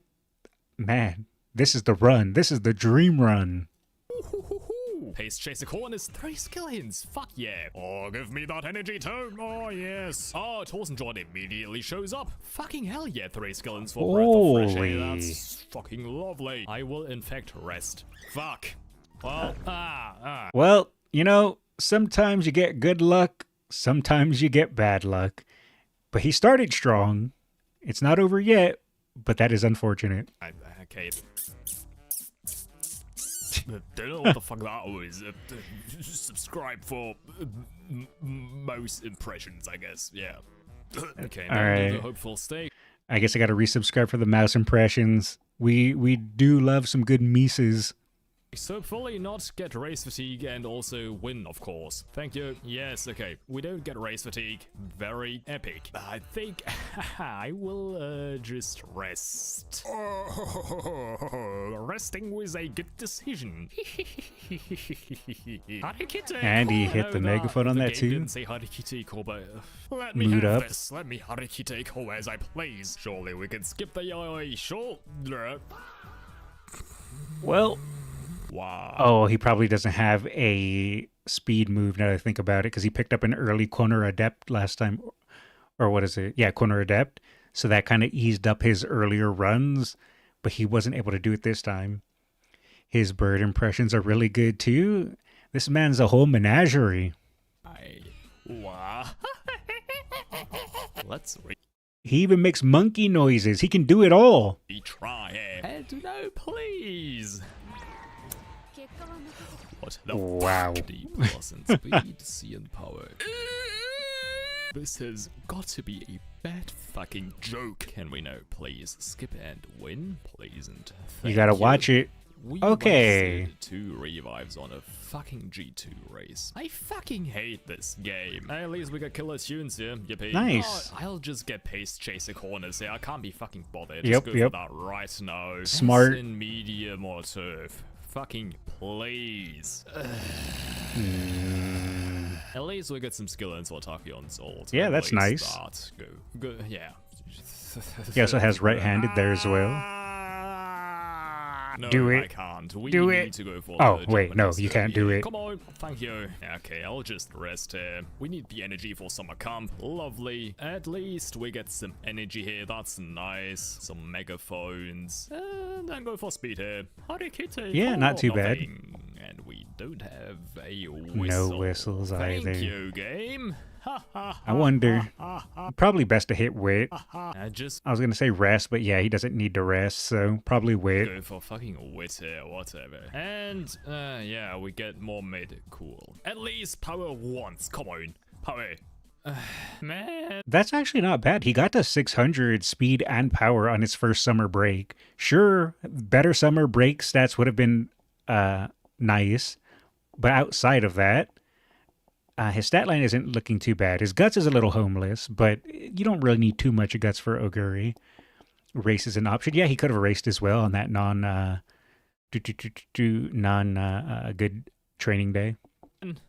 man. This is the run. This is the dream run. Pace Chaser Corn is 3 skill hints. Fuck yeah. Oh, give me that energy tome. Oh, yes. Oh, Torsen Jordan immediately shows up. Fucking hell yeah, 3 skill hints for Breath of Fresh Air. That's fucking lovely. I will in fact rest. Fuck. Well, Well, you know, sometimes you get good luck. Sometimes you get bad luck. But he started strong. It's not over yet, but that is unfortunate. Okay. Don't know what the fuck that was. Subscribe for most impressions, I guess. Yeah. Okay. All right. The hopeful stake. I guess I got to resubscribe for the mouse impressions. We do love some good Mises. So fully not get race fatigue and also win, of course. Thank you. Yes, okay. We don't get race fatigue. Very epic. I think I will just rest. Resting was a good decision. And he hit the megaphone on that too. Didn't say Harikiteko, but let me Mood have up. this. Let me Harikiteko as I please. Surely we can skip the yaoi shoulder. Well, Wow. oh, he probably doesn't have a speed move now that I think about it, because he picked up an early corner adept last time. Or what is it? Yeah, corner adept. So that kind of eased up his earlier runs, but he wasn't able to do it this time. His bird impressions are really good too. This man's a whole menagerie. Wow. Let's He even makes monkey noises. He can do it all. retry it. And no, please. What the Wow. fuck? D plus and speed, C and power. This has got to be a bad fucking joke. Can we now please skip and win, please? And You gotta watch it. We Okay. wasted 2 revives on a fucking G2 race. I fucking hate this game. At least we got killer tunes here. Yippee. Nice. Oh, I'll just get pace chaser corners here. I can't be fucking bothered. Yep, Just go yep. for that right now. Smart. S in medium or turf. Fucking please. At least we got some skill into Takion's ult. Yeah, At that's least nice. that. Go. Yeah. He also has right-handed there as well. No, Do it. I can't. We Do need it. to go for Oh, the wait, no, Japanese you can't here. do it. Come on, thank you. Okay, I'll just rest here. We need the energy for summer camp. Lovely. At least we get some energy here. That's nice. Some megaphones. And then go for speed here. Harikite. Yeah, not too bad. Nothing. And we don't have a whistle. No whistles Thank either. you, game. I wonder. Probably best to hit wit. I just I was gonna say rest, but yeah, he doesn't need to rest, so probably wit. go for fucking wit here, whatever. And, yeah, we get more mid. Cool. At least power once. Come on. Power. Man. That's actually not bad. He got to 600 speed and power on his first summer break. Sure, better summer break stats would have been nice, but outside of that, his stat line isn't looking too bad. His guts is a little homeless, but you don't really need too much guts for Oguri. Race is an option. Yeah, he could have raced as well on that good training day.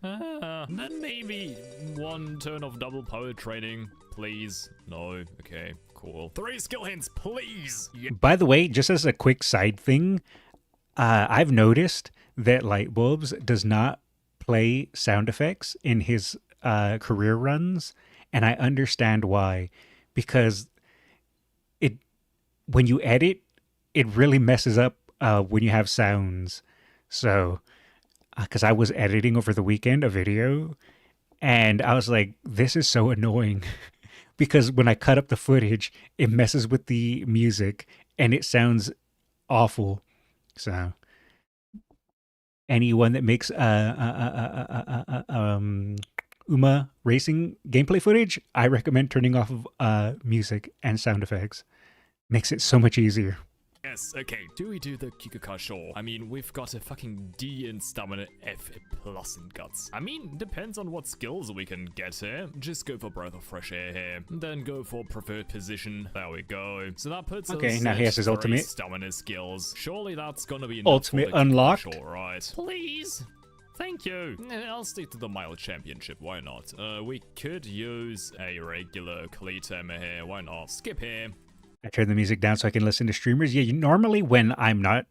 Then maybe one turn of double power training, please. No. Okay, cool. 3 skill hints, please. Yeah. By the way, just as a quick side thing, I've noticed that Lightbulbs does not play sound effects in his career runs, and I understand why. Because when you edit, it really messes up when you have sounds. So, because I was editing over the weekend a video, and I was like, this is so annoying. Because when I cut up the footage, it messes with the music, and it sounds awful. So, anyone that makes Uma racing gameplay footage, I recommend turning off of music and sound effects. Makes it so much easier. Yes, okay. Do we do the Kikuka? Sure. I mean, we've got a fucking D in stamina, F plus in guts. I mean, depends on what skills we can get here. Just go for breath of fresh air here. Then go for preferred position. There we go. So that puts Okay, us now he has at his 3 ultimate. stamina skills. Surely that's gonna be enough Ultimate for the unlocked. Kikuka, right? Please. Thank you. I'll stick to the mild championship. Why not? We could use a regular Kleetemmer here. Why not? Skip here. I turn the music down so I can listen to streamers. Yeah, normally when I'm not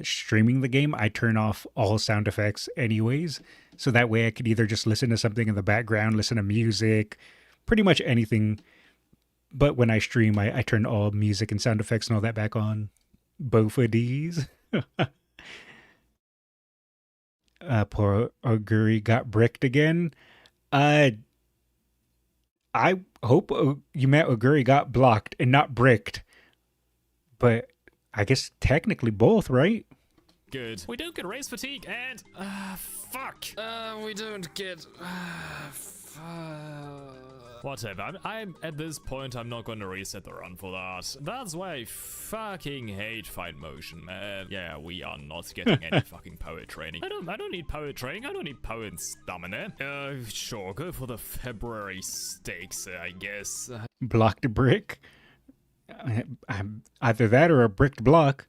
streaming the game, I turn off all sound effects anyways. So that way I could either just listen to something in the background, listen to music, pretty much anything. But when I stream, I turn all music and sound effects and all that back on. Both of these. Poor Oguri got bricked again. I hope you meant Oguri got blocked and not bricked. But I guess technically both, right? Good. We don't get race fatigue and... fuck. We don't get... Whatever. I'm at this point. I'm not going to reset the run for that. That's why I fucking hate fight motion, man. Yeah, we are not getting any fucking power training. I don't need power training. I don't need power and stamina. Sure, go for the February stakes, I guess. Blocked brick. Either that or a bricked block.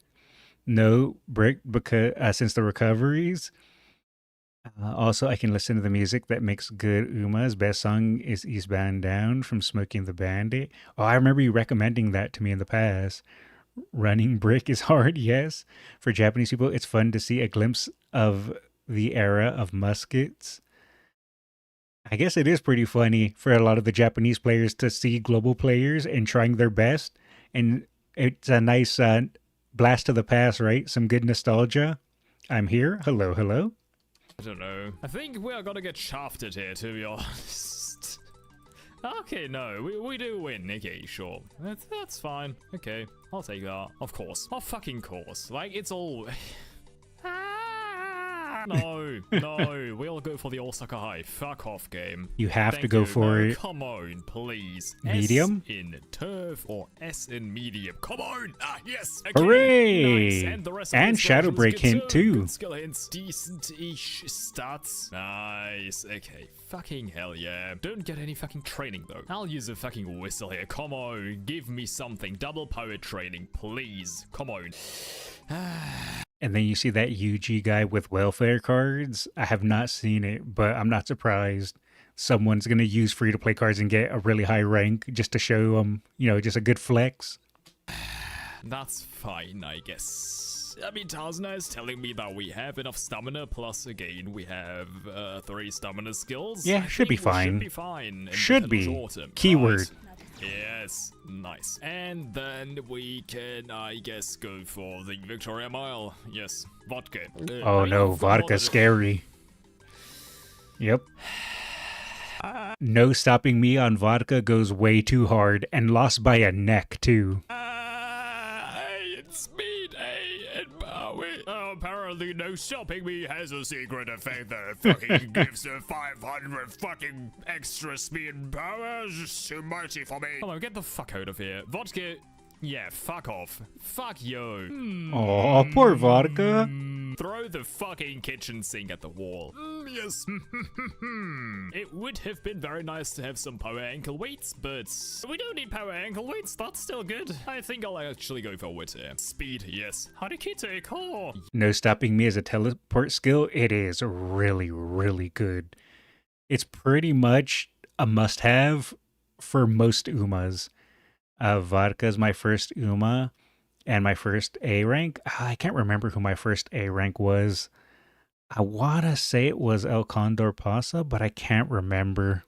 No brick because since the recoveries. Also, I can listen to the music that makes good Uma's. Best song is Eastbound Down from Smoking the Bandit. Oh, I remember you recommending that to me in the past. Running brick is hard, yes. For Japanese people, it's fun to see a glimpse of the era of muskets. I guess it is pretty funny for a lot of the Japanese players to see global players and trying their best. And it's a nice blast to the past, right? Some good nostalgia. I'm here. Hello, hello. I don't know. I think we are gonna get shafted here, to be honest. Okay, no, we do win. Okay, sure. That's fine. Okay, I'll take that. Of course. Of fucking course. Like, it's all... No, we'll go for the Osaka High. Fuck off game. You have to go for it. Come on, please. Medium? S in turf or S in medium. Come on. Ah, yes. Okay. Hooray! Nice. And the rest And of Shadow Break hint too. Good skill hints. Decent-ish stats. Nice. Okay. Fucking hell yeah. Don't get any fucking training though. I'll use a fucking whistle here. Come on. Give me something. Double power training, please. Come on. And then you see that UG guy with welfare cards. I have not seen it, but I'm not surprised. Someone's going to use free-to-play cards and get a really high rank just to show them, you know, just a good flex. That's fine, I guess. I mean, Tazna is telling me that we have enough stamina, plus again, we have 3 stamina skills. Yeah, should be fine. Should be fine. Should be. Keyword. Right. Yes, nice. And then we can, I guess, go for the Victoria Mile. Yes, vodka. Oh no, vodka's scary. Yep. No stopping me on vodka goes way too hard and lost by a neck too. It's speed, A, and power. Oh, apparently no stopping me has a secret effect that fucking gives her 500 fucking extra speed and power. Just too mighty for me. Come on, get the fuck out of here. Vodka, yeah, fuck off. Fuck you. Oh, poor vodka. Throw the fucking kitchen sink at the wall. Yes. It would have been very nice to have some power ankle weights, but we don't need power ankle weights. That's still good. I think I'll actually go for wit here. Speed, yes. Harikite, core. No stopping me as a teleport skill. It is really, really good. It's pretty much a must-have for most Umas. Vodka's my first Uma and my first A rank. I can't remember who my first A rank was. I want to say it was El Condor Pasa, but I can't remember.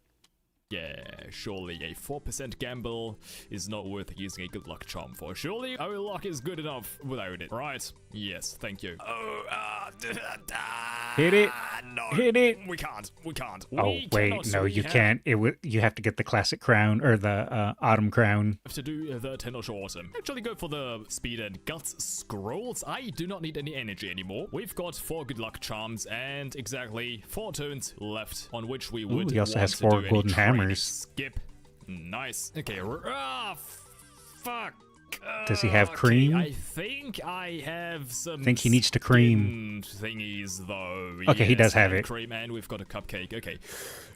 Yeah, surely a 4% gamble is not worth using a good luck charm for. Surely our luck is good enough without it, right? Yes, thank you. Hit it. No, Hit it. We can't. Oh, wait, no, you can't. You have to get the classic crown or the autumn crown. Have to do the Tennosh Autumn. Actually go for the speed and guts scrolls. I do not need any energy anymore. We've got 4 good luck charms and exactly 4 turns left on which we would he also want has to 4 do any golden training. hammers. Skip. Nice. Okay. Fuck. Does he have Okay, cream? I think I have some. I think he needs to cream. Thingies though. Okay, he does have and it. Cream, and we've got a cupcake. Okay,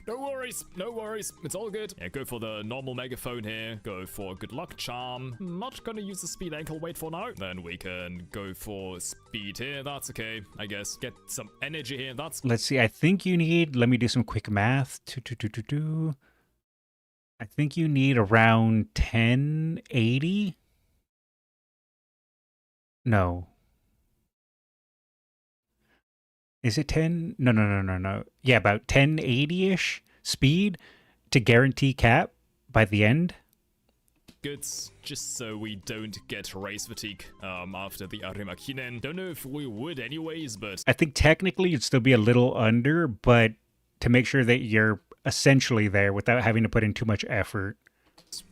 no worries. It's all good. Yeah, go for the normal megaphone here. Go for good luck charm. Not gonna use the speed ankle weight for now. Then we can go for speed here. That's okay, I guess. Get some energy here. That's. Let's see. I think you need. Let me do some quick math. I think you need around 1080. No. Is it 10? No. Yeah, about 1080-ish speed to guarantee cap by the end. Good, just so we don't get race fatigue after the Arima Kinen. Don't know if we would anyways, but... I think technically you'd still be a little under, but to make sure that you're essentially there without having to put in too much effort.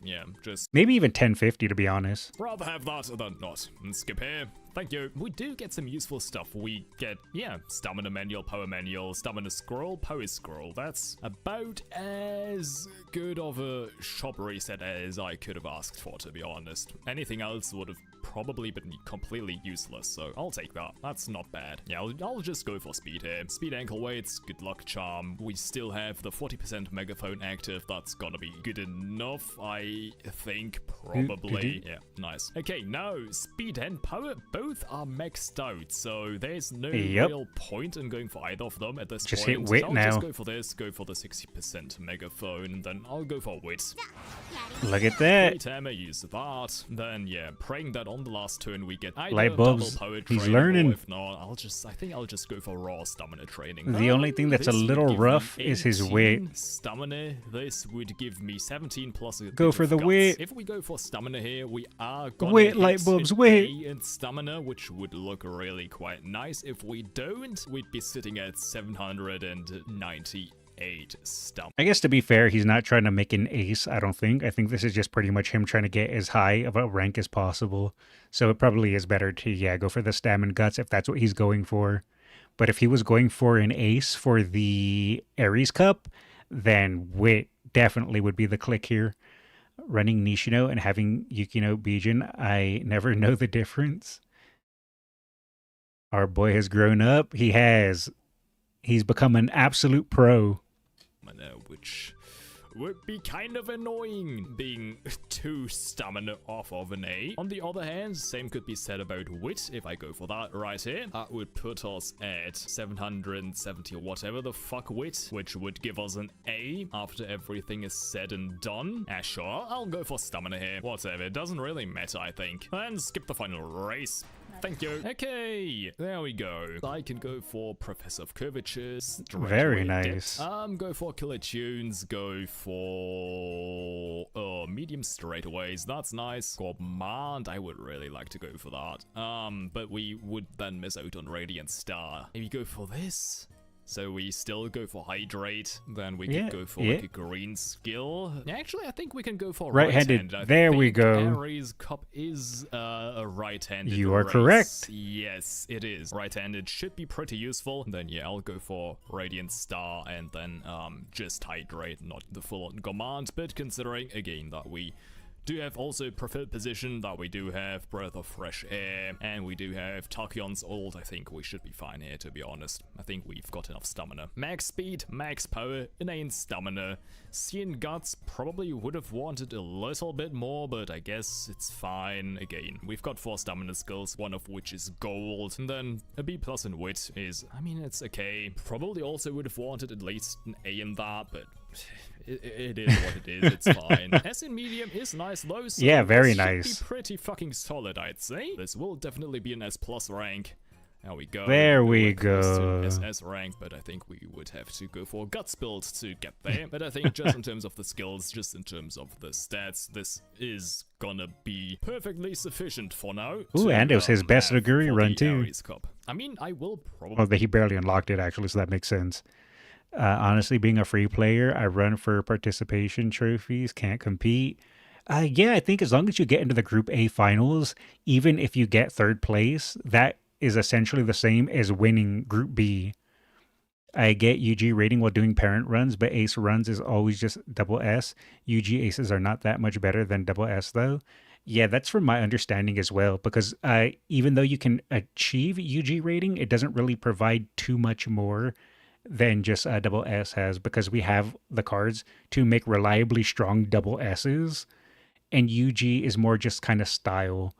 Yeah, just Maybe even 1050 to be honest. rather have that than not. And skip here. Thank you. We do get some useful stuff. We get, yeah, stamina manual, power manual, stamina scroll, power scroll. That's about as good of a shop reset as I could have asked for, to be honest. Anything else would have probably been completely useless, so I'll take that. That's not bad. Yeah, I'll just go for speed here. Speed ankle weights, good luck charm. We still have the 40% megaphone active. That's gonna be good enough, I think, probably. Yeah, nice. Okay, now speed and power both are maxed out, so there's no real point in going for either of them at this Just point. hit wit I'll now. just go for this, go for the 60% megaphone, and then I'll go for wit. Look at that. Great hammer, use that. Then yeah, praying that on the last turn we get either Light bulbs. double power He's training, learning. or if not, I think I'll just go for raw stamina training. The only thing that's a This would little give me rough is his 18 weight. Stamina. This would give me 17 plus a Go bit for of the guts. weight. If we go for stamina here, we are gonna Wait, hit light bulbs, an wait. A in stamina, which would look really quite nice. If we don't, we'd be sitting at 798 stamina. I guess to be fair, he's not trying to make an ace, I don't think. I think this is just pretty much him trying to get as high of a rank as possible. So it probably is better to, yeah, go for the stam and guts if that's what he's going for. But if he was going for an ace for the Ares Cup, then wit definitely would be the click here. Running Nishino and having Yukino Bijin, I never know the difference. Our boy has grown up. He has. He's become an absolute pro. Which would be kind of annoying, being 2 stamina off of an A. On the other hand, same could be said about wit. If I go for that right here, that would put us at 770 or whatever the fuck wit, which would give us an A after everything is said and done. Sure, I'll go for stamina here. Whatever, it doesn't really matter, I think. And skip the final race. Thank you. Okay, there we go. I can go for Professor of Curvatures. Very Directly nice. go for Killer Tunes. Go for medium straightaways. That's nice. Command. I would really like to go for that. But we would then miss out on Radiant Star. Maybe go for this. So we still go for Hydrate, then we Yeah, could go for yeah. like a green skill. Actually, I think we can go for Right-handed. right-handed. I There we think go. Ares Cup is a right-handed You are race. correct. Yes, it is. Right-handed should be pretty useful. Then yeah, I'll go for Radiant Star and then just Hydrate, not the full-on command. But considering again that we do have also preferred position, that we do have breath of fresh air, and we do have Tachyon's ult, I think we should be fine here, to be honest. I think we've got enough stamina. Max speed, max power, inane stamina. Seeing Guts probably would have wanted a little bit more, but I guess it's fine. Again, we've got 4 stamina skills, one of which is gold, and then a B plus in wit is, I mean, it's okay. Probably also would have wanted at least an A in that, but it is what it is. It's fine. S in medium is nice though. So Yeah, very this should nice. Be pretty fucking solid, I'd say. This will definitely be an S plus rank. There we go. There we We're close to an go. SS rank, but I think we would have to go for Guts build to get there. But I think just in terms of the skills, just in terms of the stats, this is gonna be perfectly sufficient for now. Ooh, and it was his best have Oguri for run the too. Ares Cup. I mean, I will probably. Well, he barely unlocked it actually, so that makes sense. Honestly, being a free player, I run for participation trophies, can't compete. Yeah, I think as long as you get into the Group A finals, even if you get 3rd place, that is essentially the same as winning Group B. I get UG rating while doing parent runs, but ace runs is always just double S. UG aces are not that much better than double S though. Yeah, that's from my understanding as well, because even though you can achieve UG rating, it doesn't really provide too much more than just double S has, because we have the cards to make reliably strong double S's, and UG is more just kind of style.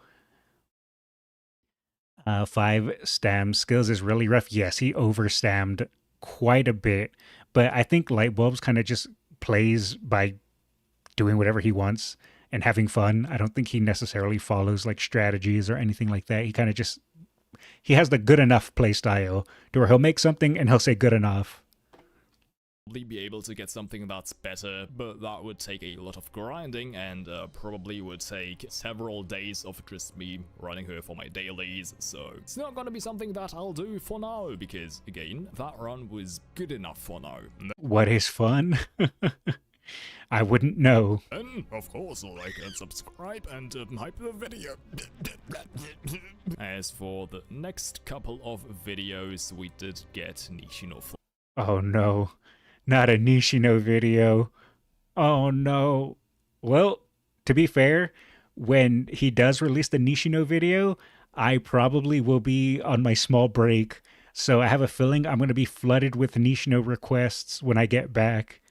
5 stam skills is really rough. Yes, he overstammed quite a bit, but I think Lightbulbs kind of just plays by doing whatever he wants and having fun. I don't think he necessarily follows like strategies or anything like that. He kind of just, he has the good enough play style to where he'll make something and he'll say good enough. Be able to get something that's better, but that would take a lot of grinding and probably would take several days of just me running her for my dailies, so it's not gonna be something that I'll do for now, because again, that run was good enough for now. What is fun? I wouldn't know. And, of course, like and subscribe and hype the video. As for the next couple of videos, we did get Nishino Oh no, not a Nishino video. Oh no. Well, to be fair, when he does release the Nishino video, I probably will be on my small break. So I have a feeling I'm going to be flooded with Nishino requests when I get back.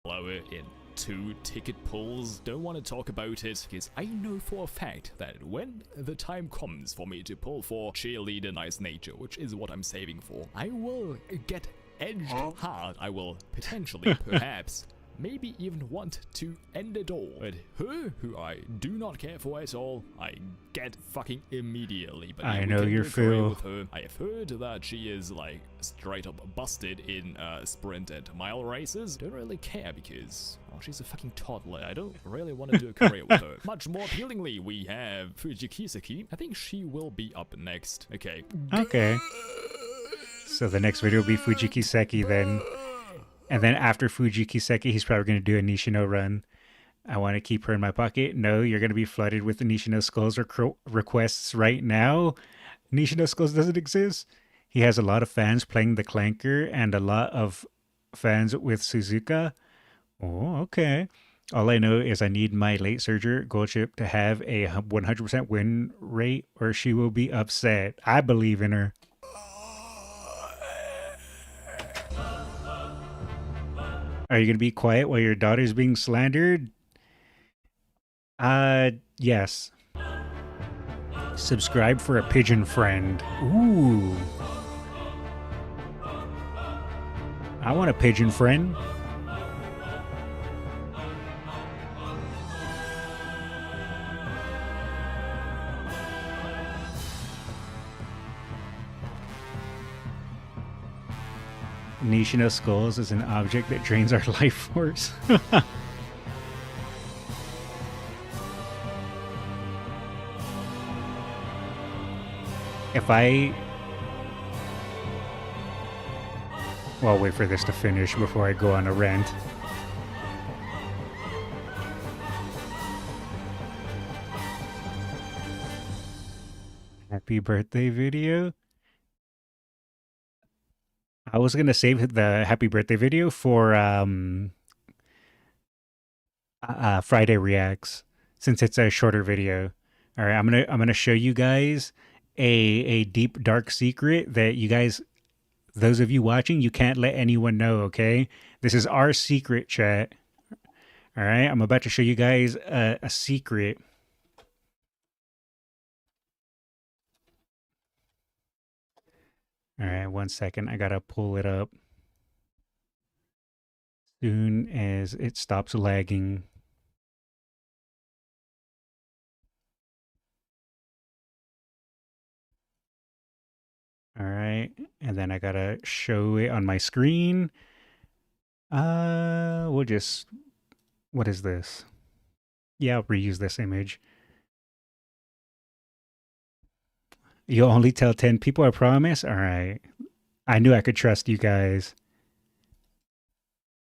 Flower in 2 ticket pulls. Don't want to talk about it because I know for a fact that when the time comes for me to pull for cheerleader nice nature, which is what I'm saving for, I will get edged hard. I will potentially, perhaps, maybe even want to end it all. But her, who I do not care for at all, I get fucking immediately. But I we know can your do a career feel. with her. I have heard that she is like straight up busted in sprint and mile races. Don't really care because, well, she's a fucking toddler. I don't really want to do a career with her. Much more appealingly, we have Fujikisaki. I think she will be up next. Okay. Okay. So the next video will be Fujikiseki then. And then after Fujikiseki, he's probably going to do a Nishino run. I want to keep her in my pocket. No, you're going to be flooded with the Nishino Skullz requests right now. Nishino Skullz doesn't exist. He has a lot of fans playing the Clanker and a lot of fans with Suzuka. Oh, okay. All I know is I need my late surger gold chip to have a 100% win rate or she will be upset. I believe in her. Are you going to be quiet while your daughter's being slandered? Yes. Subscribe for a pigeon friend. Ooh. I want a pigeon friend. Nishino Skullz is an object that drains our life force. If I... Well, I'll wait for this to finish before I go on a rant. Happy birthday video. I was gonna save the happy birthday video for Friday Reacts since it's a shorter video. All right, I'm gonna show you guys a deep dark secret that you guys, those of you watching, you can't let anyone know. Okay, this is our secret, chat. All right, I'm about to show you guys a secret. All right, 1 second. I gotta pull it up. Soon as it stops lagging. All right, and then I gotta show it on my screen. We'll just, what is this? Yeah, I'll reuse this image. You'll only tell 10 people, I promise? All right. I knew I could trust you guys.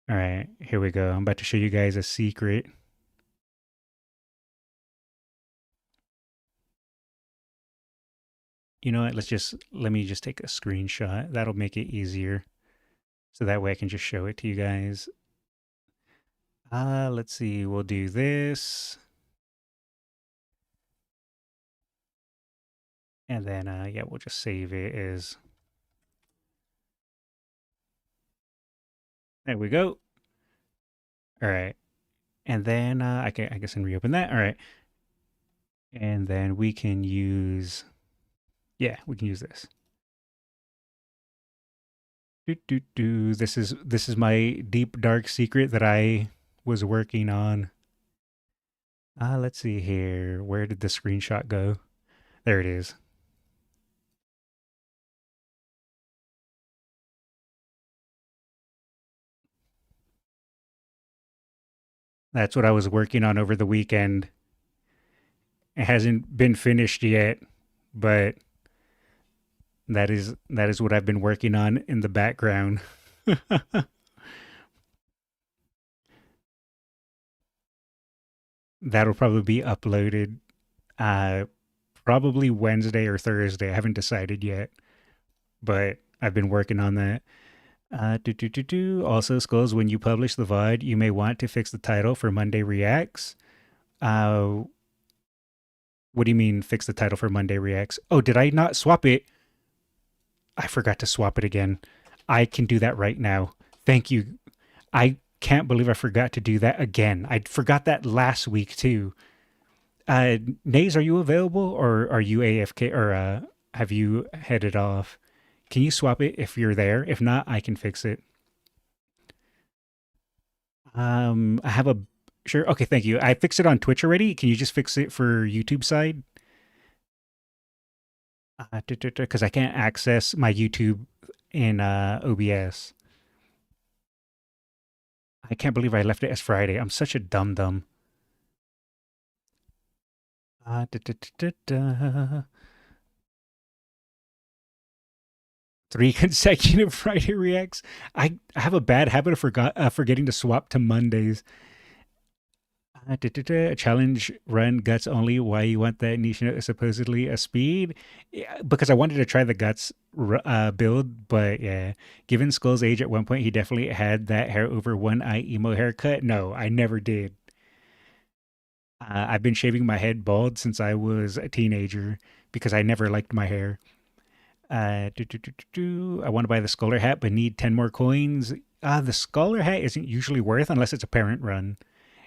All right, here we go. I'm about to show you guys a secret. You know what? Let me just take a screenshot. That'll make it easier. So that way I can just show it to you guys. Let's see. We'll do this. And then, yeah, we'll just save it as... There we go. All right. And then I guess I can reopen that. All right. And then we can use... Yeah, we can use this. This is my deep dark secret that I was working on. Let's see here. Where did the screenshot go? There it is. That's what I was working on over the weekend. It hasn't been finished yet, but that is what I've been working on in the background. That'll probably be uploaded probably Wednesday or Thursday. I haven't decided yet, but I've been working on that. Also, Skullz, when you publish the VOD, you may want to fix the title for Monday Reacts. What do you mean fix the title for Monday Reacts? Oh, did I not swap it? I forgot to swap it again. I can do that right now. Thank you. I can't believe I forgot to do that again. I forgot that last week too. Nays, are you available or are you AFK or have you headed off? Can you swap it if you're there? If not, I can fix it. I have a sure. Okay, thank you. I fixed it on Twitch already. Can you just fix it for YouTube side? Because I can't access my YouTube in OBS. I can't believe I left it as Friday. I'm such a dum-dum. 3 consecutive Friday reacts. I have a bad habit of forgetting to swap to Mondays. A challenge run guts only. Why you want that niche supposedly a speed? Yeah, because I wanted to try the guts build, but yeah, given Skull's age at one point, he definitely had that hair over one eye emo haircut. No, I never did. I've been shaving my head bald since I was a teenager because I never liked my hair. I want to buy the Scholar hat, but need 10 more coins. The Scholar hat isn't usually worth unless it's a parent run.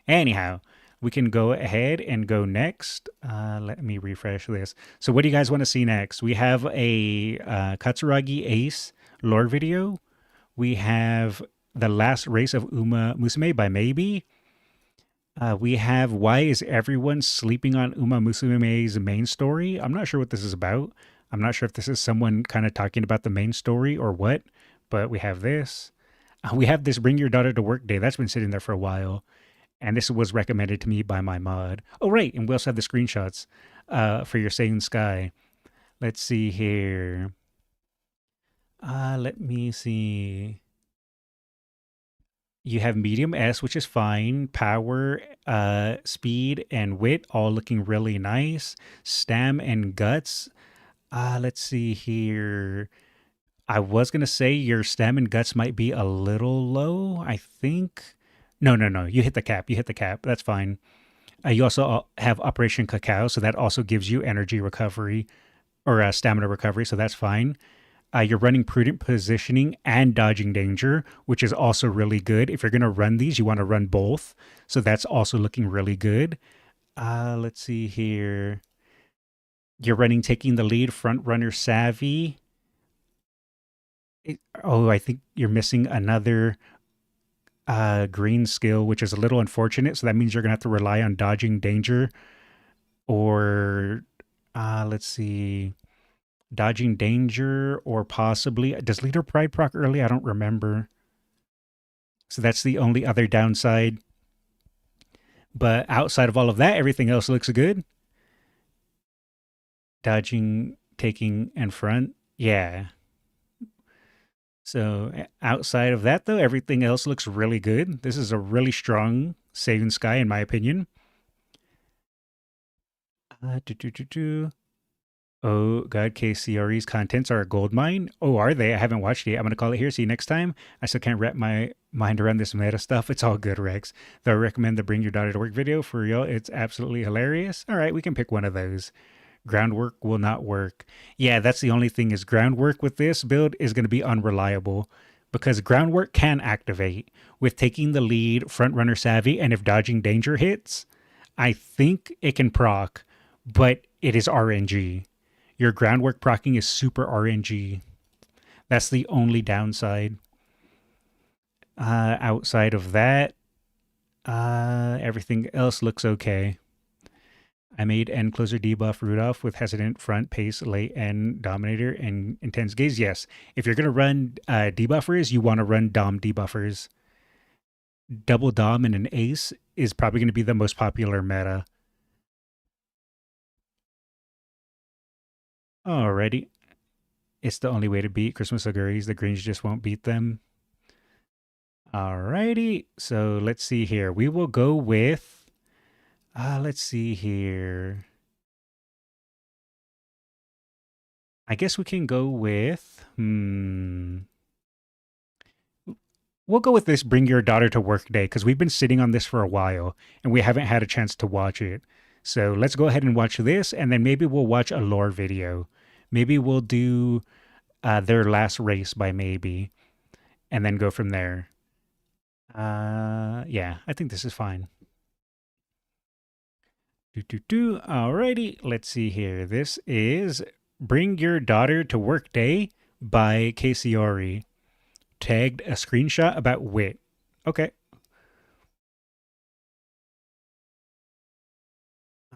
Anyhow, we can go ahead and go next. Let me refresh this. So what do you guys want to see next? We have a Katsuragi Ace lore video. We have The Last Race of Uma Musume by Maybe. We have Why is Everyone Sleeping on Uma Musume's Main Story? I'm not sure what this is about. I'm not sure if this is someone kind of talking about the main story or what, but we have this. We have this Bring Your Daughter to Work Day. That's been sitting there for a while. And this was recommended to me by my mod. Oh, right. And we also have the screenshots for your Seiun Sky. Let's see here. Let me see. You have medium S, which is fine. Power, speed, and wit all looking really nice. Stam and guts. Let's see here. I was going to say your stam and guts might be a little low, I think. No. You hit the cap. That's fine. You also have Operation Cacao, so that also gives you energy recovery or stamina recovery, so that's fine. You're running prudent positioning and dodging danger, which is also really good. If you're going to run these, you want to run both. So that's also looking really good. Let's see here. You're running taking the lead, front runner savvy. I think you're missing another green skill, which is a little unfortunate. So that means you're going to have to rely on dodging danger or let's see. Dodging danger or possibly... Does Leader Pride proc early? I don't remember. So that's the only other downside. But outside of all of that, everything else looks good. Dodging, taking, and front. Yeah. So outside of that, though, everything else looks really good. This is a really strong Seiun Sky, in my opinion. Oh, God, KCRE's contents are a gold mine? Oh, are they? I haven't watched it yet. I'm going to call it here. See you next time. I still can't wrap my mind around this meta stuff. It's all good, Rex. Though I recommend the Bring Your Daughter to Work video. For real, it's absolutely hilarious. All right, we can pick one of those. Groundwork will not work. Yeah, that's the only thing is groundwork with this build is going to be unreliable because groundwork can activate with taking the lead, front runner savvy, and if dodging danger hits, I think it can proc, but it is RNG. Your groundwork procking is super RNG. That's the only downside. Outside of that, everything else looks okay. I made end closer debuff Rudolph with hesitant front, pace, late end dominator, and intense gaze. Yes, if you're going to run debuffers, you want to run dom debuffers. Double dom and an ace is probably going to be the most popular meta. Alrighty. It's the only way to beat Christmas Oguris. The greens just won't beat them. Alrighty. So let's see here. We will go with Let's see here. I guess we can go with... We'll go with this Bring Your Daughter to Work Day, because we've been sitting on this for a while, and we haven't had a chance to watch it. So let's go ahead and watch this, and then maybe we'll watch a lore video. Maybe we'll do their last race by maybe, and then go from there. Yeah, I think this is fine. Alrighty, let's see here. This is Bring Your Daughter to Work Day by Kasiori. Tagged a screenshot about wit. Okay.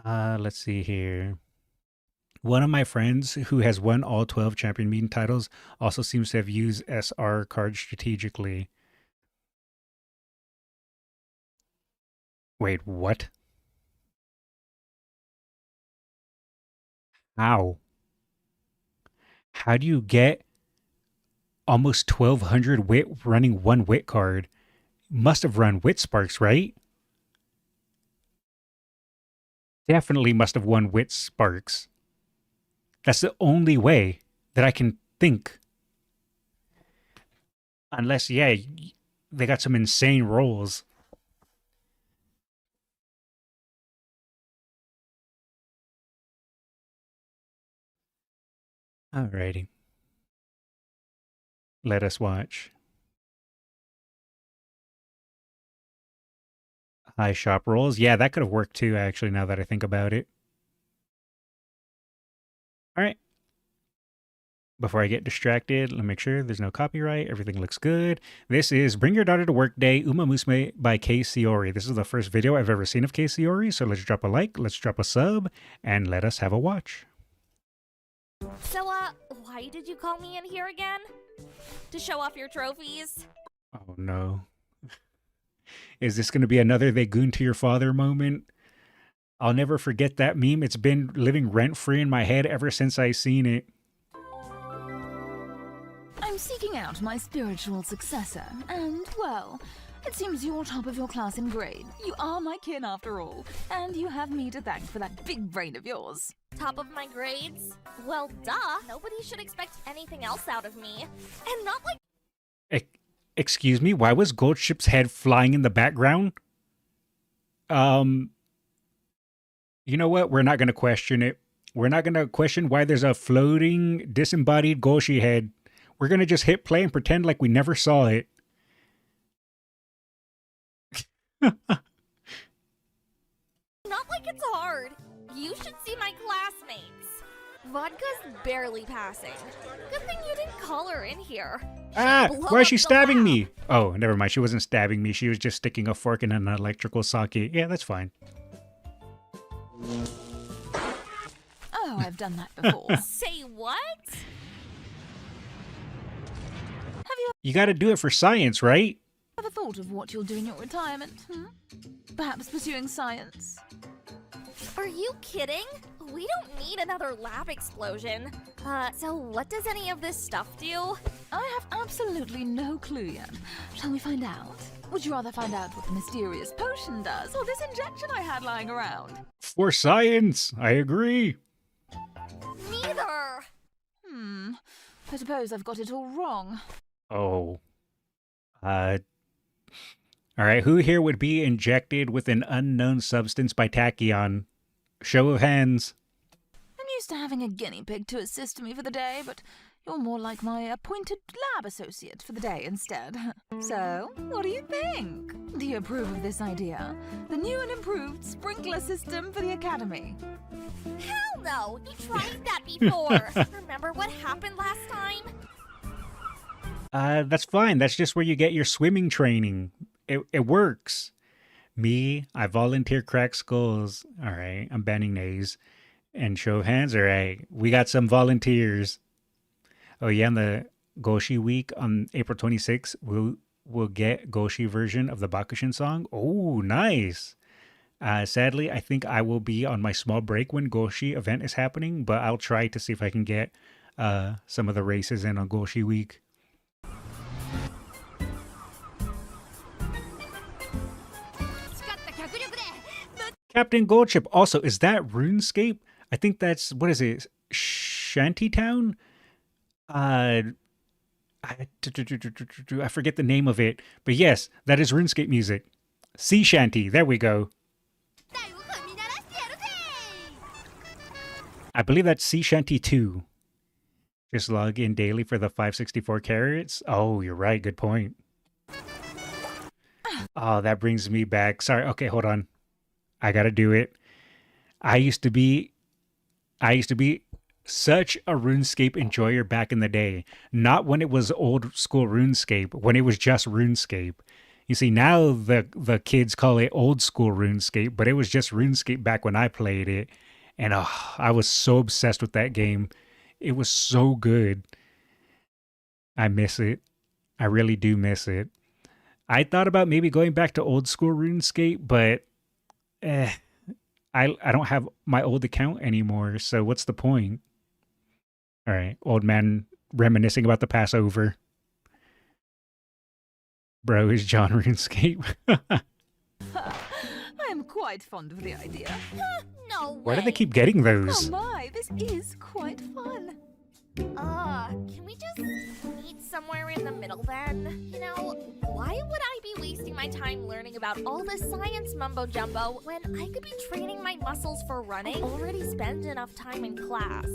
Let's see here. One of my friends who has won all 12 champion meeting titles also seems to have used SR cards strategically. Wait, what? How? How do you get almost 1,200 wit running one wit card? Must have run wit sparks, right? Definitely must have won wit sparks. That's the only way that I can think. Unless, yeah, they got some insane rolls. Alrighty. Let us watch. High shop rolls. Yeah, that could have worked too, actually, now that I think about it. Alright. Before I get distracted, let me make sure there's no copyright. Everything looks good. This is Bring Your Daughter to Work Day, Umamusume by Kasiori. This is the first video I've ever seen of Kasiori, so let's drop a like, let's drop a sub, and let us have a watch. So, why did you call me in here again? To show off your trophies? Oh no. Is this going to be another they goon to your father moment? I'll never forget that meme. It's been living rent-free in my head ever since I seen it. I'm seeking out my spiritual successor, and, well, it seems you're top of your class in grade. You are my kin after all, and you have me to thank for that big brain of yours. Top of my grades? Well, duh. Nobody should expect anything else out of me. And not like... Excuse me? Why was Goldship's head flying in the background? You know what? We're not going to question it. We're not going to question why there's a floating, disembodied Goshi head. We're going to just hit play and pretend like we never saw it. Not like it's hard. You should see my classmates. Vodka's barely passing. Good thing you didn't call her in here. Why is she stabbing me? Oh, never mind. She wasn't stabbing me. She was just sticking a fork in an electrical socket. Yeah, that's fine. Oh, I've done that before. Say what? Have you You gotta do it for science, right? ever thought of what you'll do in your retirement? Perhaps pursuing science? Are you kidding? We don't need another lab explosion. So what does any of this stuff do? I have absolutely no clue yet. Shall we find out? Would you rather find out what the mysterious potion does, or this injection I had lying around? For science, I agree. Neither. I suppose I've got it all wrong. Oh. Alright, who here would be injected with an unknown substance by Tachyon? Show of hands. I'm used to having a guinea pig to assist me for the day, but you're more like my appointed lab associate for the day instead. So, what do you think? Do you approve of this idea? The new and improved sprinkler system for the academy. Hell no! You tried that before! Remember what happened last time? That's fine. That's just where you get your swimming training. It works. Me, I volunteer Krakskullz. Alright, I'm banning nays. And show of hands, alright. We got some volunteers. Oh yeah, on the Goshi week on April 26th, we'll get Goshi version of the Bakushin song. Oh, nice. Sadly, I think I will be on my small break when Goshi event is happening, but I'll try to see if I can get some of the races in on Goshi week. Captain Goldship. Also, is that RuneScape? I think that's, what is it? Shantytown? I forget the name of it. But yes, that is RuneScape music. Sea Shanty. There we go. I believe that's Sea Shanty 2. Just log in daily for the 564 carats. Oh, you're right. Good point. Oh, that brings me back. Sorry. Okay, hold on. I gotta do it. I used to be such a RuneScape enjoyer back in the day. Not when it was old school RuneScape, when it was just RuneScape. You see, now the kids call it old school RuneScape, but it was just RuneScape back when I played it. And I was so obsessed with that game. It was so good. I miss it. I really do miss it. I thought about maybe going back to old school RuneScape, but I don't have my old account anymore, so what's the point? All right, old man reminiscing about the Passover. Bro, is John RuneScape? I am quite fond of the idea. No way. Why do they keep getting those? Oh my, this is quite fun. Can we just meet somewhere in the middle then? You know, why would I be wasting my time learning about all this science mumbo-jumbo when I could be training my muscles for running? Already spend enough time in class.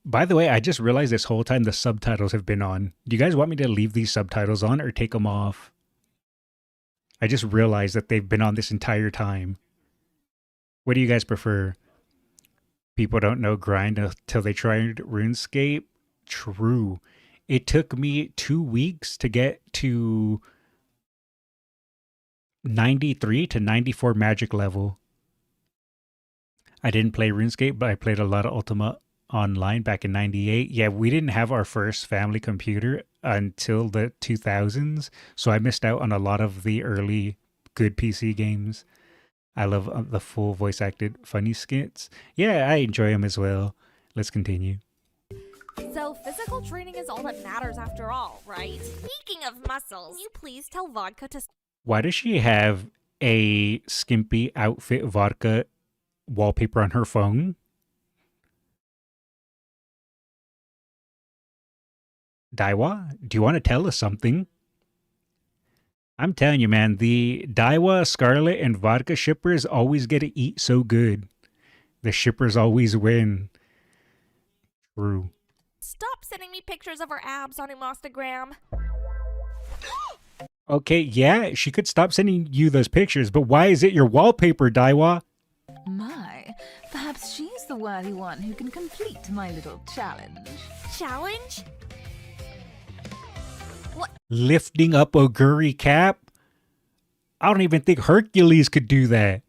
By the way, I just realized this whole time the subtitles have been on. Do you guys want me to leave these subtitles on or take them off? I just realized that they've been on this entire time. What do you guys prefer? People don't know grind until they tried RuneScape? True. It took me 2 weeks to get to 93 to 94 magic level. I didn't play RuneScape, but I played a lot of Ultima Online back in 98. Yeah, we didn't have our first family computer until the 2000s, so I missed out on a lot of the early good PC games. I love the full voice acted funny skits. Yeah, I enjoy them as well. Let's continue. So physical training is all that matters after all, right? Speaking of muscles, can you please tell Vodka to... Why does she have a skimpy outfit vodka wallpaper on her phone? Daiwa, do you want to tell us something? I'm telling you, man, the Daiwa, Scarlet, and Vodka shippers always get to eat so good. The shippers always win. True. Stop sending me pictures of her abs on Instagram. Okay, yeah, she could stop sending you those pictures, but why is it your wallpaper, Daiwa? My, perhaps she's the worthy one who can complete my little challenge. Challenge? Lifting up Oguri Cap? I don't even think Hercules could do that.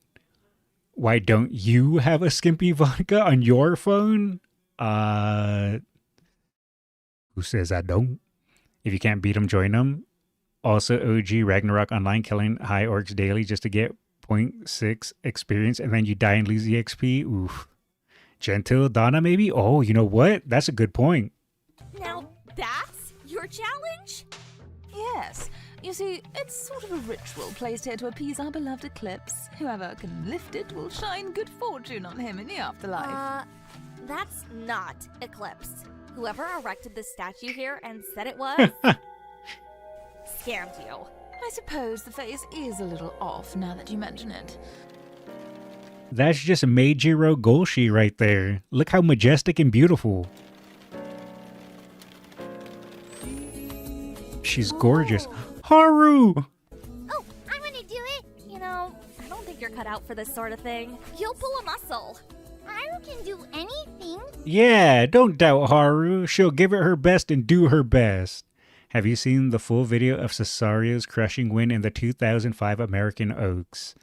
Why don't you have a skimpy vodka on your phone? Who says I don't? If you can't beat them, join them. Also, OG Ragnarok Online killing high orcs daily just to get 0.6 experience and then you die and lose the XP. Oof. Gentle Donna maybe? Oh, you know what? That's a good point. Now that's your challenge? Yes. You see, it's sort of a ritual placed here to appease our beloved Eclipse. Whoever can lift it will shine good fortune on him in the afterlife. That's not Eclipse. Whoever erected this statue here and said it was... scammed you. I suppose the face is a little off now that you mention it. That's just Meijiro Golshi right there. Look how majestic and beautiful. She's gorgeous. Haru! Oh, I'm gonna do it! You know, I don't think you're cut out for this sort of thing. You'll pull a muscle. Haru can do anything. Yeah, don't doubt Haru. She'll give it her best and do her best. Have you seen the full video of Cesario's crushing win in the 2005 American Oaks?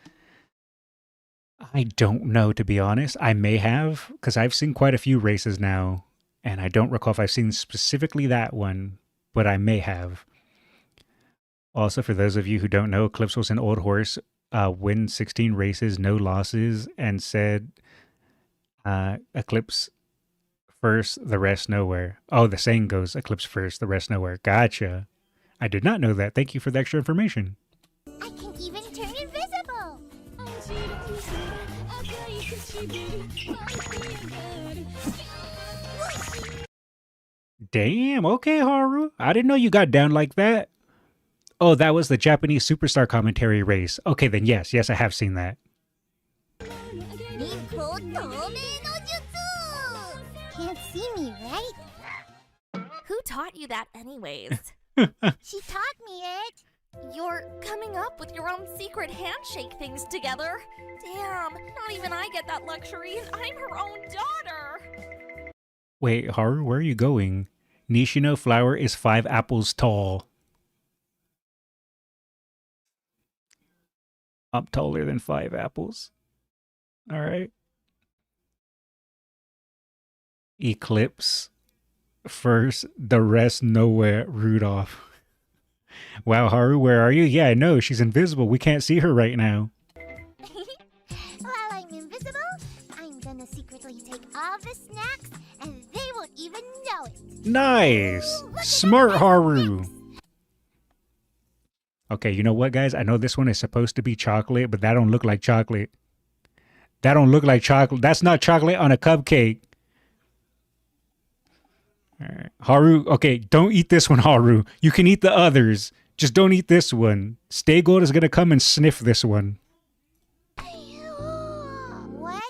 I don't know, to be honest. I may have, because I've seen quite a few races now, and I don't recall if I've seen specifically that one, but I may have. Also, for those of you who don't know, Eclipse was an old horse, win 16 races, no losses, and said Eclipse first, the rest nowhere. Oh, the saying goes, Eclipse first, the rest nowhere. Gotcha. I did not know that. Thank you for the extra information. I can even turn invisible. Damn, okay, Haru. I didn't know you got down like that. Oh, that was the Japanese superstar commentary race. Okay, then yes, I have seen that. Can't see me, right? Who taught you that anyways? She taught me it. You're coming up with your own secret handshake things together. Damn, not even I get that luxury, and I'm her own daughter. Wait, Haru, where are you going? Nishino flower is 5 apples tall. I'm taller than 5 apples. Alright. Eclipse. First, the rest nowhere, Rudolph. Wow, Haru, where are you? Yeah, I know, she's invisible. We can't see her right now. While I'm invisible, I'm gonna secretly take all the snacks and they won't even know it. Nice! Smart Haru! Okay, you know what, guys? I know this one is supposed to be chocolate, but that don't look like chocolate. That don't look like chocolate. That's not chocolate on a cupcake. All right. Haru, okay, don't eat this one, Haru. You can eat the others. Just don't eat this one. Stay Gold is going to come and sniff this one. What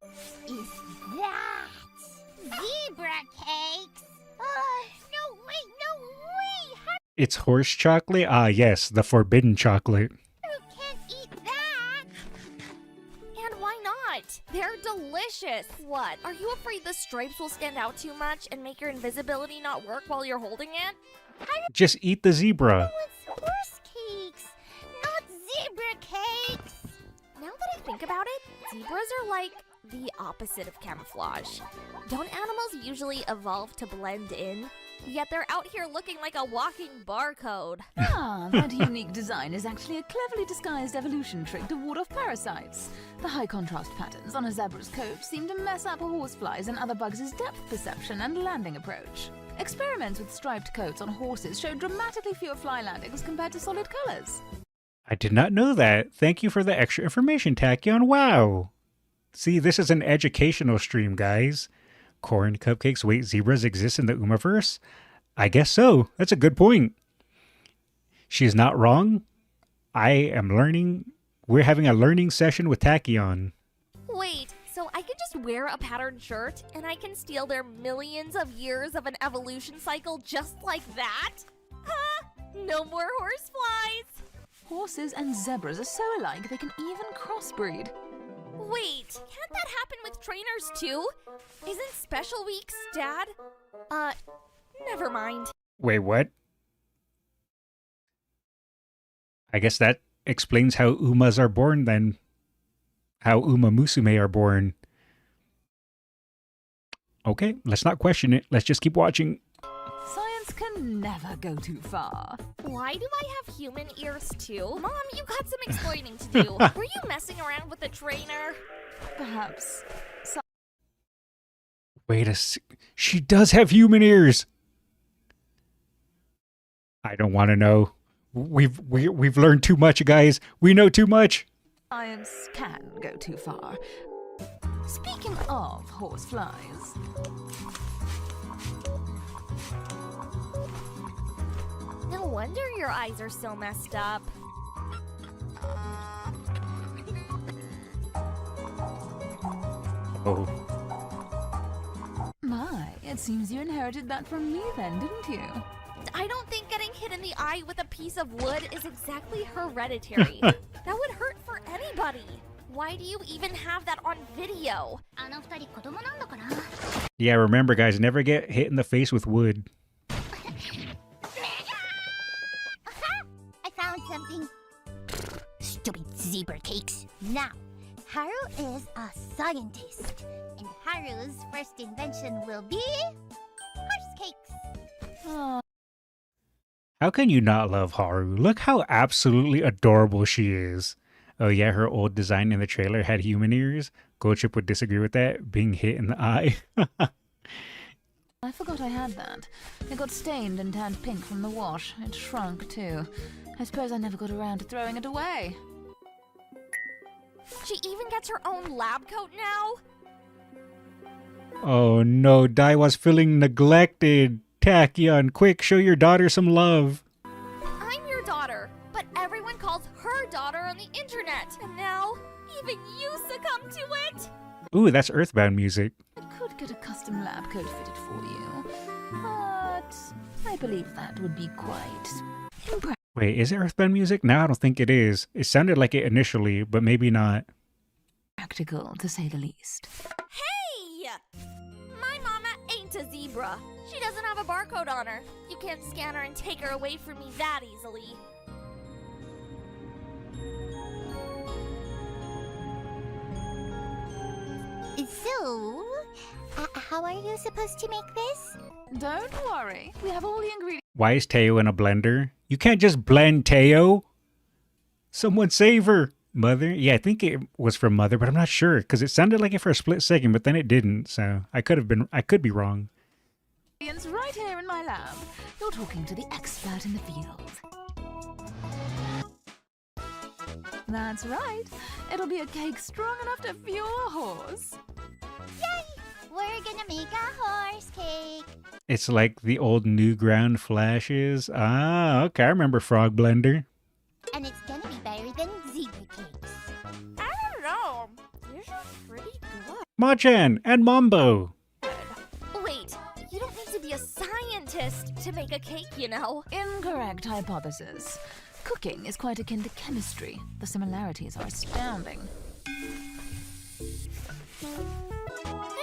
is that? Zebra cakes? No way! It's horse chocolate? Ah, yes, the forbidden chocolate. Haru can't eat that! And why not? They're delicious. What? Are you afraid the stripes will stand out too much and make your invisibility not work while you're holding it? Just eat the zebra. It's horse cakes, not zebra cakes! Now that I think about it, zebras are like the opposite of camouflage. Don't animals usually evolve to blend in? Yet they're out here looking like a walking barcode. Ah, that unique design is actually a cleverly disguised evolution trick to ward off parasites. The high contrast patterns on a zebra's coat seem to mess up a horsefly's and other bugs' depth perception and landing approach. Experiments with striped coats on horses showed dramatically fewer fly landings compared to solid colors. I did not know that. Thank you for the extra information, Tachyon. Wow. See, this is an educational stream, guys. Corn cupcakes, wait, zebras exist in the Umaverse? I guess so. That's a good point. She's not wrong. I am learning. We're having a learning session with Tachyon. Wait, so I can just wear a patterned shirt and I can steal their millions of years of an evolution cycle just like that? Huh? No more horseflies! Horses and zebras are so alike they can even crossbreed. Wait, can't that happen with trainers too? Isn't Special Week Dad? Never mind. Wait, what? I guess that explains how Umas are born then. How Umamusume are born. Okay, let's not question it. Let's just keep watching. Science can never go too far. Why do I have human ears too? Mom, you got some explaining to do. Were you messing around with the trainer? Perhaps. Wait a sec. She does have human ears. I don't want to know. We've learned too much, guys. We know too much. Science can go too far. Speaking of horseflies. No wonder your eyes are so messed up. Oh. My, it seems you inherited that from me then, didn't you? I don't think getting hit in the eye with a piece of wood is exactly hereditary. That would hurt for anybody. Why do you even have that on video? Yeah, remember, guys, never get hit in the face with wood. I found something. Stupid zebra cakes. Now, Haru is a scientist, and Haru's first invention will be horse cakes. Oh. How can you not love Haru? Look how absolutely adorable she is. Oh yeah, her old design in the trailer had human ears. Goldchip would disagree with that, being hit in the eye. I forgot I had that. It got stained and turned pink from the wash. It shrunk too. I suppose I never got around to throwing it away. She even gets her own lab coat now? Oh no, Daiwa's feeling neglected. Tachyon, quick, show your daughter some love. I'm your daughter, but everyone calls her daughter on the internet. And now, even you succumb to it? Ooh, that's Earthbound music. I could get a custom lab coat fitted for you, but I believe that would be quite impractical. Wait, is it Earthbound music? No, I don't think it is. It sounded like it initially, but maybe not. Practical, to say the least. Hey! My mama ain't a zebra. She doesn't have a barcode on her. You can't scan her and take her away from me that easily. So, how are you supposed to make this? Don't worry, we have all the ingredients. Why is Teo in a blender? You can't just blend Teo. Someone save her. Mother? Yeah, I think it was from Mother, but I'm not sure because it sounded like it for a split second, but then it didn't. So I could be wrong. Right here in my lab. You're talking to the expert in the field. That's right. It'll be a cake strong enough to fuel a horse. Yay! We're gonna make a horse cake. It's like the old Newground flashes. Ah, okay. I remember Frog Blender. And it's gonna be better than zebra cakes. I don't know. These are pretty good. Machan and Mambo. Wait, you don't need to be a scientist to make a cake, you know. Incorrect hypothesis. Cooking is quite akin to chemistry. The similarities are astounding.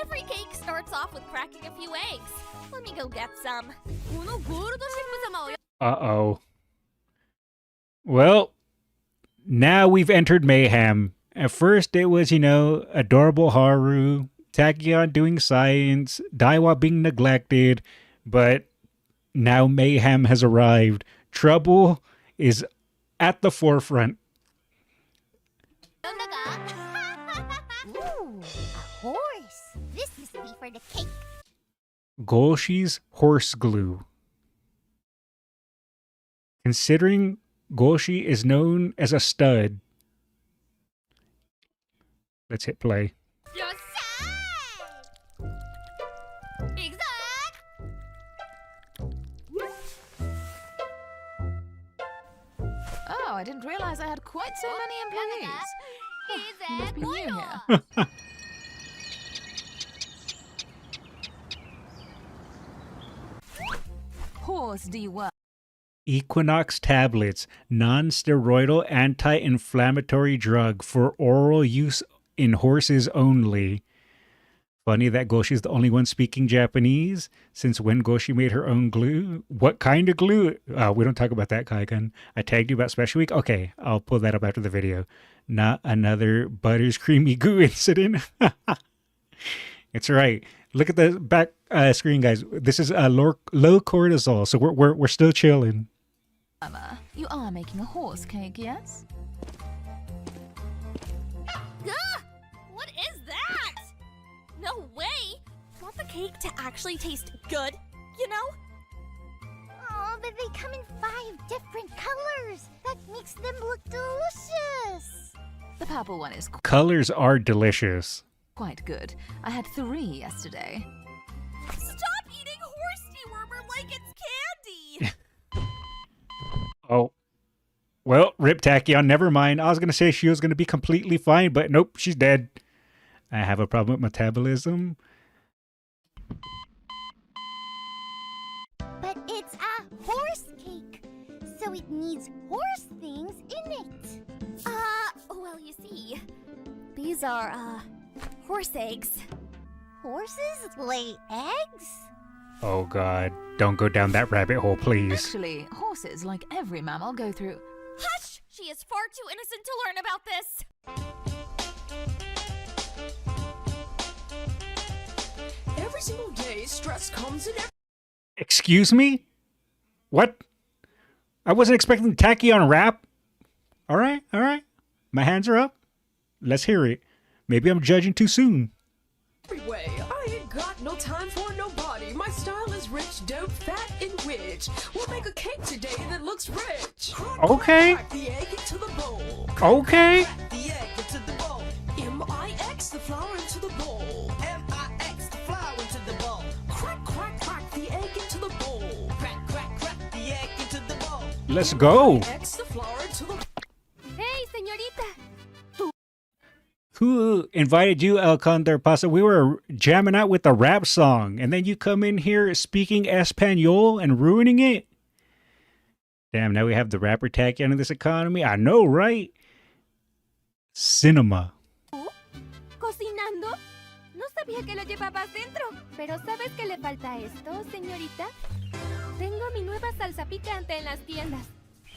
Every cake starts off with cracking a few eggs. Let me go get some. Uh-oh. Well, now we've entered mayhem. At first it was, adorable Haru, Tachyon doing science, Daiwa being neglected, but now mayhem has arrived. Trouble is at the forefront. Ooh, a horse. This must be for the cake. Golshi's horse glue. Considering Golshi is known as a stud. Let's hit play. Yes, exact. Oh, I didn't realize I had quite so many employees. You must be new here. Horse D1. Equinox tablets, non-steroidal anti-inflammatory drug for oral use in horses only. Funny that Goshi's the only one speaking Japanese. Since when Goshi made her own glue? What kind of glue? We don't talk about that, Kaikan. I tagged you about Special Week. Okay, I'll pull that up after the video. Not another Butters Creamy Goo incident. It's right. Look at the back screen, guys. This is low cortisol, so we're still chilling. Mama, you are making a horse cake, yes? What is that? No way! I want the cake to actually taste good, you know? Oh, but they come in 5 different colors. That makes them look delicious. The purple one is Colors are delicious. quite good. I had 3 yesterday. Stop eating horse dewormer like it's candy! Oh. Well, rip Tachyon, never mind. I was going to say she was going to be completely fine, but nope, she's dead. I have a problem with metabolism. But it's a horse cake, so it needs horse things in it. Well, you see, these are, horse eggs. Horses lay eggs? Oh god, don't go down that rabbit hole, please. Actually, horses, like every mammal, go through... Hush! She is far too innocent to learn about this! Every single day, stress comes in. Excuse me? What? I wasn't expecting Tachyon rap. Alright. My hands are up. Let's hear it. Maybe I'm judging too soon. Every way, I ain't got no time for nobody. My style is rich, dope, fat, and rich. We'll make a cake today that looks rich. Okay. Crack the egg into the bowl. Okay. Crack the egg into the bowl. Let's go. X the flower to the Hey, señorita. Who invited you, El Condor Pasa? We were jamming out with a rap song, and then you come in here speaking Espanol and ruining it? Damn, now we have the rapper tag in this economy. I know, right? Cinema. ¿Cocinando? No sabía que lo llevabas dentro. Pero ¿sabes que le falta esto, señorita? Tengo mi nueva salsa picante en las tiendas.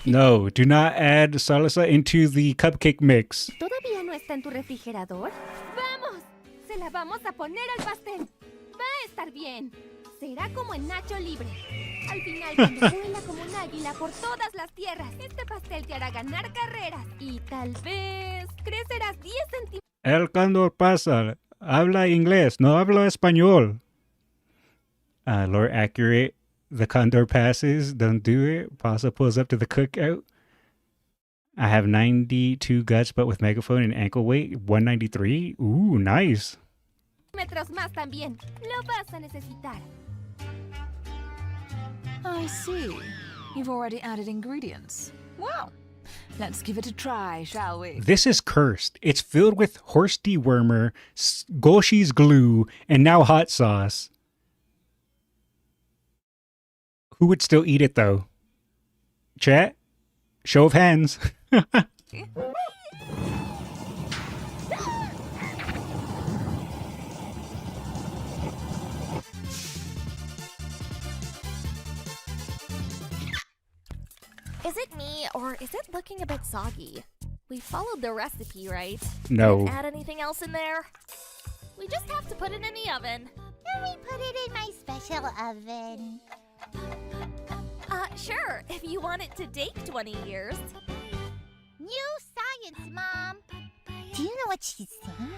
No, do not add salsa into the cupcake mix. ¿Todavía no está en tu refrigerador? ¡Vamos! Se la vamos a poner al pastel. Va a estar bien. Será como en Nacho Libre. Al final, cuando vuela como un águila por todas las tierras, este pastel te hará ganar carreras. Y tal vez crecerás 10 centímetros. El Condor Pasa. Habla inglés, no habla español. Lord Accurate. The Condor passes. Don't do it. Pasa pulls up to the cookout. I have 92 guts, but with megaphone and ankle weight, 193. Ooh, nice. Metros más también. Lo vas a necesitar. I see. You've already added ingredients. Well, let's give it a try, shall we? This is cursed. It's filled with horse dewormer, Goshi's glue, and now hot sauce. Who would still eat it, though? Chat? Show of hands. Is it me, or is it looking a bit soggy? We followed the recipe, right? No. Didn't add anything else in there? We just have to put it in the oven. Let me put it in my special oven. Sure, if you want it to take 20 years. New science, Mom. Do you know what she's saying?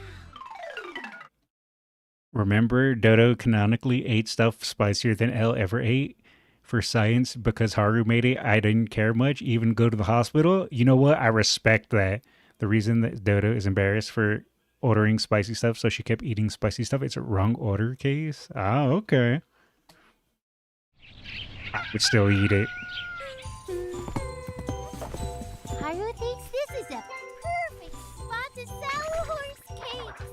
Remember, Dodo canonically ate stuff spicier than Elle ever ate? For science, because Haru made it, I didn't care much, even go to the hospital. You know what? I respect that. The reason that Dodo is embarrassed for ordering spicy stuff, so she kept eating spicy stuff, it's a wrong order case. Ah, okay. I would still eat it. Haru thinks this is a perfect spot to sell horse cakes.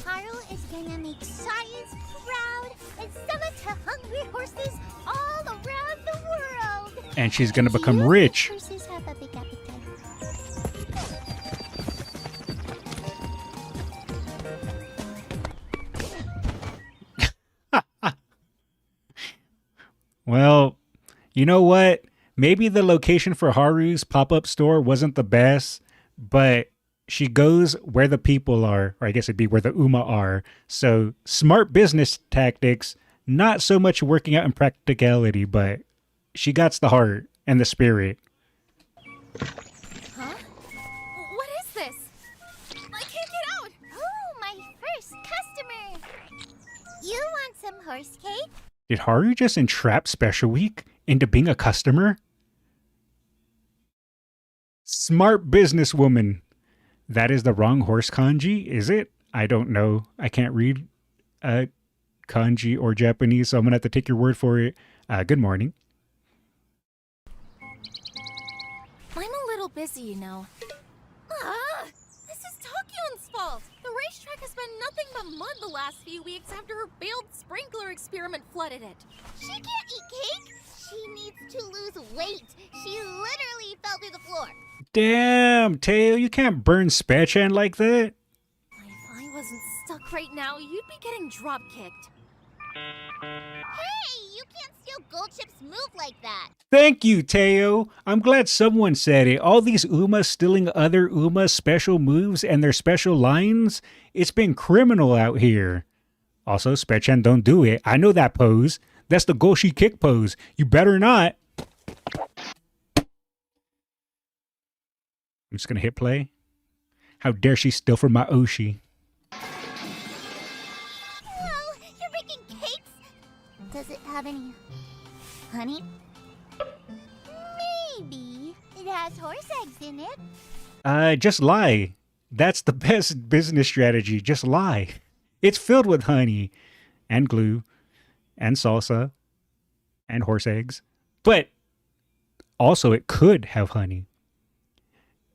Haru is gonna make science proud and sell it to hungry horses all around the world. And she's gonna become rich. Horses have a big appetite. Well, you know what? Maybe the location for Haru's pop-up store wasn't the best, but she goes where the people are, or I guess it'd be where the Uma are. So smart business tactics, not so much working out in practicality, but she got the heart and the spirit. Huh? What is this? I can't get out! Oh, my first customer. You want some horse cake? Did Haru just entrap Special Week into being a customer? Smart businesswoman. That is the wrong horse kanji, is it? I don't know. I can't read kanji or Japanese, so I'm going to have to take your word for it. Good morning. I'm a little busy, you know. This is Takyon's fault. The racetrack has been nothing but mud the last few weeks after her failed sprinkler experiment flooded it. She can't eat cake. She needs to lose weight. She literally fell through the floor. Damn, Teo, you can't burn Spechan like that. If I wasn't stuck right now, you'd be getting drop-kicked. Hey, you can't steal gold chips move like that. Thank you, Teo. I'm glad someone said it. All these Umas stealing other Uma's special moves and their special lines, it's been criminal out here. Also, Spechan, don't do it. I know that pose. That's the Goshi kick pose. You better not. I'm just going to hit play. How dare she steal from my Oshi? Well, you're making cakes. Does it have any honey? Maybe. It has horse eggs in it. Just lie. That's the best business strategy. Just lie. It's filled with honey and glue and salsa and horse eggs. But Also, it could have honey.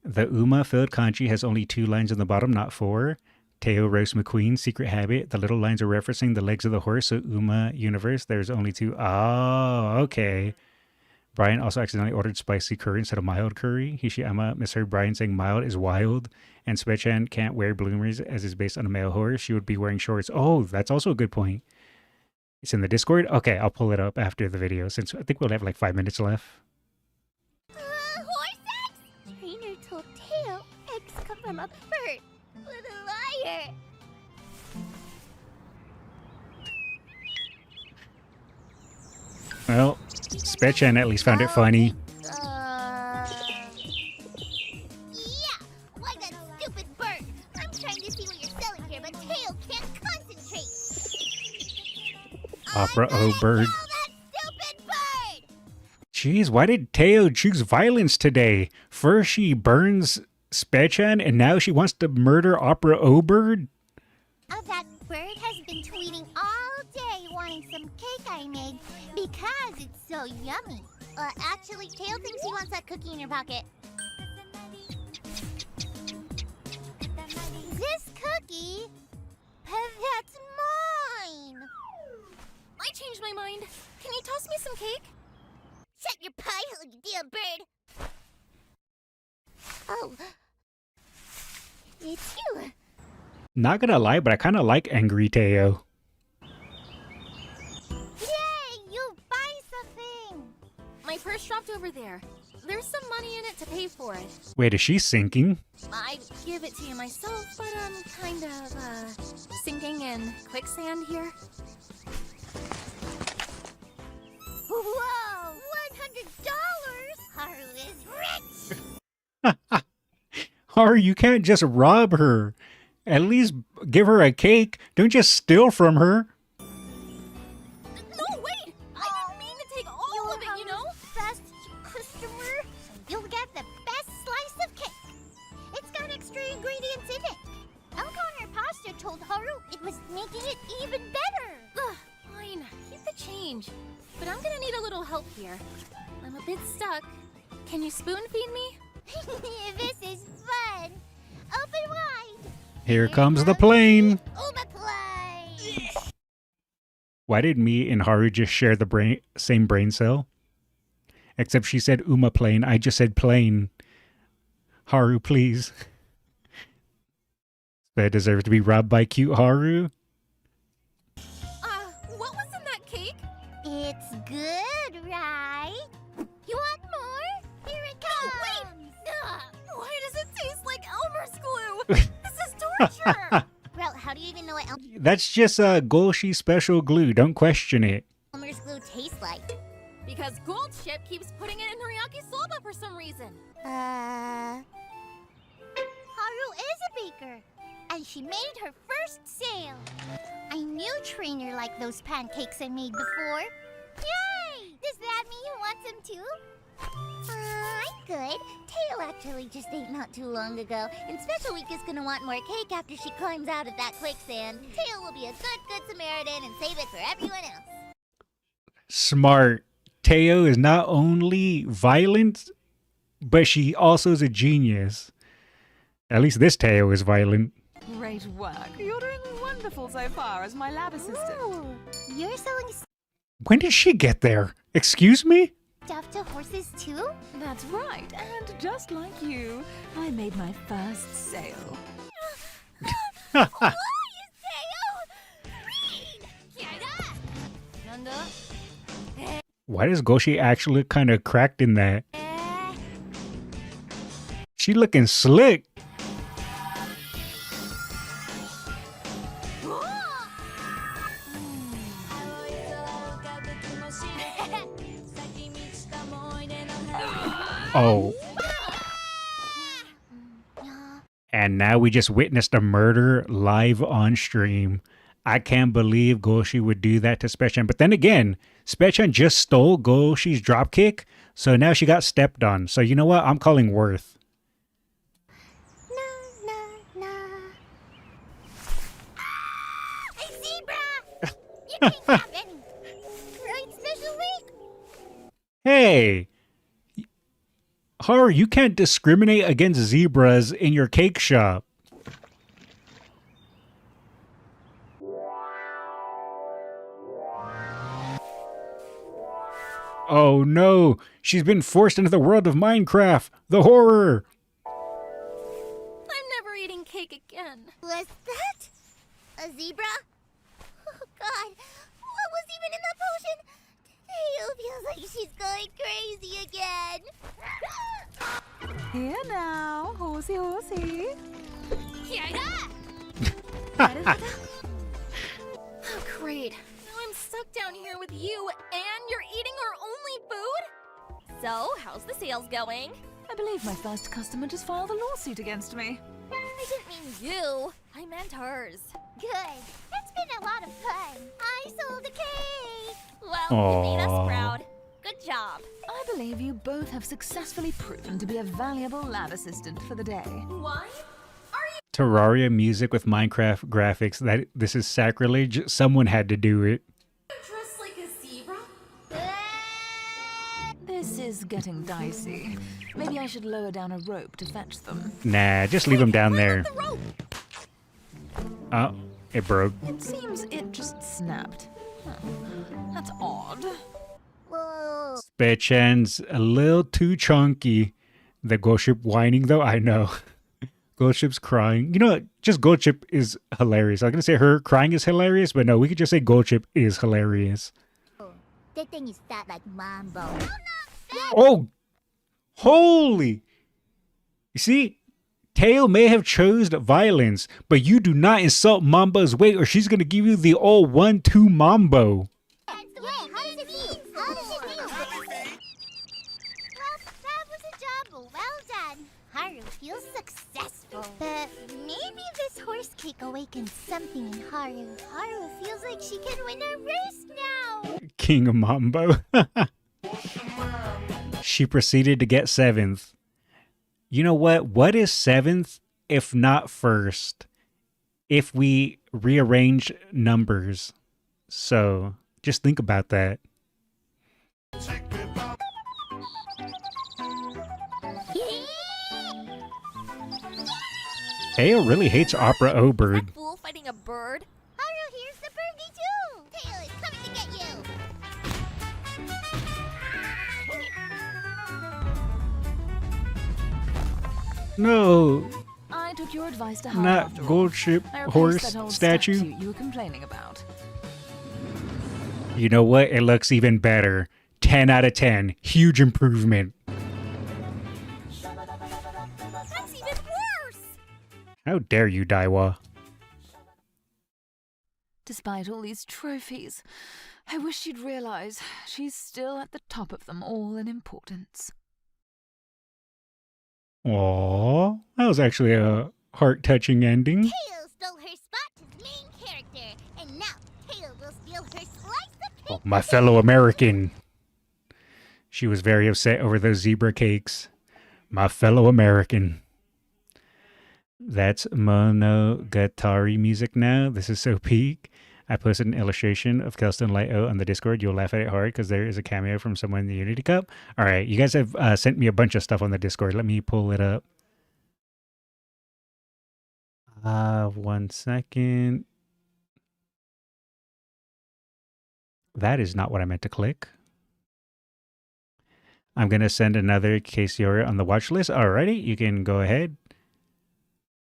The Uma filled kanji has only 2 lines on the bottom, not 4. Teo roast McQueen, secret habit. The little lines are referencing the legs of the horse, so Uma universe, there's only 2. Oh, okay. Brian also accidentally ordered spicy curry instead of mild curry. Hishiyama misheard Brian saying mild is wild, and Spechan can't wear bloomers as is based on a male horse. She would be wearing shorts. Oh, that's also a good point. It's in the Discord? Okay, I'll pull it up after the video, since I think we'll have like 5 minutes left. Horse eggs? Trainer told Teo eggs come from a bird. What a liar! Well, Spechan at least found it funny. Yeah, why that stupid bird? I'm trying to see what you're selling here, but Teo can't concentrate. Opera O bird. Sell that stupid bird! Jeez, why did Teo choose violence today? First she burns Spechan, and now she wants to murder Opera O bird? Oh, that bird has been tweeting all day wanting some cake I made because it's so yummy. Actually, Teo thinks he wants that cookie in your pocket. This cookie? That's mine! I changed my mind. Can you toss me some cake? Shut your pie hole, you damn bird! Oh. It's you. Not gonna lie, but I kind of like angry Teo. Yay! You buy something! My purse dropped over there. There's some money in it to pay for it. Wait, is she sinking? I'd give it to you myself, but I'm kind of, sinking in quicksand here. Whoa! $100! Haru is rich! Haru, you can't just rob her. At least give her a cake. Don't just steal from her. No, wait! I didn't mean to take all of it, you know? Best customer, you'll get the best slice of cake. It's got extra ingredients in it. Elcon Pasta told Haru it was making it even better. Ugh, fine. Keep the change. But I'm gonna need a little help here. I'm a bit stuck. Can you spoon feed me? This is fun. Open wide. Here comes the plane. Uma plane. Why did me and Haru just share the same brain cell? Except she said Uma plane. I just said plane. Haru, please. That deserves to be robbed by cute Haru. What was in that cake? It's good, right? You want more? Here it comes. Wait! Why does it taste like Elmer's glue? This is torture! Well, how do you even know what That's just a Golshi special glue. Don't question it. Elmer's glue tastes like? Because Gold Ship keeps putting it in teriyaki soba for some reason. Haru is a baker, and she made her first sale. I knew Trainer liked those pancakes I made before. Yay! Does that mean you want some too? I'm good. Teo actually just ate not too long ago, and Special Week is gonna want more cake after she climbs out of that quicksand. Teo will be a good Samaritan and save it for everyone else. Smart. Teo is not only violent, but she also is a genius. At least this Teo is violent. Great work. You're doing wonderful so far as my lab assistant. Ooh, you're selling When did she get there? Excuse me? stuff to horses too? That's right. And just like you, I made my first sale. Why is Teo? Read! Why does Goshi actually look kind of cracked in that? She looking slick. Oh. And now we just witnessed a murder live on stream. I can't believe Goshi would do that to Spechan. But then again, Spechan just stole Goshi's dropkick, so now she got stepped on. So you know what? I'm calling Worth. Hey, Zebra! You can't have any. Right, Special Week? Hey, Haru, you can't discriminate against zebras in your cake shop. Oh no, she's been forced into the world of Minecraft. The horror. I'm never eating cake again. Was that a zebra? Oh God, what was even in the potion? Tail feels like she's going crazy again. Here now, horsey, horsey. Oh, great. Now I'm stuck down here with you, and you're eating our only food? So, how's the sales going? I believe my first customer just filed a lawsuit against me. I didn't mean you. I meant hers. Good. It's been a lot of fun. I sold a cake. Well, you made us proud. Good job. I believe you both have successfully proven to be a valuable lab assistant for the day. Why? Terraria music with Minecraft graphics. This is sacrilege. Someone had to do it. Dressed like a zebra? This is getting dicey. Maybe I should lower down a rope to fetch them. Nah, just leave them down there. Oh, it broke. It seems it just snapped. Huh. That's odd. Whoa. Spechen's a little too chunky. The Goldship whining though, I know. Goldship's crying. You know what? Just Goldship is hilarious. I was going to say her crying is hilarious, but no, we could just say Goldship is hilarious. That thing is fat like Mambo. Oh! Holy! You see? Tail may have chose violence, but you do not insult Mambo's weight or she's going to give you the old 1-2 Mambo. How does it feel? How does it feel? Well, that was a job well done. Haru feels successful. But maybe this horse cake awakens something in Haru. Haru feels like she can win a race now. King of Mambo. She proceeded to get 7th. You know what? What is 7th if not first? If we rearrange numbers. So, just think about that. Tail really hates Opera O-Bird. That fool fighting a bird? Haru, here's the birdie too. Tail is coming to get you. No, I took your advice to heart not after all. Goldship I replaced horse that old statue. you were complaining about. You know what? It looks even better. 10 out of 10. Huge improvement. That's even worse! How dare you, Daiwa? Despite all these trophies, I wish you'd realize she's still at the top of them all in importance. Aww, that was actually a heart-touching ending. Tail stole her spot as main character, and now Tail will steal her slice of cake. Oh, my fellow American. She was very upset over those zebra cakes. My fellow American. That's Monogatari music now. This is so peak. I posted an illustration of Kelston Light O on the Discord. You'll laugh at it hard because there is a cameo from someone in the Unity Cup. All right, you guys have sent me a bunch of stuff on the Discord. Let me pull it up. 1 second. That is not what I meant to click. I'm going to send another case you're on the watch list. Alrighty, you can go ahead.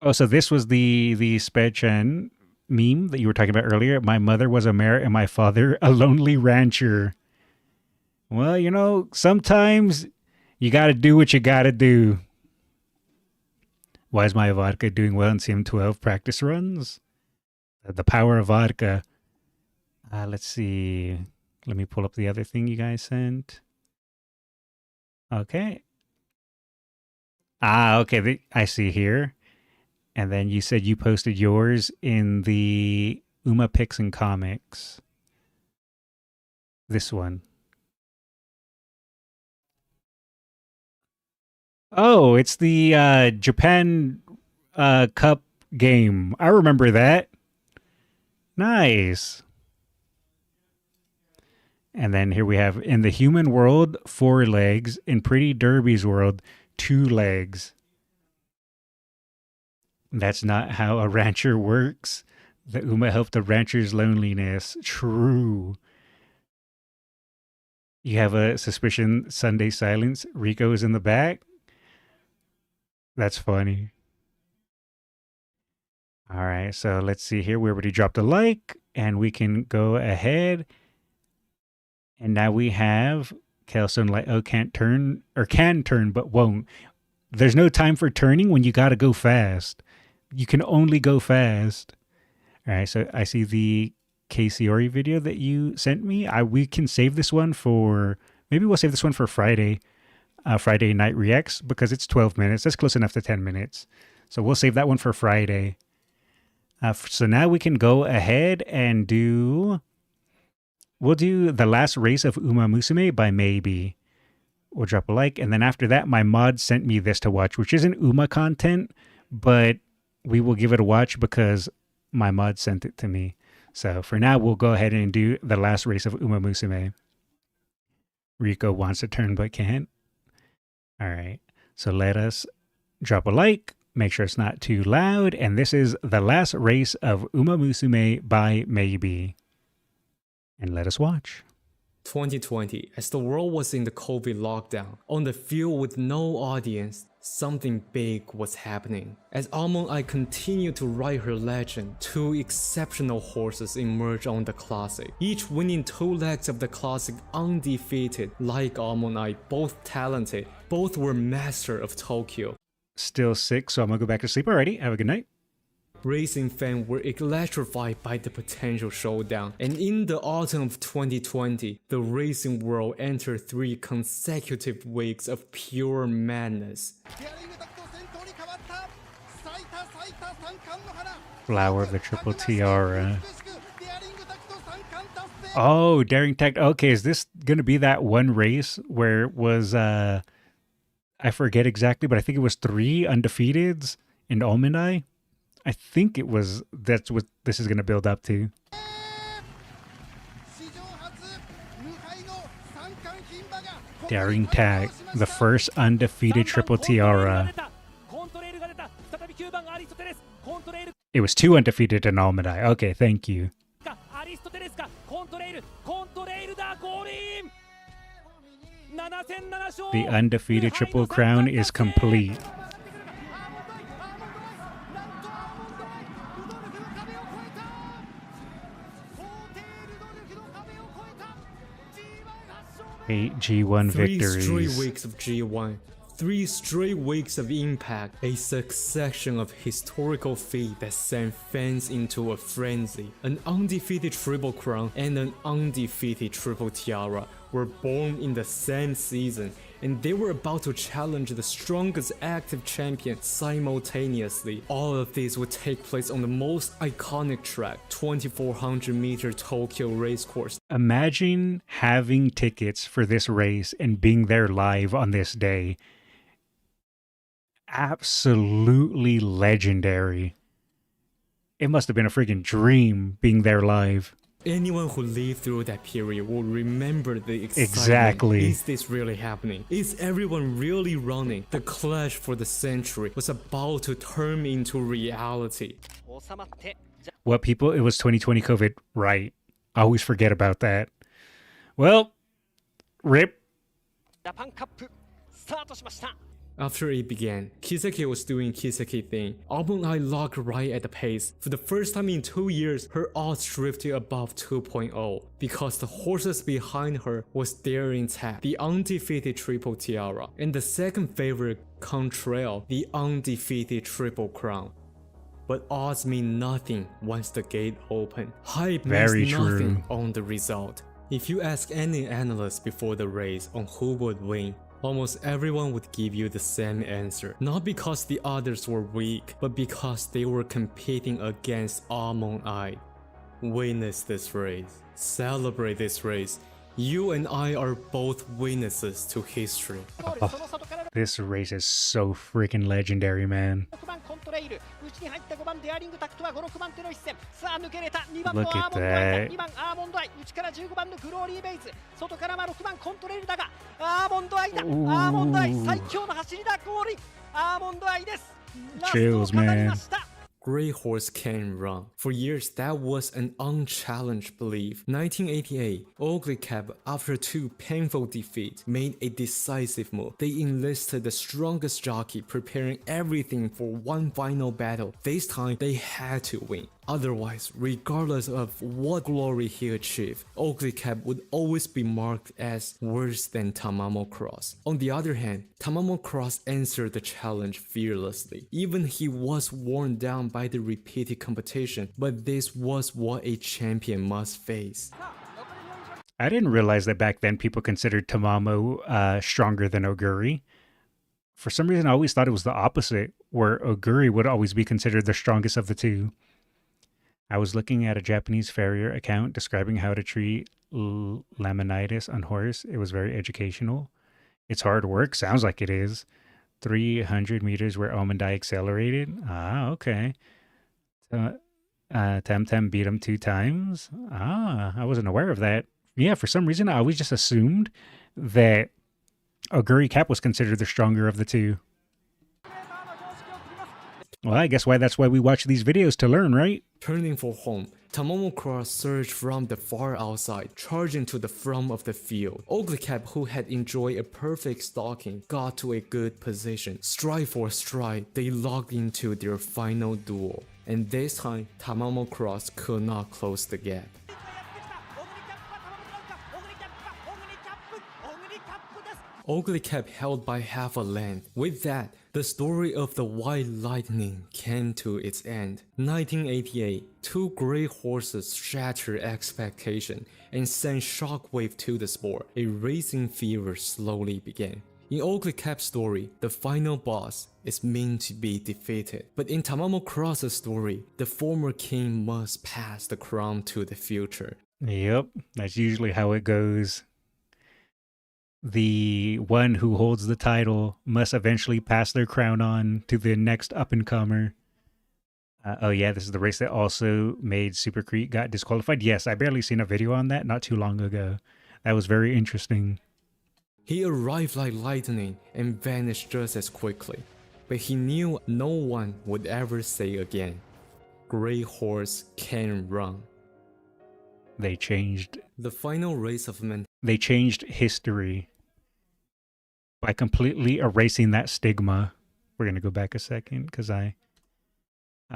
Oh, so this was the Spechen meme that you were talking about earlier. My mother was a mare and my father a lonely rancher. Well, you know, sometimes you got to do what you got to do. Why is my vodka doing well in CM12 practice runs? The power of vodka. Let's see. Let me pull up the other thing you guys sent. Okay. Okay. I see here. And then you said you posted yours in the Uma Pics and Comics. This one. Oh, it's the Japan Cup game. I remember that. Nice. And then here we have, in the human world, 4 legs. In Pretty Derby's world, 2 legs. That's not how a rancher works. The Uma helped the rancher's loneliness. True. You have a suspicion Sunday silence. Rico is in the back. That's funny. All right, so let's see here. We already dropped a like, and we can go ahead. And now we have Kelson like, oh, can't turn, or can turn, but won't. There's no time for turning when you got to go fast. You can only go fast. All right, so I see the Kasiori video that you sent me. We can save this one for, maybe we'll save this one for Friday. Friday Night Reacts, because it's 12 minutes. That's close enough to 10 minutes. So we'll save that one for Friday. So now we can go ahead and we'll do the last race of Uma Musume by Maybe. We'll drop a like. And then after that, my mod sent me this to watch, which isn't Uma content, but we will give it a watch because my mod sent it to me. So for now, we'll go ahead and do the last race of Uma Musume. Rico wants to turn but can't. All right. So let us drop a like. Make sure it's not too loud. And this is the last race of Uma Musume by Maybe. And let us watch. 2020, as the world was in the COVID lockdown, on the field with no audience, something big was happening. As Almond-Eye continued to ride her legend, 2 exceptional horses emerged on the classic, each winning 2 legs of the classic undefeated. Like Almond-Eye, both talented, both were master of Tokyo. Still sick, so I'm gonna go back to sleep already. Have a good night. Racing fans were electrified by the potential showdown, and in the autumn of 2020, the racing world entered 3 consecutive weeks of pure madness. Flower of the Triple Tiara. Oh, Daring Tactics. Okay, is this gonna be that one race where it was I forget exactly, but I think it was 3 undefeateds in Almond-Eye. I think it was, that's what this is going to build up to. Daring Tag, the first undefeated Triple Tiara. It was 2 undefeated in Almond-Eye. Okay, thank you. The undefeated Triple Crown is complete. Eight G1 victories. 3 straight weeks of G1. 3 straight weeks of impact. A succession of historical feats that sent fans into a frenzy. An undefeated Triple Crown and an undefeated Triple Tiara were born in the same season, and they were about to challenge the strongest active champion simultaneously. All of these would take place on the most iconic track, 2400-meter Tokyo racecourse. Imagine having tickets for this race and being there live on this day. Absolutely legendary. It must have been a freaking dream being there live. Anyone who lived through that period will remember the excitement. Exactly. Is this really happening? Is everyone really running? The clash for the century was about to turn into reality. What, people? It was 2020 COVID, right? I always forget about that. Well, rip. After it began, Kiseki was doing Kiseki thing. Almond-Eye locked right at the pace. For the first time in 2 years, her odds drifted above 2.0 because the horses behind her was Daring Tag, the undefeated Triple Tiara, and the second favorite, Contrail, the undefeated Triple Crown. But odds mean nothing once the gate opened. Hype means nothing on the result. If you ask any analyst before the race on who would win, almost everyone would give you the same answer. Not because the others were weak, but because they were competing against Almond-Eye. Witness this race. Celebrate this race. You and I are both witnesses to history. Oh, this race is so freaking legendary, man. レイル内に入った5番デアリングタクトは5、6番手の一戦さあ抜けれた2番の Look ア at ーモンドアイだ that. 2番アーモンドアイ内から15番のグローリーベイズ外からは6番コントレイルだがアーモンドアイだアーモンドアイ最強の走りだゴールインアーモンドアイですラストを飾りました Grey horse can run. For years, that was an unchallenged belief. 1988, Oguri Cap, after 2 painful defeats, made a decisive move. They enlisted the strongest jockey, preparing everything for one final battle. This time, they had to win. Otherwise, regardless of what glory he achieved, Oguri Cap would always be marked as worse than Tamamo Cross. On the other hand, Tamamo Cross answered the challenge fearlessly. Even he was worn down by the repeated competition, but this was what a champion must face. I didn't realize that back then people considered Tamamo stronger than Oguri. For some reason, I always thought it was the opposite, where Oguri would always be considered the strongest of the two. I was looking at a Japanese farrier account describing how to treat laminitis on horse. It was very educational. It's hard work. Sounds like it is. 300 meters where Omandai accelerated. Ah, okay. Temtem beat him 2 times. Ah, I wasn't aware of that. Yeah, for some reason, I always just assumed that Oguri Cap was considered the stronger of the two. Well, I guess that's why we watch these videos, to learn, right? Turning for home, Tamamo Cross surged from the far outside, charging to the front of the field. Oguri Cap, who had enjoyed a perfect stalking, got to a good position. Stride for stride, they locked into their final duel. And this time, Tamamo Cross could not close the gap. Oguri Cap held by half a length. With that, the story of the White Lightning came to its end. 1988, 2 grey horses shattered expectation and sent shockwave to the sport. A racing fever slowly began. In Oguri Cap's story, the final boss is meant to be defeated. But in Tamamo Cross's story, the former king must pass the crown to the future. Yep, that's usually how it goes. The one who holds the title must eventually pass their crown on to the next up-and-comer. Oh yeah, this is the race that also made Super Creek got disqualified. Yes, I barely seen a video on that not too long ago. That was very interesting. He arrived like lightning and vanished just as quickly. But he knew no one would ever say again, Grey horse can run. They changed... The final race of men. They changed history by completely erasing that stigma. We're going to go back a second because I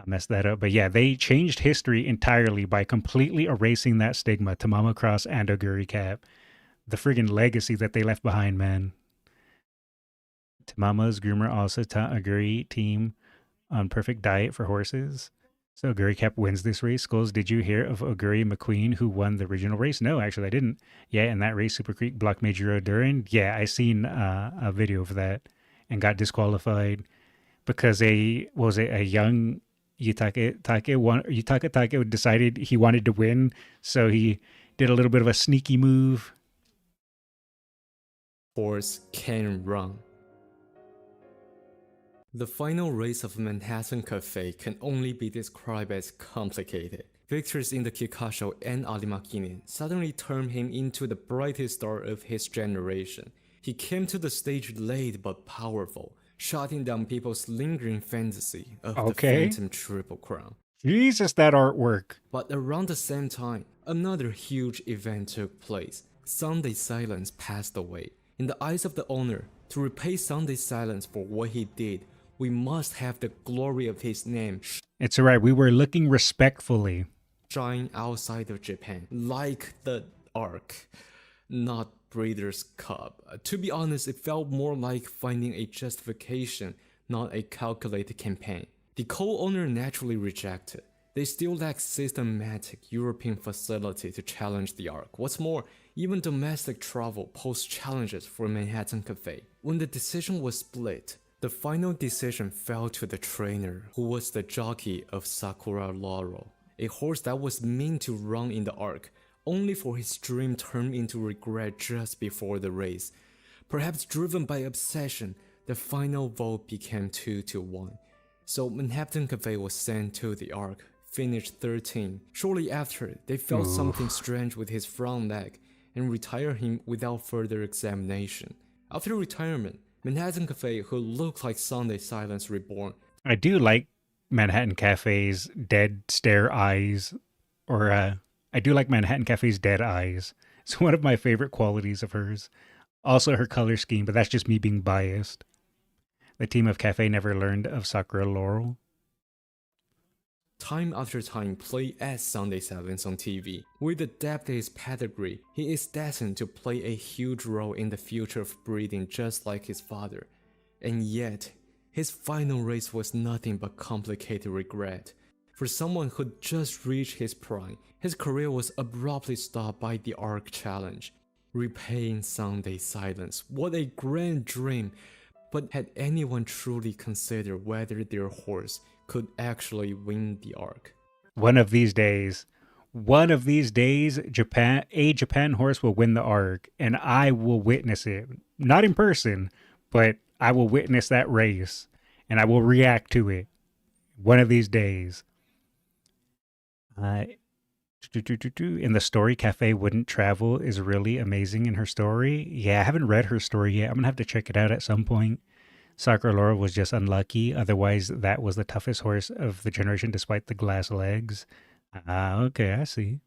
messed that up. But yeah, they changed history entirely by completely erasing that stigma. Tamamo Cross and Oguri Cap. The friggin' legacy that they left behind, man. Tamamo's groomer also taught Oguri team on perfect diet for horses. So Oguri Cap wins this race. Skullz, did you hear of Oguri McQueen who won the original race? No, actually I didn't. Yeah, in that race, Super Creek blocked Majiro Duran. Yeah, I seen a video of that and got disqualified because a young Yutaka Take decided he wanted to win, so he did a little bit of a sneaky move. Horse can run. The final race of Manhattan Cafe can only be described as complicated. Victors in the Kikasho and Alimakinen suddenly turned him into the brightest star of his generation. He came to the stage late but powerful, shutting down people's lingering fantasy of the Phantom Triple Crown. Jesus, that artwork. But around the same time, another huge event took place. Sunday Silence passed away. In the eyes of the owner, to repay Sunday Silence for what he did, we must have the glory of his name. It's alright, we were looking respectfully. Shine outside of Japan, like the Ark, not Breeders' Cup. To be honest, it felt more like finding a justification, not a calculated campaign. The co-owner naturally rejected. They still lack systematic European facility to challenge the Ark. What's more, even domestic travel posed challenges for Manhattan Cafe. When the decision was split, the final decision fell to the trainer, who was the jockey of Sakura Laurel, a horse that was meant to run in the Ark, only for his dream turned into regret just before the race. Perhaps driven by obsession, the final vote became 2-1. So Manhattan Cafe was sent to the Arc, finished 13. Shortly after, they felt something strange with his front leg and retired him without further examination. After retirement, Manhattan Cafe, who looked like Sunday Silence Reborn. I do like Manhattan Cafe's dead stare eyes, or I do like Manhattan Cafe's dead eyes. It's one of my favorite qualities of hers. Also her color scheme, but that's just me being biased. The team of Cafe never learned of Sakura Laurel. Time after time play as Sunday Silence on TV. With the depth of his pedigree, he is destined to play a huge role in the future of breeding just like his father. And yet, his final race was nothing but complicated regret. For someone who just reached his prime, his career was abruptly stopped by the Arc Challenge. Repaying Sunday Silence, what a grand dream! But had anyone truly considered whether their horse could actually win the Arc? One of these days, a Japan horse will win the Arc, and I will witness it. Not in person, but I will witness that race, and I will react to it. One of these days. In the story, Cafe Wouldn't Travel is really amazing in her story. Yeah, I haven't read her story yet. I'm going to have to check it out at some point. Sakura Laurel was just unlucky. Otherwise, that was the toughest horse of the generation despite the glass legs. Okay, I see.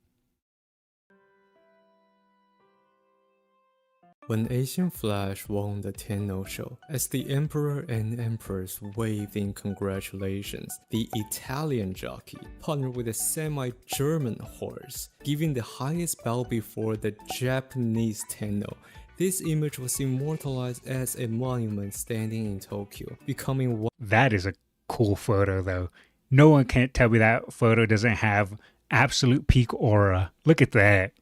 When Asian Flash won the Tenno show, as the Emperor and Empress waved in congratulations, the Italian jockey partnered with a semi-German horse, giving the highest bow before the Japanese Tenno. This image was immortalized as a monument standing in Tokyo, becoming one. That is a cool photo, though. No one can't tell me that photo doesn't have absolute peak aura. Look at that.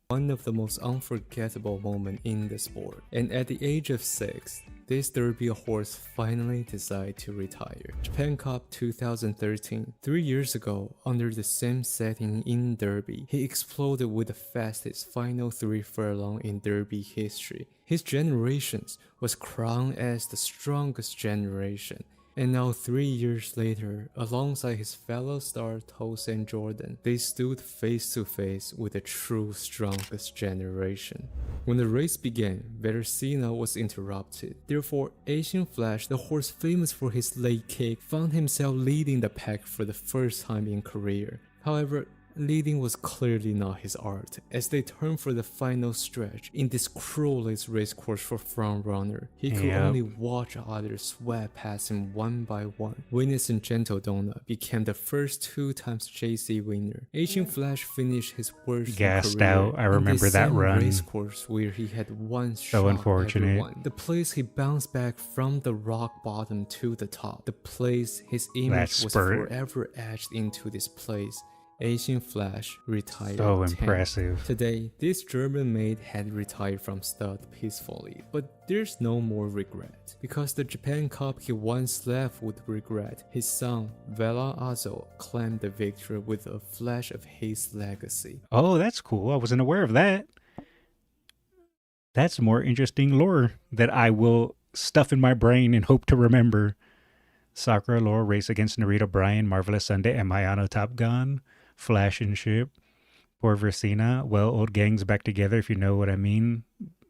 One of the most unforgettable moments in the sport. And at the age of 6, this Derby horse finally decided to retire. Japan Cup 2013. 3 years ago, under the same setting in Derby, he exploded with the fastest final 3 furlong in Derby history. His generations was crowned as the strongest generation. And now 3 years later, alongside his fellow star Tosin Jordan, they stood face to face with the true strongest generation. When the race began, Vercina was interrupted. Therefore, Asian Flash, the horse famous for his late kick, found himself leading the pack for the first time in career. However, leading was clearly not his art. As they turned for the final stretch in this cruelest racecourse for frontrunner, he could only watch others sweat past him one by one. Venus and Gentle Donut became the first 2 times JC winner. Asian Flash finished his worst Gassed career out. I remember that run. Racecourse where he had one so shot unfortunate. Everyone. The place he bounced back from the rock bottom to the top. The place his image was forever etched into this place. Asian Flash retired. So 10th. impressive. Today, this German maid had retired from stud peacefully, but there's no more regret. Because the Japan Cup he once left with regret, his son, Vela Azo, claimed the victory with a flash of his legacy. Oh, that's cool. I wasn't aware of that. That's more interesting lore that I will stuff in my brain and hope to remember. Sakura Laurel race against Narita Bryan, Marvelous Sunday, and Mayano Top Gun. Flash and Ship. Poor Vercina. Well, old gang's back together, if you know what I mean.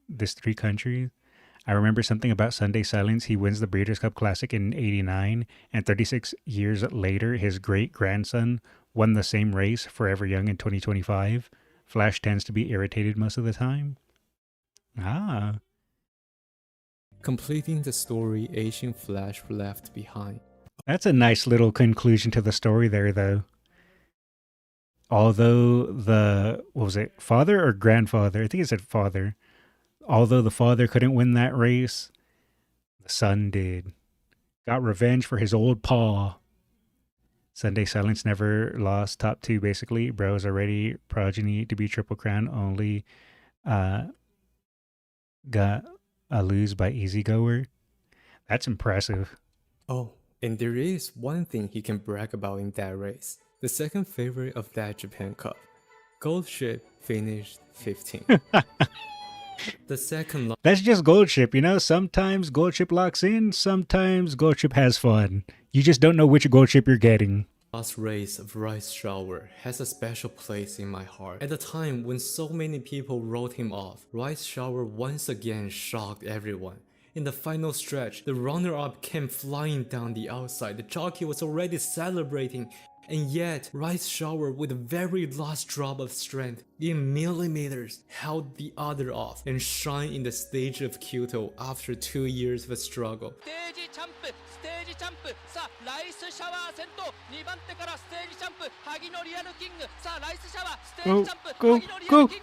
This 3 countries. I remember something about Sunday Silence. He wins the Breeders' Cup Classic in 89, and 36 years later, his great-grandson won the same race, Forever Young, in 2025. Flash tends to be irritated most of the time. Completing the story Asian Flash left behind. That's a nice little conclusion to the story there, though. Although the, father or grandfather? I think it said father. Although the father couldn't win that race, the son did. Got revenge for his old paw. Sunday Silence never lost top 2, basically. Bro's already progeny to be Triple Crown, only got a lose by Easygoer. That's impressive. Oh, and there is one thing he can brag about in that race. The second favorite of that Japan Cup. Gold Ship finished 15th. The second That's just Gold Ship, you know? Sometimes Gold Ship locks in, sometimes Gold Ship has fun. You just don't know which Gold Ship you're getting. last race of Rice Shower has a special place in my heart. At the time when so many people wrote him off, Rice Shower once again shocked everyone. In the final stretch, the runner-up came flying down the outside. The jockey was already celebrating, and yet Rice Shower, with the very last drop of strength, in millimeters, held the other off and shined in the stage of Kyoto after 2 years of a struggle.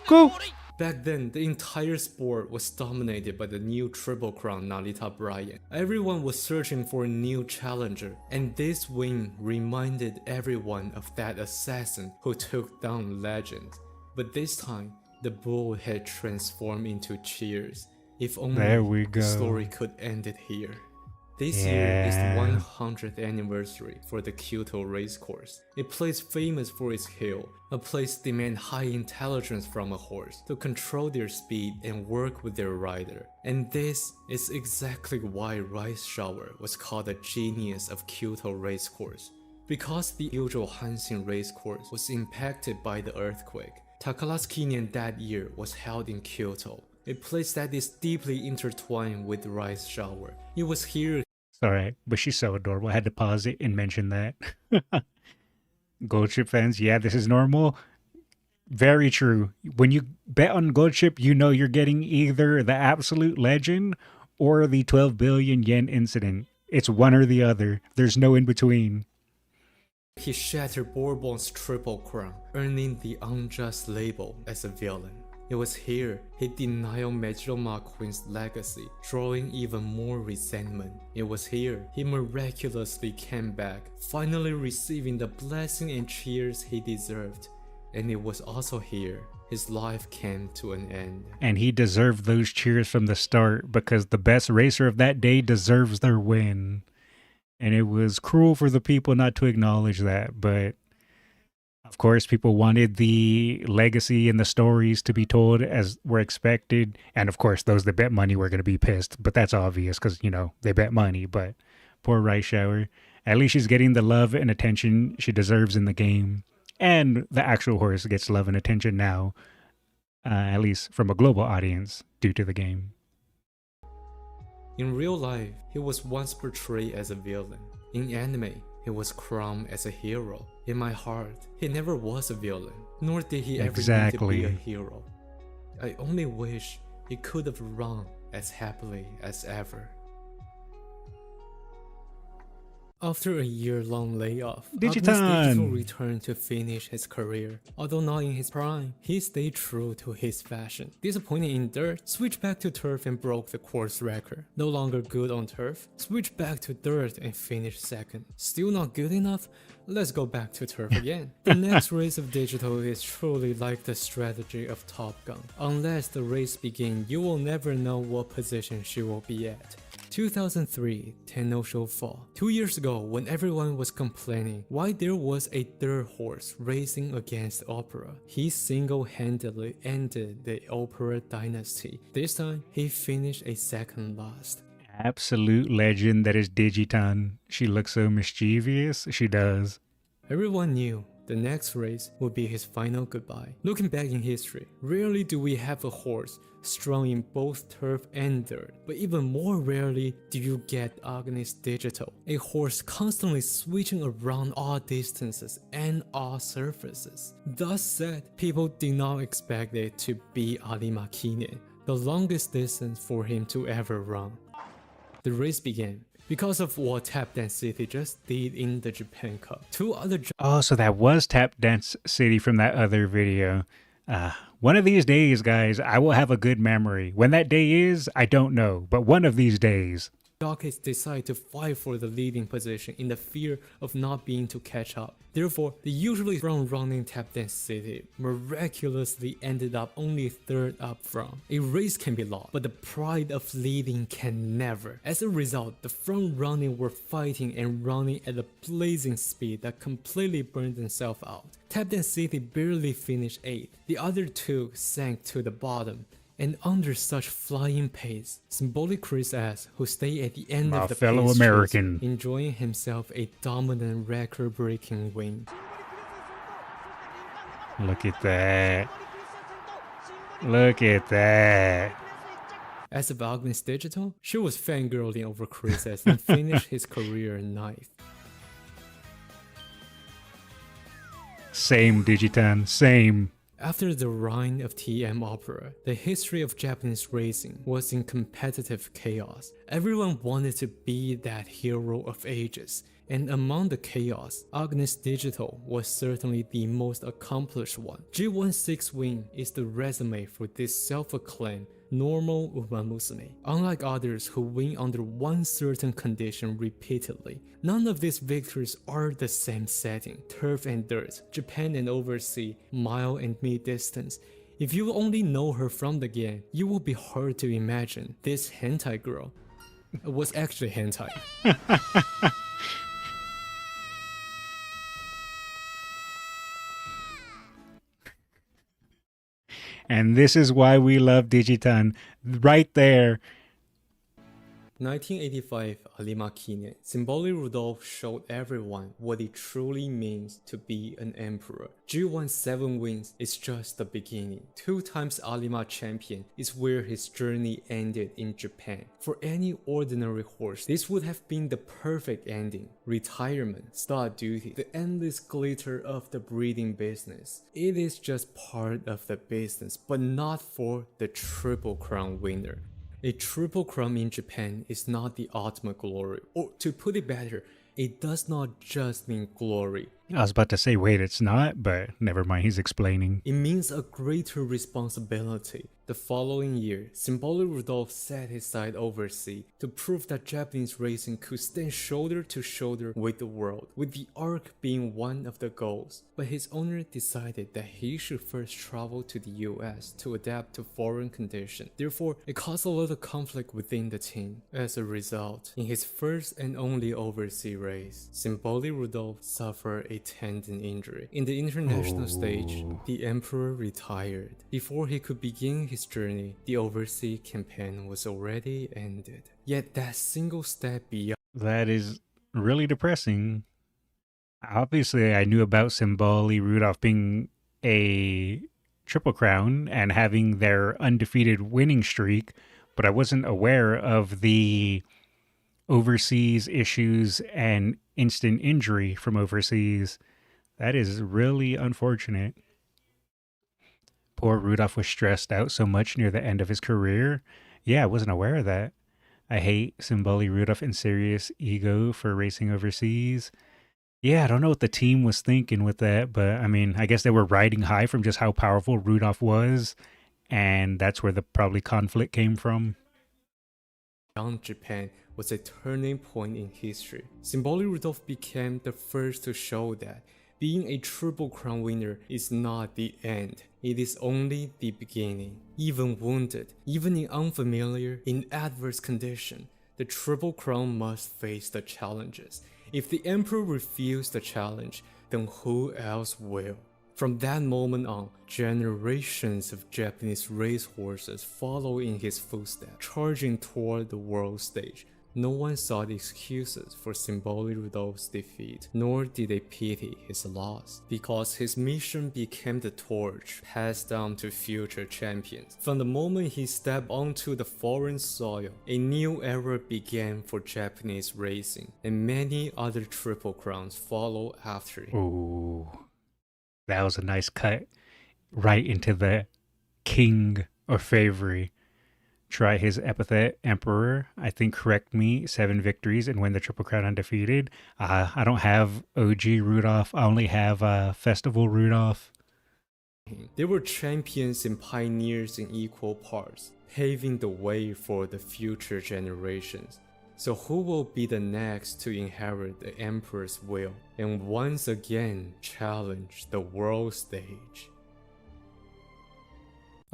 Go! Back then, the entire sport was dominated by the new Triple Crown Narita Bryan. Everyone was searching for a new challenger, and this win reminded everyone of that assassin who took down legends. But this time, the bull had transformed into cheers. If only There we go. the story could end it here. This year is the 100th anniversary for the Kyoto racecourse. A place famous for its hill, a place demand high intelligence from a horse to control their speed and work with their rider. And this is exactly why Rice Shower was called the genius of Kyoto racecourse. Because the usual Hanshin racecourse was impacted by the earthquake, Takara's Kinyan that year was held in Kyoto, a place that is deeply intertwined with Rice Shower. It was here. Alright, but she's so adorable. I had to pause it and mention that. Gold Ship fans, yeah, this is normal. Very true. When you bet on Gold Ship, you know you're getting either the absolute legend or the 12 billion yen incident. It's one or the other. There's no in between. He shattered Bourbon's Triple Crown, earning the unjust label as a villain. It was here he denied Mejiroma Queen's legacy, drawing even more resentment. It was here he miraculously came back, finally receiving the blessing and cheers he deserved. And it was also here his life came to an end. And he deserved those cheers from the start because the best racer of that day deserves their win. And it was cruel for the people not to acknowledge that, but of course, people wanted the legacy and the stories to be told as were expected. And of course, those that bet money were going to be pissed. But that's obvious because, you know, they bet money. But poor Rice Shower. At least she's getting the love and attention she deserves in the game. And the actual horse gets love and attention now. At least from a global audience due to the game. In real life, he was once portrayed as a villain. In anime, he was crowned as a hero. In my heart, he never was a villain, nor did he ever need to be a hero. I only wish he could have run as happily as ever. After a year-long layoff, Digital returned to finish his career. Although not in his prime, he stayed true to his fashion. Disappointed in dirt, switched back to turf and broke the course record. No longer good on turf, switched back to dirt and finished second. Still not good enough? Let's go back to turf again. The next race of Digital is truly like the strategy of Top Gun. Unless the race begins, you will never know what position she will be at. 2003 Tenno Fall. 2 years ago, when everyone was complaining why there was a third horse racing against Opera, he single-handedly ended the Opera dynasty. This time, he finished a second last. Absolute legend that is Digitan. She looks so mischievous. She does. Everyone knew the next race would be his final goodbye. Looking back in history, rarely do we have a horse strong in both turf and dirt, but even more rarely do you get Agnes Digital, a horse constantly switching around all distances and all surfaces. Thus said, people did not expect it to be Arima Kine, the longest distance for him to ever run. The race began. Because of what Tap Dance City just did in the Japan Cup. Oh, so that was Tap Dance City from that other video. One of these days, guys, I will have a good memory. When that day is, I don't know. But one of these days. Jockeys decide to fight for the leading position in the fear of not being to catch up. Therefore, the usually front-running Tap Dance City miraculously ended up only third up front. A race can be lost, but the pride of leading can never. As a result, the front-running were fighting and running at a blazing speed that completely burned themselves out. Tap Dance City barely finished 8th. The other two sank to the bottom. And under such flying pace, symbolic Chris S, who stayed at the end My of the fellow pace American. chase, enjoying himself a dominant record-breaking win. Look at that. Look at that. As of Agnes Digital, she was fangirling over Chris S and finished his career ninth. Same, Digitan, same. After the reign of TM Opera, the history of Japanese racing was in competitive chaos. Everyone wanted to be that hero of ages, and among the chaos, Agnes Digital was certainly the most accomplished one. G16 win is the resume for this self-acclaimed normal Umamusume. Unlike others who win under one certain condition repeatedly, none of these victories are the same setting: turf and dirt, Japan and overseas, mile and mid-distance. If you only know her from the game, you will be hard to imagine this hentai girl was actually hentai. And this is why we love Digitan. Right there. 1985 Alima Kinye, Symboli Rudolph showed everyone what it truly means to be an emperor. G17 wins is just the beginning. 2 times Alima champion is where his journey ended in Japan. For any ordinary horse, this would have been the perfect ending. Retirement, stud duty, the endless glitter of the breeding business. It is just part of the business, but not for the Triple Crown winner. A Triple Crown in Japan is not the ultimate glory, or to put it better, it does not just mean glory. I was about to say, wait, it's not, but never mind, he's explaining. It means a greater responsibility. The following year, Symboli Rudolph set his sight overseas to prove that Japanese racing could stand shoulder to shoulder with the world, with the arc being one of the goals. But his owner decided that he should first travel to the US to adapt to foreign conditions. Therefore, it caused a lot of conflict within the team. As a result, in his first and only overseas race, Symboli Rudolph suffered a tendon injury. In the international stage, the emperor retired. Before he could begin his journey, the overseas campaign was already ended. Yet that single step beyond... That is really depressing. Obviously, I knew about Symboli Rudolph being a Triple Crown and having their undefeated winning streak, but I wasn't aware of the overseas issues and instant injury from overseas. That is really unfortunate. Poor Rudolph was stressed out so much near the end of his career. Yeah, I wasn't aware of that. I hate Symboli Rudolph and serious ego for racing overseas. Yeah, I don't know what the team was thinking with that, but I mean, I guess they were riding high from just how powerful Rudolph was, and that's where the probably conflict came from. Japan was a turning point in history. Symboli Rudolph became the first to show that being a Triple Crown winner is not the end. It is only the beginning. Even wounded, even in unfamiliar, in adverse condition, the Triple Crown must face the challenges. If the Emperor refused the challenge, then who else will? From that moment on, generations of Japanese racehorses follow in his footsteps, charging toward the world stage. No one sought excuses for Symboli Rudolph's defeat, nor did they pity his loss, because his mission became the torch passed down to future champions. From the moment he stepped onto the foreign soil, a new era began for Japanese racing, and many other Triple Crowns followed after him. Ooh, that was a nice cut right into the king of Favori. Try his epithet, Emperor. I think, correct me, 7 victories and win the Triple Crown undefeated. I don't have OG Rudolph. I only have Festival Rudolph. They were champions and pioneers in equal parts, paving the way for the future generations. So who will be the next to inherit the Emperor's will and once again challenge the world stage?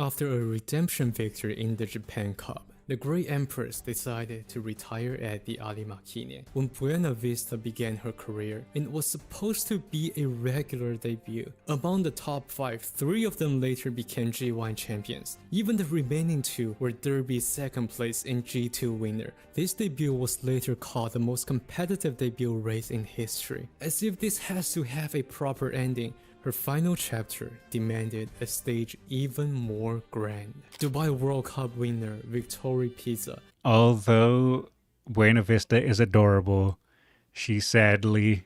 After a redemption victory in the Japan Cup, the great empress decided to retire at the Arima Kine when Buena Vista began her career, and it was supposed to be a regular debut. Among the top 5, 3 of them later became G1 champions. Even the remaining 2 were Derby's second place and G2 winner. This debut was later called the most competitive debut race in history. As if this has to have a proper ending, her final chapter demanded a stage even more grand. Dubai World Cup winner Victoria Pizza. Although Buena Vista is adorable, she sadly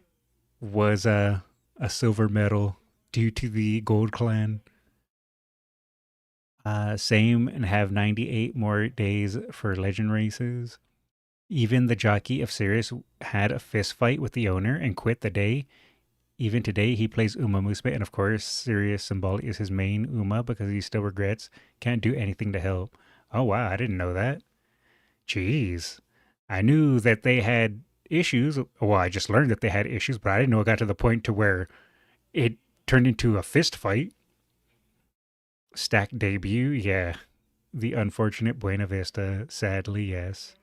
was a silver medal due to the Gold Clan. Same, and have 98 more days for legend races. Even the jockey of Sirius had a fist fight with the owner and quit the day. Even today, he plays Umamusume, and of course, Sirius Symbolic is his main Uma because he still regrets, can't do anything to help. Oh wow, I didn't know that. Jeez. I knew that they had issues. Well, I just learned that they had issues, but I didn't know it got to the point to where it turned into a fist fight. Stacked debut, yeah. The unfortunate Buena Vista, sadly, yes.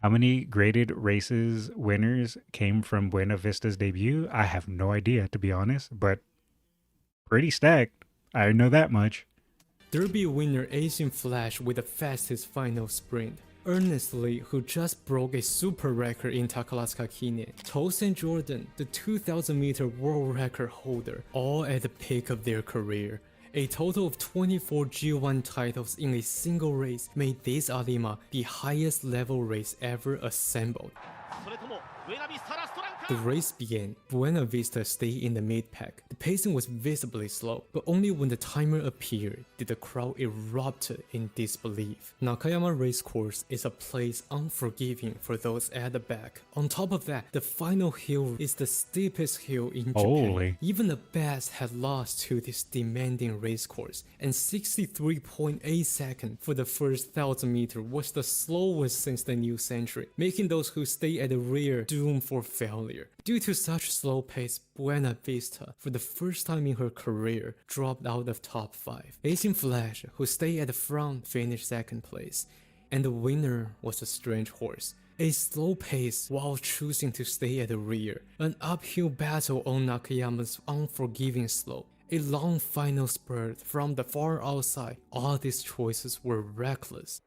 How many graded races winners came from Buena Vista's debut? I have no idea, to be honest, but pretty stacked. I know that much. Derby winner Asian Flash with the fastest final sprint. Earnestly, who just broke a super record in Takalaska Kine. Toast and Jordan, the 2000 meter world record holder, all at the peak of their career. A total of 24 G1 titles in a single race made this Arima the highest level race ever assembled. The race began. Buena Vista stayed in the mid-pack. The pacing was visibly slow, but only when the timer appeared did the crowd erupt in disbelief. Nakayama Racecourse is a place unforgiving for those at the back. On top of that, the final hill is the steepest hill in Japan. Even the best had lost to this demanding racecourse, and 63.8 seconds for the first 1000 meter was the slowest since the new century, making those who stay at the rear doomed for failure. Due to such slow pace, Buena Vista, for the first time in her career, dropped out of top 5. Asian Flash, who stayed at the front, finished second place, and the winner was a strange horse. A slow pace while choosing to stay at the rear, an uphill battle on Nakayama's unforgiving slope, a long final spurt from the far outside. All these choices were reckless.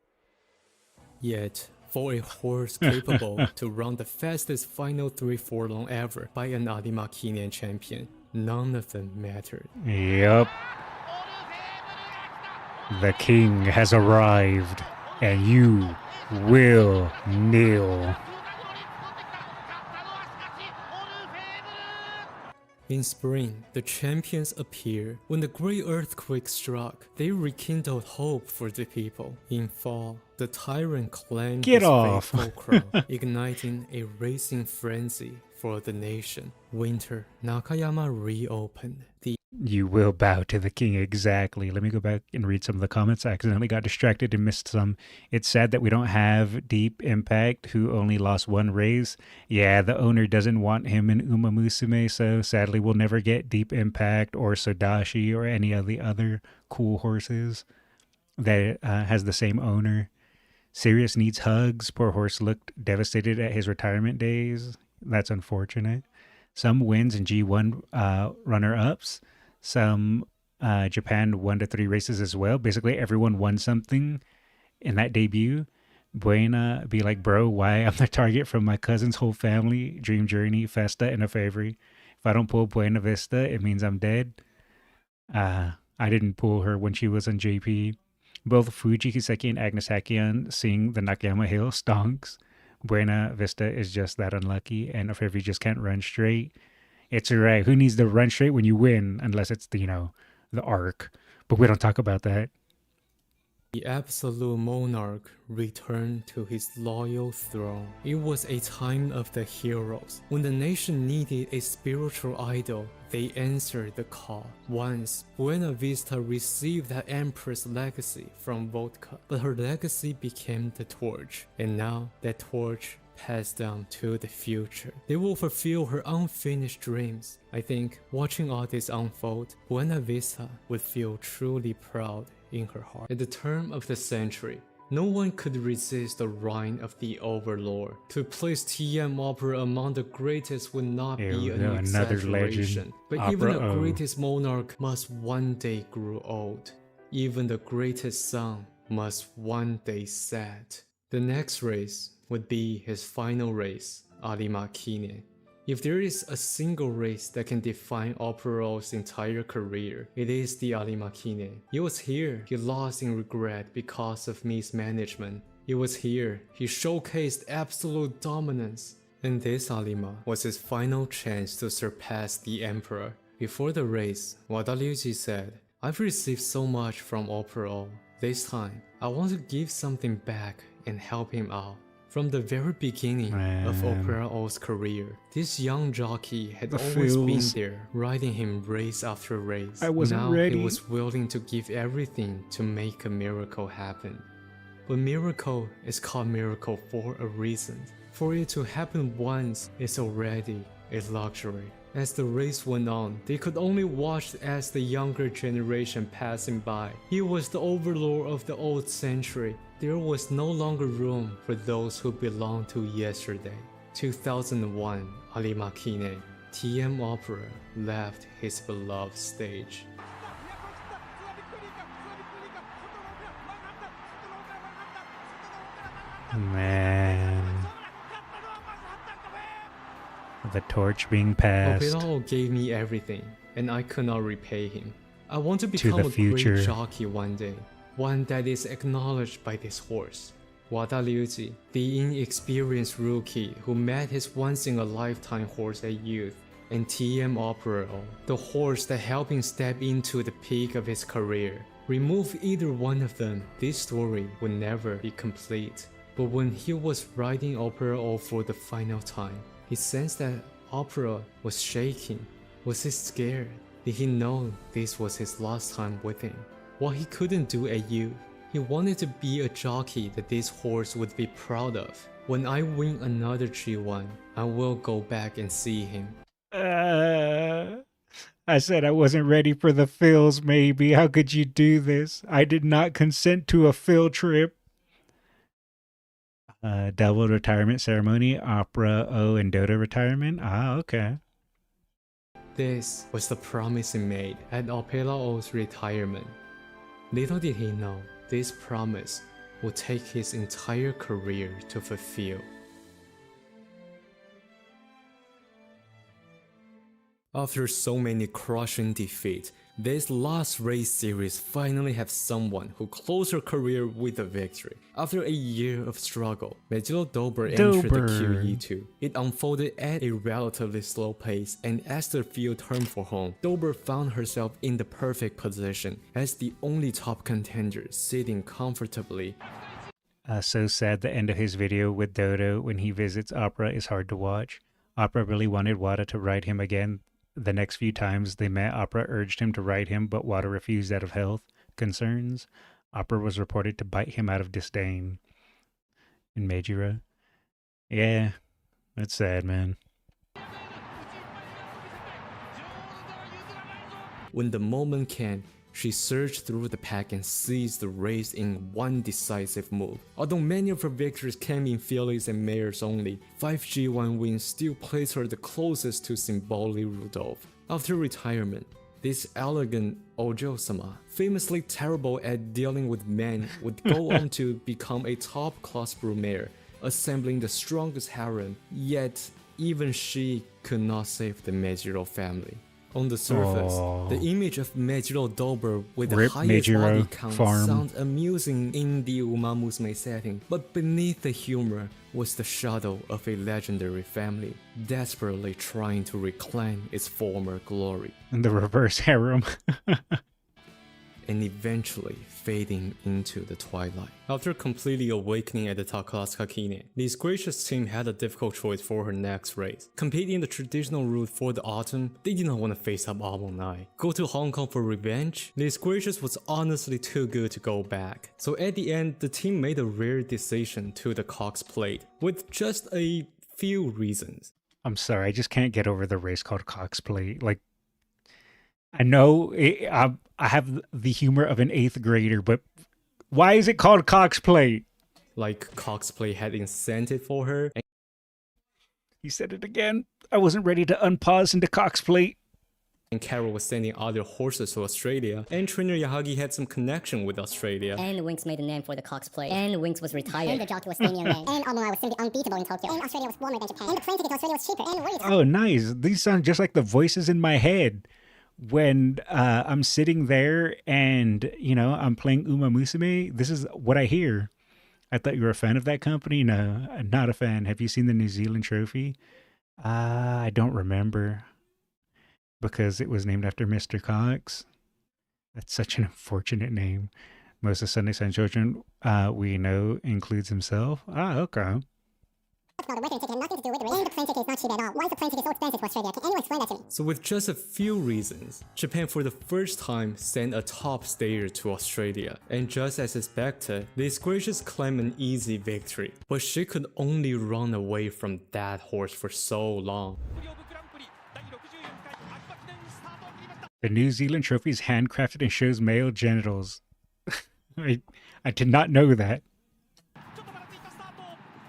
Yet, for a horse capable to run the fastest final 3 furlong ever by an Arima Kine champion, none of them mattered. Yup. The king has arrived, and you will kneel. In spring, the champions appear. When the great earthquake struck, they rekindled hope for the people. In fall, the tyrant claimed his faithful crown, igniting a racing frenzy for the nation. Winter, Nakayama reopened. You will bow to the king, exactly. Let me go back and read some of the comments. I accidentally got distracted and missed some. It's sad that we don't have Deep Impact, who only lost 1 race. Yeah, the owner doesn't want him in Umamusume, so sadly we'll never get Deep Impact or Sodashi or any of the other cool horses that has the same owner. Sirius needs hugs. Poor horse looked devastated at his retirement days. That's unfortunate. Some wins in G1 runner-ups. Some Japan 1 to 3 races as well. Basically, everyone won something in that debut. Buena be like, bro, why I'm the target from my cousin's whole family, Dream Journey, Festa, and a Favre. If I don't pull Buena Vista, it means I'm dead. I didn't pull her when she was on JP. Both Fuji Kiseki and Agnes Hakian sing the Nakayama Hill stonks. Buena Vista is just that unlucky, and a Favre just can't run straight. It's alright. Who needs to run straight when you win? Unless it's the, the arc. But we don't talk about that. The absolute monarch returned to his loyal throne. It was a time of the heroes. When the nation needed a spiritual idol, they answered the call. Once, Buena Vista received the empress legacy from Vodka, but her legacy became the torch. And now, that torch passed down to the future. They will fulfill her unfinished dreams. I think, watching all this unfold, Buena Vista would feel truly proud in her heart. At the turn of the century, No one could resist the reign of the Overlord. To place TM Opera among the greatest would not Here be we an go, another exaggeration. legend. But even the Opera O. greatest monarch must one day grow old. Even the greatest sun must one day set. The next race would be his final race, Arimakine. If there is a single race that can define Opera's entire career, it is the Arimakine. It was here he lost in regret because of mismanagement. It was here he showcased absolute dominance. And this Arima was his final chance to surpass the Emperor. Before the race, Wada Ryuji said, "I've received so much from Opera. This time, I want to give something back and help him out." From the very beginning of Opera-O's career, this young jockey had always been there, riding him race after race. I wasn't now ready. He was willing to give everything to make a miracle happen. But miracle is called miracle for a reason. For it to happen once is already a luxury. As the race went on, they could only watch as the younger generation passing by. He was the overlord of the old century. There was no longer room for those who belonged to yesterday. 2001, Arimakine, TM Opera left his beloved stage. Man. The torch being passed. Opera gave me everything, and I could not repay him. I want to To become the a future. great jockey one day, one that is acknowledged by this horse. Wada Ryuji, the inexperienced rookie who met his once-in-a-lifetime horse at youth, and TM Opera, the horse that helped him step into the peak of his career. Remove either one of them, this story would never be complete. But when he was riding Opera for the final time, he sensed that Opera was shaking. Was he scared? Did he know this was his last time with him? What he couldn't do at youth, he wanted to be a jockey that this horse would be proud of. When I win another G1, I will go back and see him. I said I wasn't ready for the fills, maybe. How could you do this? I did not consent to a fill trip. Double retirement ceremony, Opera O and Dota retirement. Ah, okay. This was the promise he made at Opera O's retirement. Little did he know, this promise would take his entire career to fulfill. After so many crushing defeats, this last race series finally have someone who closed her career with a victory. After a year of struggle, Mejiro Dober entered the QE2. It unfolded at a relatively slow pace, and as the field turned for home, Dober found herself in the perfect position as the only top contender, sitting comfortably. So sad the end of his video with Dodo when he visits Opera is hard to watch. Opera really wanted Wada to ride him again. The next few times they met, Opera urged him to ride him, but Wada refused out of health concerns. Opera was reported to bite him out of disdain. In Meijiro. Yeah, that's sad, man. When the moment came, she surged through the pack and seized the race in one decisive move. Although many of her victories came in fillies and mares only, 5 G1 wins still placed her the closest to Symboli Rudolph. After retirement, this elegant Ojo-sama, famously terrible at dealing with men, would go on to become a top-class broodmare, assembling the strongest harem, yet even she could not save the Meijiro family. On the surface, the image of Mejiro Dober with the Rip highest Meijiro body count farm. sounds amusing in the Umamusume setting, but beneath the humor was the shadow of a legendary family, desperately trying to reclaim its former glory. And the reverse harem. And eventually fading into the twilight. After completely awakening at the Takasakine, this gracious team had a difficult choice for her next race. Competing the traditional route for the autumn, they did not want to face up Amonai. Go to Hong Kong for revenge? This gracious was honestly too good to go back. So at the end, the team made a rare decision to the Cox Plate, with just a few reasons. I'm sorry, I just can't get over the race called Cox Plate. Like, I know I have the humor of an 8th grader, but Why is it called Cox Plate? Like Cox Plate had incentive for her. He said it again. I wasn't ready to unpause into Cox Plate. And Carol was sending other horses to Australia, and trainer Yahagi had some connection with Australia. And Winx made a name for the Cox Plate. And Winx was retired. And the jockey was staying in lane. And Almond was simply unbeatable in Tokyo. And Australia was warmer than Japan. And the plane ticket to Australia was cheaper. And wait. Oh, nice. These sound just like the voices in my head when I'm sitting there and, you know, I'm playing Uma Musume. This is what I hear. I thought you were a fan of that company. No, I'm not a fan. Have you seen the New Zealand trophy? I don't remember. Because it was named after Mr. Cox. That's such an unfortunate name. Most of Sunday Sun children we know includes himself. Ah, okay. So with just a few reasons, Japan for the first time sent a top stayer to Australia. And just as expected, these gracious claimed an easy victory. But she could only run away from that horse for so long. The New Zealand trophy is handcrafted and shows male genitals. I did not know that.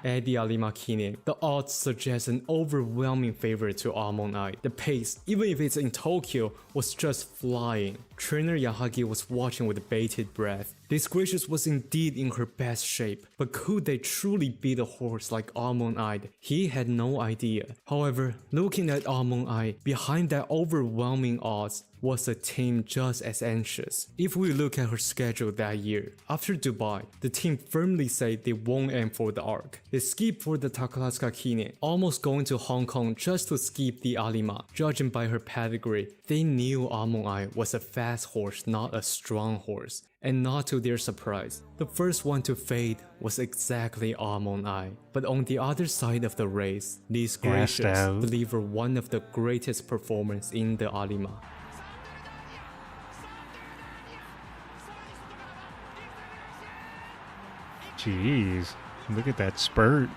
At the Arima Kine, the odds suggest an overwhelming favorite to Almond Eye. The pace, even if it's in Tokyo, was just flying. Trainer Yahagi was watching with bated breath. This gracious was indeed in her best shape, but could they truly beat a horse like Almond Eye? He had no idea. However, looking at Almond Eye, behind that overwhelming odds was a team just as anxious. If we look at her schedule that year, after Dubai, the team firmly said they won't aim for the arc. They skipped for the Takarazuka Kine, almost going to Hong Kong just to skip the Alima. Judging by her pedigree, they knew Almond Eye was a fast horse, not a strong horse. And not to their surprise, the first one to fade was exactly Almond Eye. But on the other side of the race, these gracious deliver one of the greatest performances in the Alima. Jeez, look at that spurt.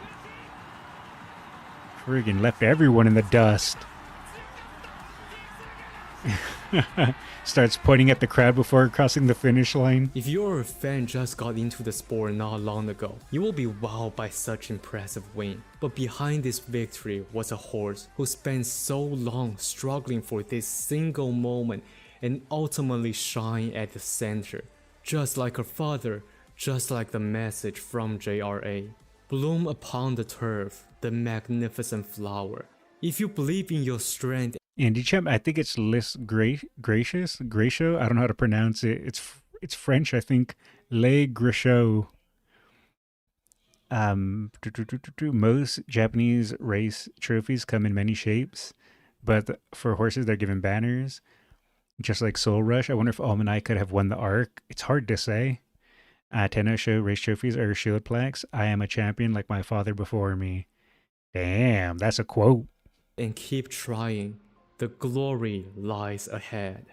Friggin' left everyone in the dust. Starts pointing at the crowd before crossing the finish line. If you're a fan just got into the sport not long ago, you will be wowed by such impressive win. But behind this victory was a horse who spent so long struggling for this single moment and ultimately shine at the center. Just like her father, just like the message from JRA. Bloom upon the turf, the magnificent flower. If you believe in your strength. Andy Champ, I think it's Gracious? I don't know how to pronounce it. It's French, I think. Le Gréchot. Most Japanese race trophies come in many shapes, but for horses they're given banners. Just like Soul Rush, I wonder if Almond Eye could have won the arc. It's hard to say. Tenno show race trophies are shield plaques. I am a champion like my father before me. Damn, that's a quote. And keep trying. The glory lies ahead.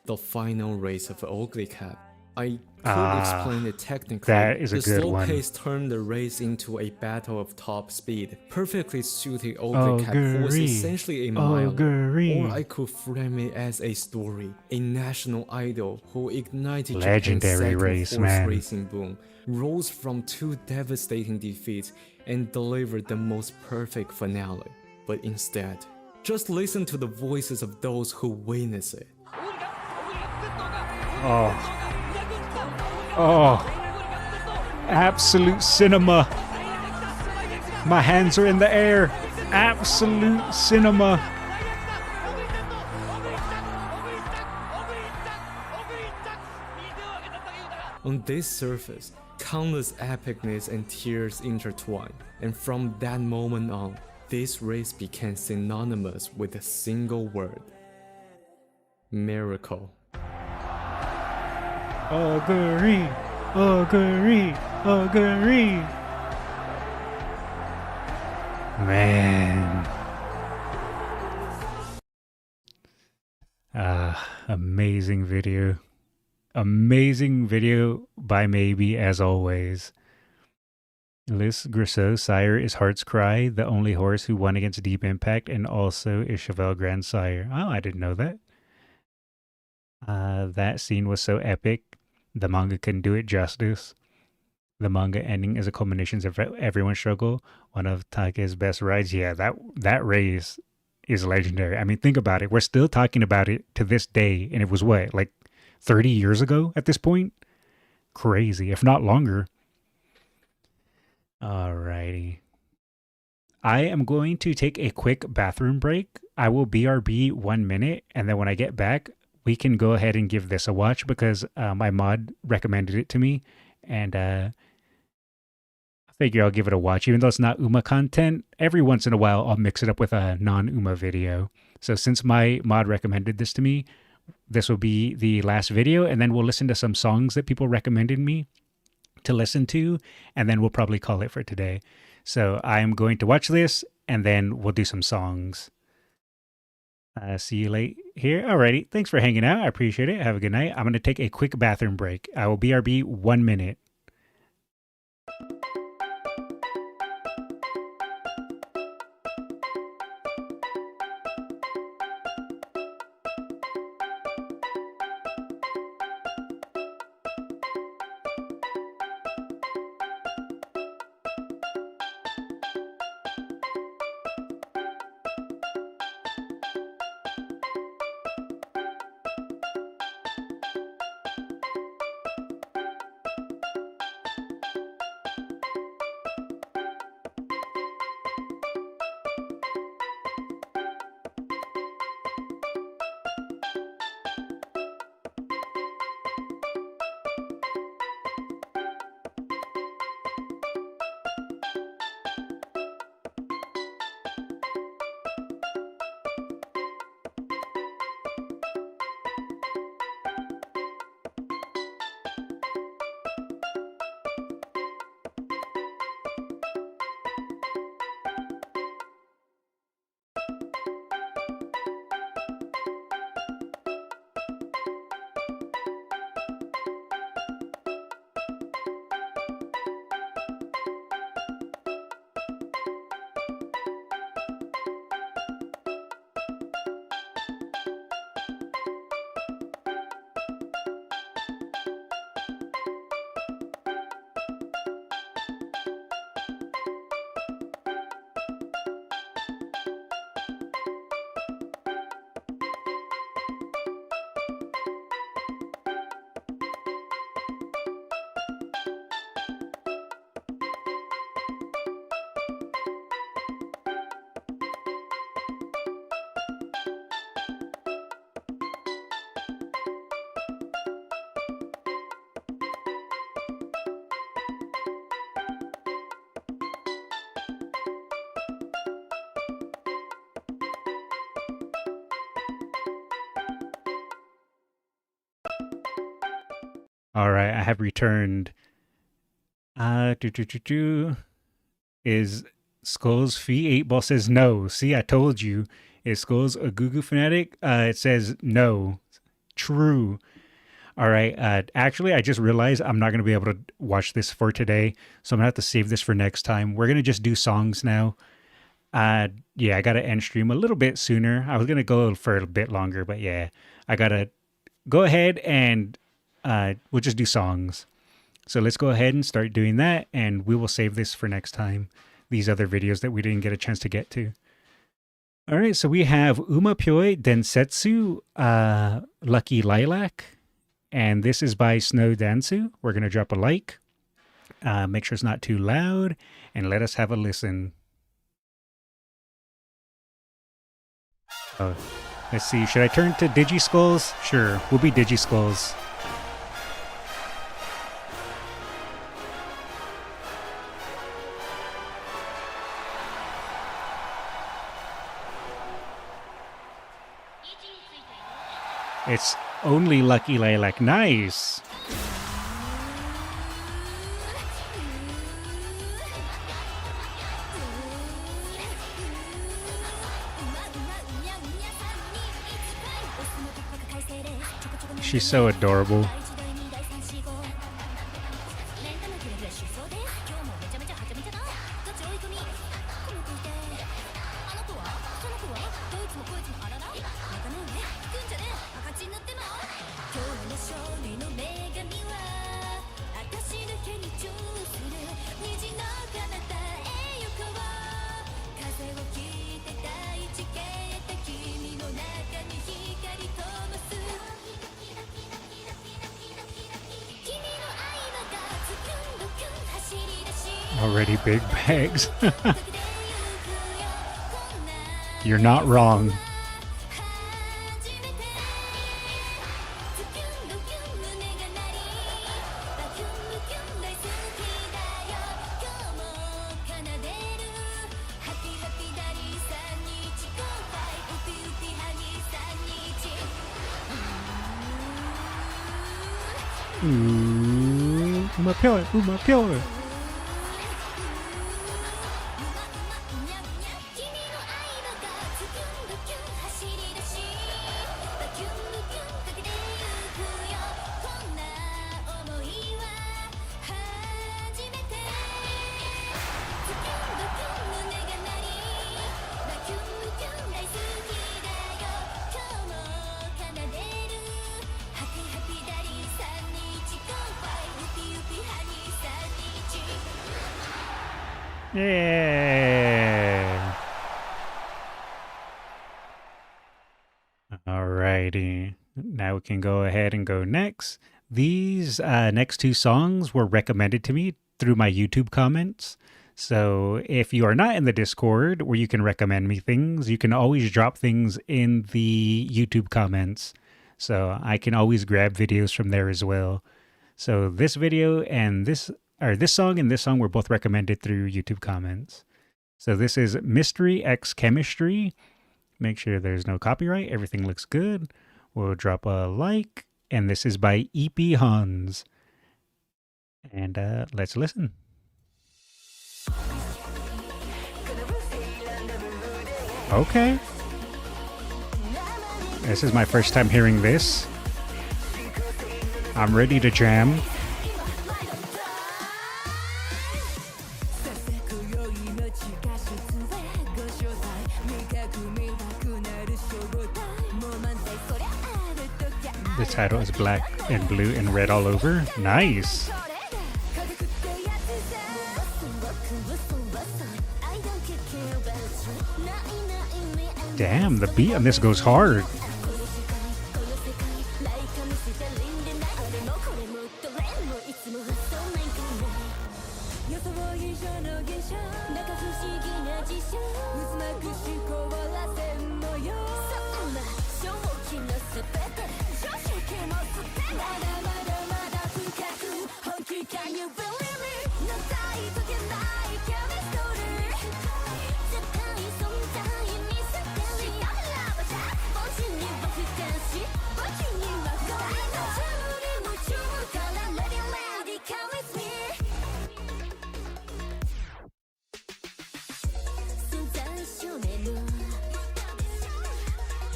The final race of Oguri Cap. I could explain it technically. That is a good slow one. pace turned the race into a battle of top speed, perfectly suiting Oguri Cap, who was essentially a mile. Or I could frame it as a story, a national idol who ignited Legendary Japan's second race, man. racing boom, rose from two devastating defeats, and delivered the most perfect finale. But instead, just listen to the voices of those who witness it. Oh, absolute cinema. My hands are in the air. Absolute cinema. On this surface, countless epicness and tears intertwine, and from that moment on, this race became synonymous with a single word: miracle. Oguri, Oguri, Oguri. Man. Amazing video. Amazing video by Maybe, as always. Lis Grisseau's sire is Heart's Cry, the only horse who won against Deep Impact, and also is Chevelle grandsire. Oh, I didn't know that. That scene was so epic. the manga couldn't do it justice. The manga ending is a culmination of everyone's struggle. One of Take's best rides. Yeah, that race is legendary. I mean, think about it. We're still talking about it to this day, and it was what, like 30 years ago at this point? Crazy, if not longer. Alrighty. I am going to take a quick bathroom break. I will BRB 1 minute, and then when I get back, we can go ahead and give this a watch because my mod recommended it to me, and I figure I'll give it a watch. Even though it's not Uma content, every once in a while I'll mix it up with a non-Uma video. So since my mod recommended this to me, this will be the last video, and then we'll listen to some songs that people recommended me to listen to, and then we'll probably call it for today. So I'm going to watch this, and then we'll do some songs. See you late here. Alrighty, thanks for hanging out. I appreciate it. Have a good night. I'm going to take a quick bathroom break. I will BRB 1 minute. All right, I have returned. Is Skullz Fee 8 Ball says no. See, I told you. Is Skullz a Gugu fanatic? It says no. True. All right. Actually, I just realized I'm not going to be able to watch this for today, so I'm going to have to save this for next time. We're going to just do songs now. Yeah, I got to end stream a little bit sooner. I was going to go for a bit longer, but yeah, I got to go ahead and we'll just do songs. So let's go ahead and start doing that, and we will save this for next time. These other videos that we didn't get a chance to get to. All right, so we have Umamusume Densetsu, Lucky Lilac, and this is by Snow Dansu. We're going to drop a like, make sure it's not too loud, and let us have a listen. Oh, let's see, should I turn to Digi-Skullz? Sure, we'll be Digi-Skullz. It's only Lucky Lilac. Nice. She's so adorable. Already big bags. You're not wrong. Ooh, Uma Pure, Uma Pure. Yeah. Alrighty. Now we can go ahead and go next. These next two songs were recommended to me through my YouTube comments. So if you are not in the Discord where you can recommend me things, you can always drop things in the YouTube comments. So I can always grab videos from there as well. So this video and this song and this song were both recommended through YouTube comments. So this is Mystery X Chemistry. Make sure there's no copyright. Everything looks good. We'll drop a like. And this is by EP Hans. And let's listen. Okay. This is my first time hearing this. I'm ready to jam. The title is black and blue and red all over. Nice. Damn, the beat on this goes hard.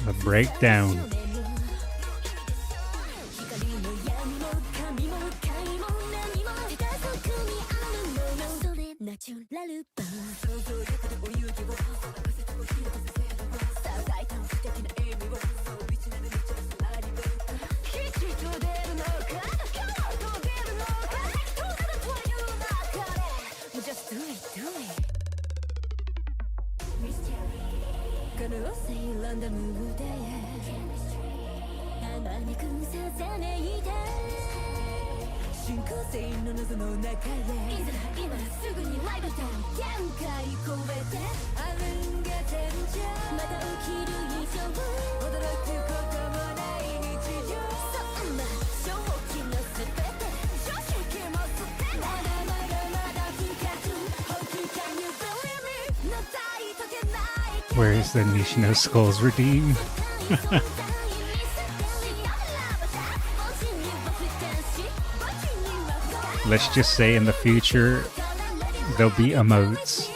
The breakdown. Where is the Nishino Skullz redeem? Let's just say in the future there'll be emotes.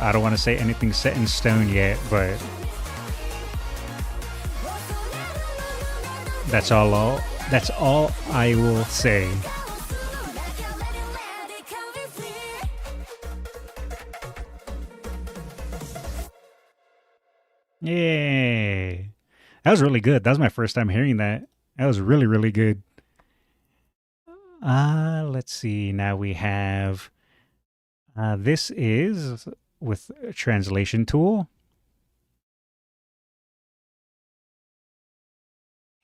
I don't want to say anything set in stone yet, but that's all I will say. Yay. That was really good. That was my first time hearing that. That was really, really good. Let's see. Now we have this is with a translation tool.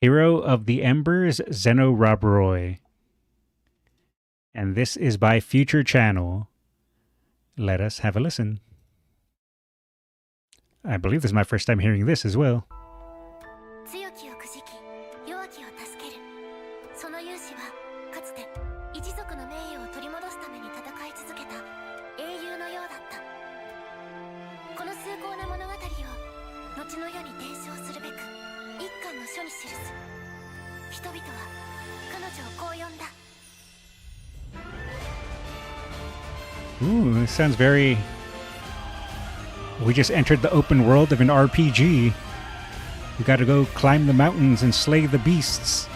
Hero of the Embers, Zeno Robroy. And this is by Future Channel. Let us have a listen. I believe this is my first time hearing this as well. 強きをくじき、弱きを助ける。その勇士はかつて一族の名誉を取り戻すために戦い続けた英雄のようだった。この崇高な物語を後の世に伝承するべく一巻の書に記す。人々は彼女をこう呼んだ。 Ooh, this sounds very... We just entered the open world of an RPG. We gotta go climb the mountains and slay the beasts.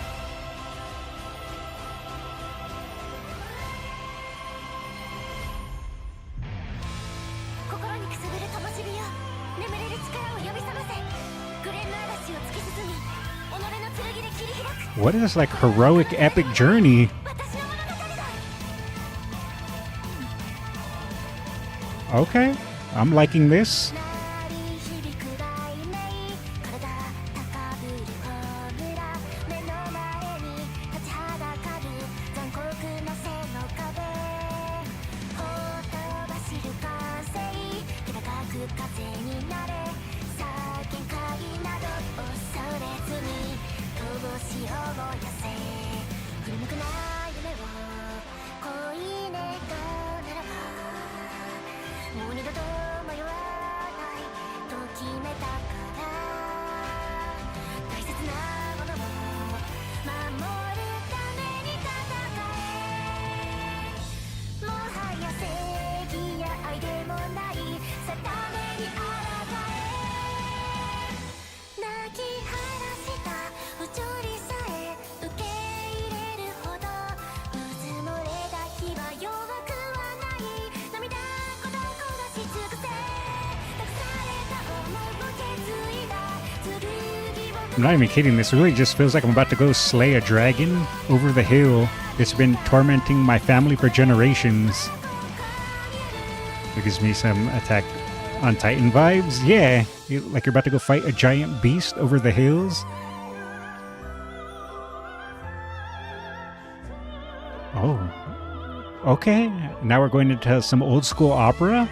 What is this, like, heroic epic journey? Okay, I'm liking this. I'm not even kidding, this really just feels like I'm about to go slay a dragon over the hill. It's been tormenting my family for generations. It gives me some Attack on Titan vibes. Yeah, like you're about to go fight a giant beast over the hills. Oh, okay. Now we're going into some old school opera.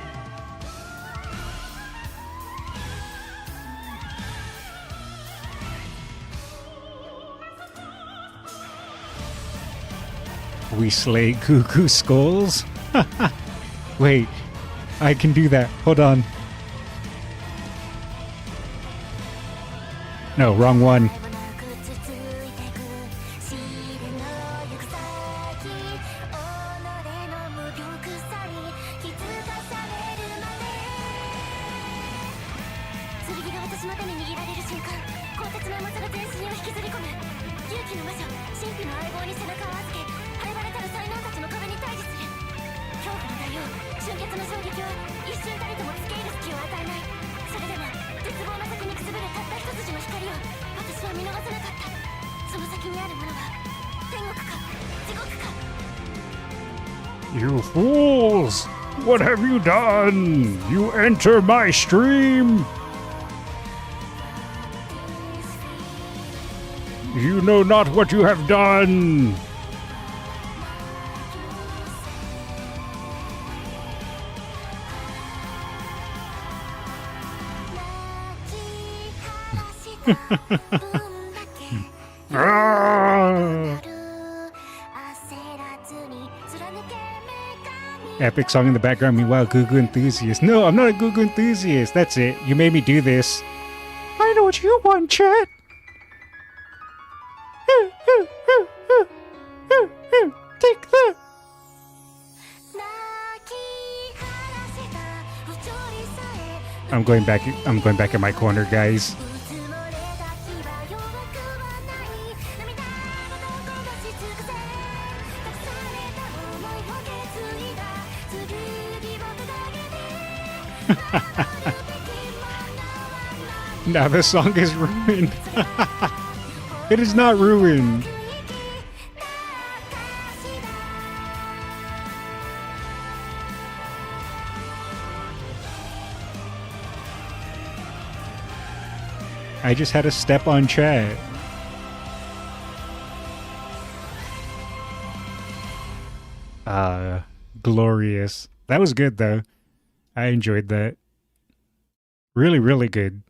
We slay Cuckoo Skullz. Wait, I can do that. Hold on. No, wrong one. You fools! What have you done? You enter my stream! You know not what you have done! Epic song in the background, meanwhile, Gugu enthusiast. No, I'm not a Gugu enthusiast. That's it. You made me do this. I know what you want, chat. Take that. I'm going back in my corner, guys. Now the song is ruined. It is not ruined. I just had a step on chat. Glorious. That was good though. I enjoyed that. Really, really good.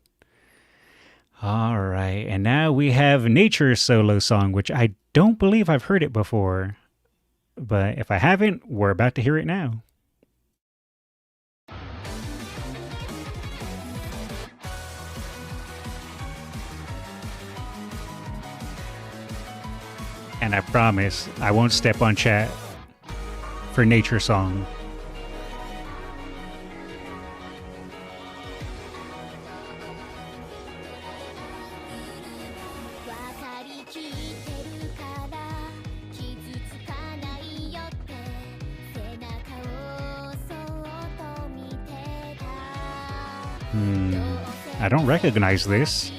All right, and now we have Nature's solo song, which I don't believe I've heard it before. But if I haven't, we're about to hear it now. And I promise I won't step on chat for Nature Song. I don't recognize this.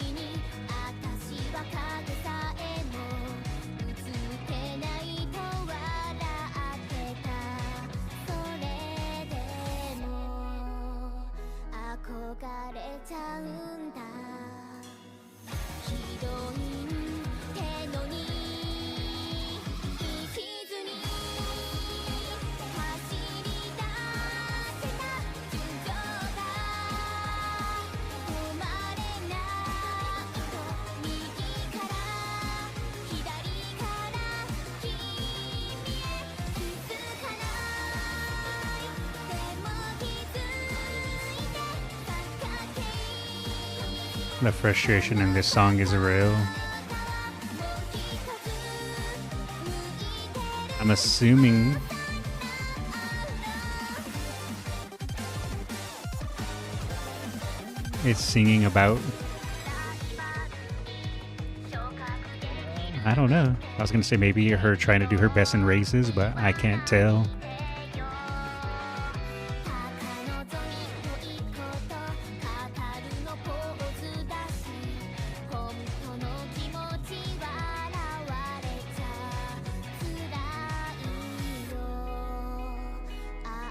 The frustration in this song is real. I'm assuming it's singing about, I don't know. I was gonna say maybe her trying to do her best in races, but I can't tell.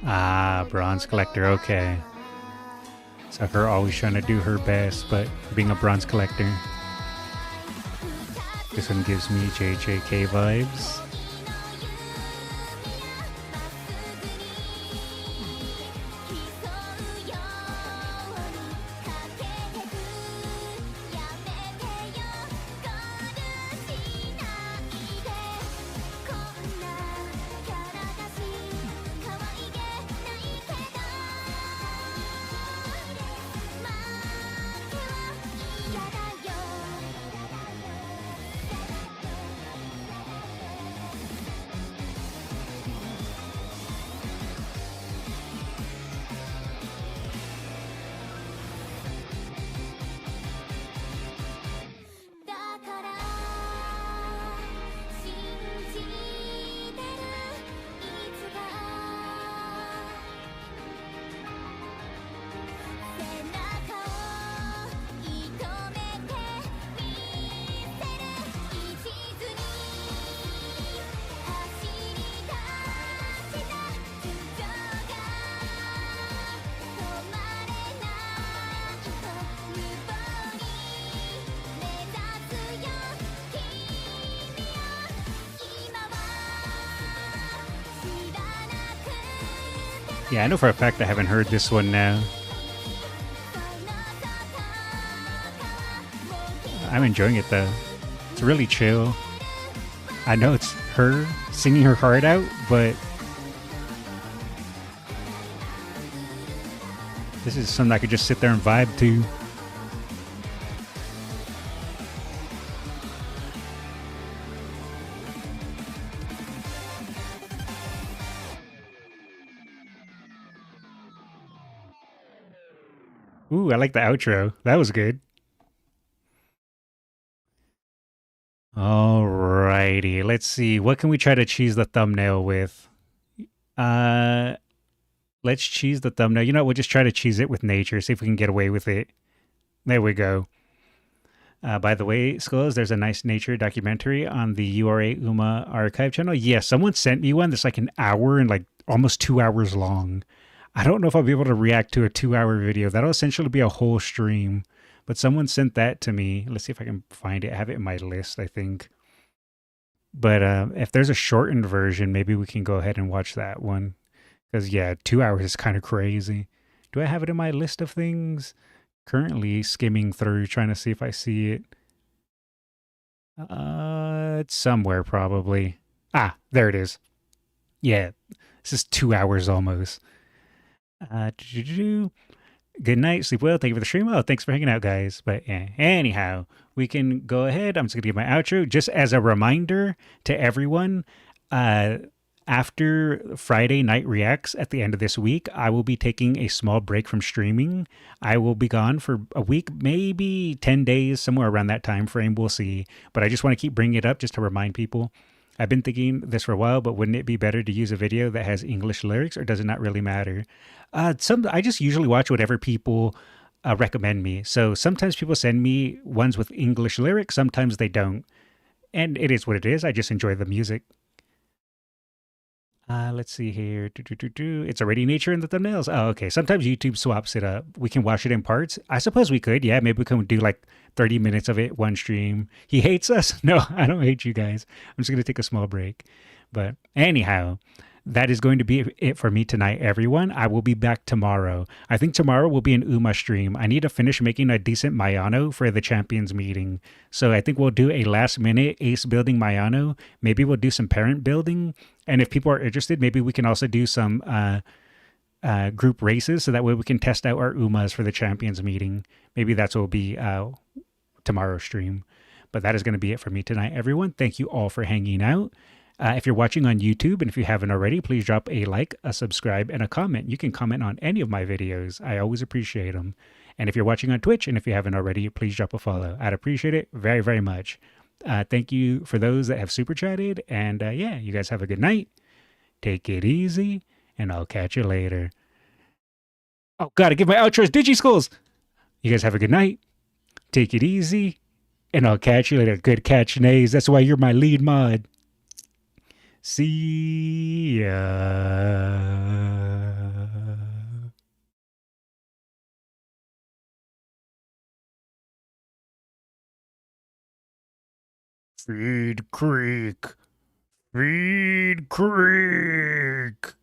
Ah, bronze collector, okay. So her always trying to do her best, but being a bronze collector. This one gives me JJK vibes. Yeah, I know for a fact I haven't heard this one now. I'm enjoying it though. It's really chill. I know it's her singing her heart out, but this is something I could just sit there and vibe to. Ooh, I like the outro. That was good. Alrighty, let's see. What can we try to cheese the thumbnail with? Let's cheese the thumbnail. You know what? We'll just try to cheese it with nature. See if we can get away with it. There we go. By the way, Skullz, there's a nice nature documentary on the URA Uma archive channel. Yeah, someone sent me one that's like an hour and like almost 2 hours long. I don't know if I'll be able to react to a 2-hour video. That'll essentially be a whole stream. But someone sent that to me. Let's see if I can find it. I have it in my list, I think. But if there's a shortened version, maybe we can go ahead and watch that one. Because, yeah, 2 hours is kind of crazy. Do I have it in my list of things? Currently skimming through, trying to see if I see it. It's somewhere probably. Ah, there it is. Yeah, this is 2 hours almost. Good night, sleep well. Thank you for the stream. Oh, thanks for hanging out, guys. But yeah, anyhow, we can go ahead. I'm just gonna give my outro just as a reminder to everyone. After Friday Night Reacts at the end of this week, I will be taking a small break from streaming. I will be gone for a week, maybe 10 days, somewhere around that time frame. We'll see. But I just want to keep bringing it up just to remind people. I've been thinking this for a while, but wouldn't it be better to use a video that has English lyrics, or does it not really matter? I just usually watch whatever people recommend me. So sometimes people send me ones with English lyrics, sometimes they don't. And it is what it is. I just enjoy the music. Let's see here. It's already nature in the thumbnails. Oh, okay. Sometimes YouTube swaps it up. We can watch it in parts. I suppose we could. Yeah, maybe we can do like 30 minutes of it, one stream. He hates us? No, I don't hate you guys. I'm just going to take a small break. But anyhow, that is going to be it for me tonight, everyone. I will be back tomorrow. I think tomorrow will be an Uma stream. I need to finish making a decent Mayano for the champions meeting. So I think we'll do a last minute ace building Mayano. Maybe we'll do some parent building. And if people are interested, maybe we can also do some group races. So that way we can test out our Umas for the champions meeting. Maybe that's what will be tomorrow's stream. But that is going to be it for me tonight, everyone. Thank you all for hanging out. If you're watching on YouTube, and if you haven't already, please drop a like, a subscribe, and a comment. You can comment on any of my videos. I always appreciate them. And if you're watching on Twitch, and if you haven't already, please drop a follow. I'd appreciate it very, very much. Thank you for those that have super chatted. And yeah, you guys have a good night. Take it easy, and I'll catch you later. Oh, gotta give my outros, Skullz. You guys have a good night. Take it easy, and I'll catch you later. Good catch, Nays. That's why you're my lead mod. See ya. Feed Creek. Feed Creek.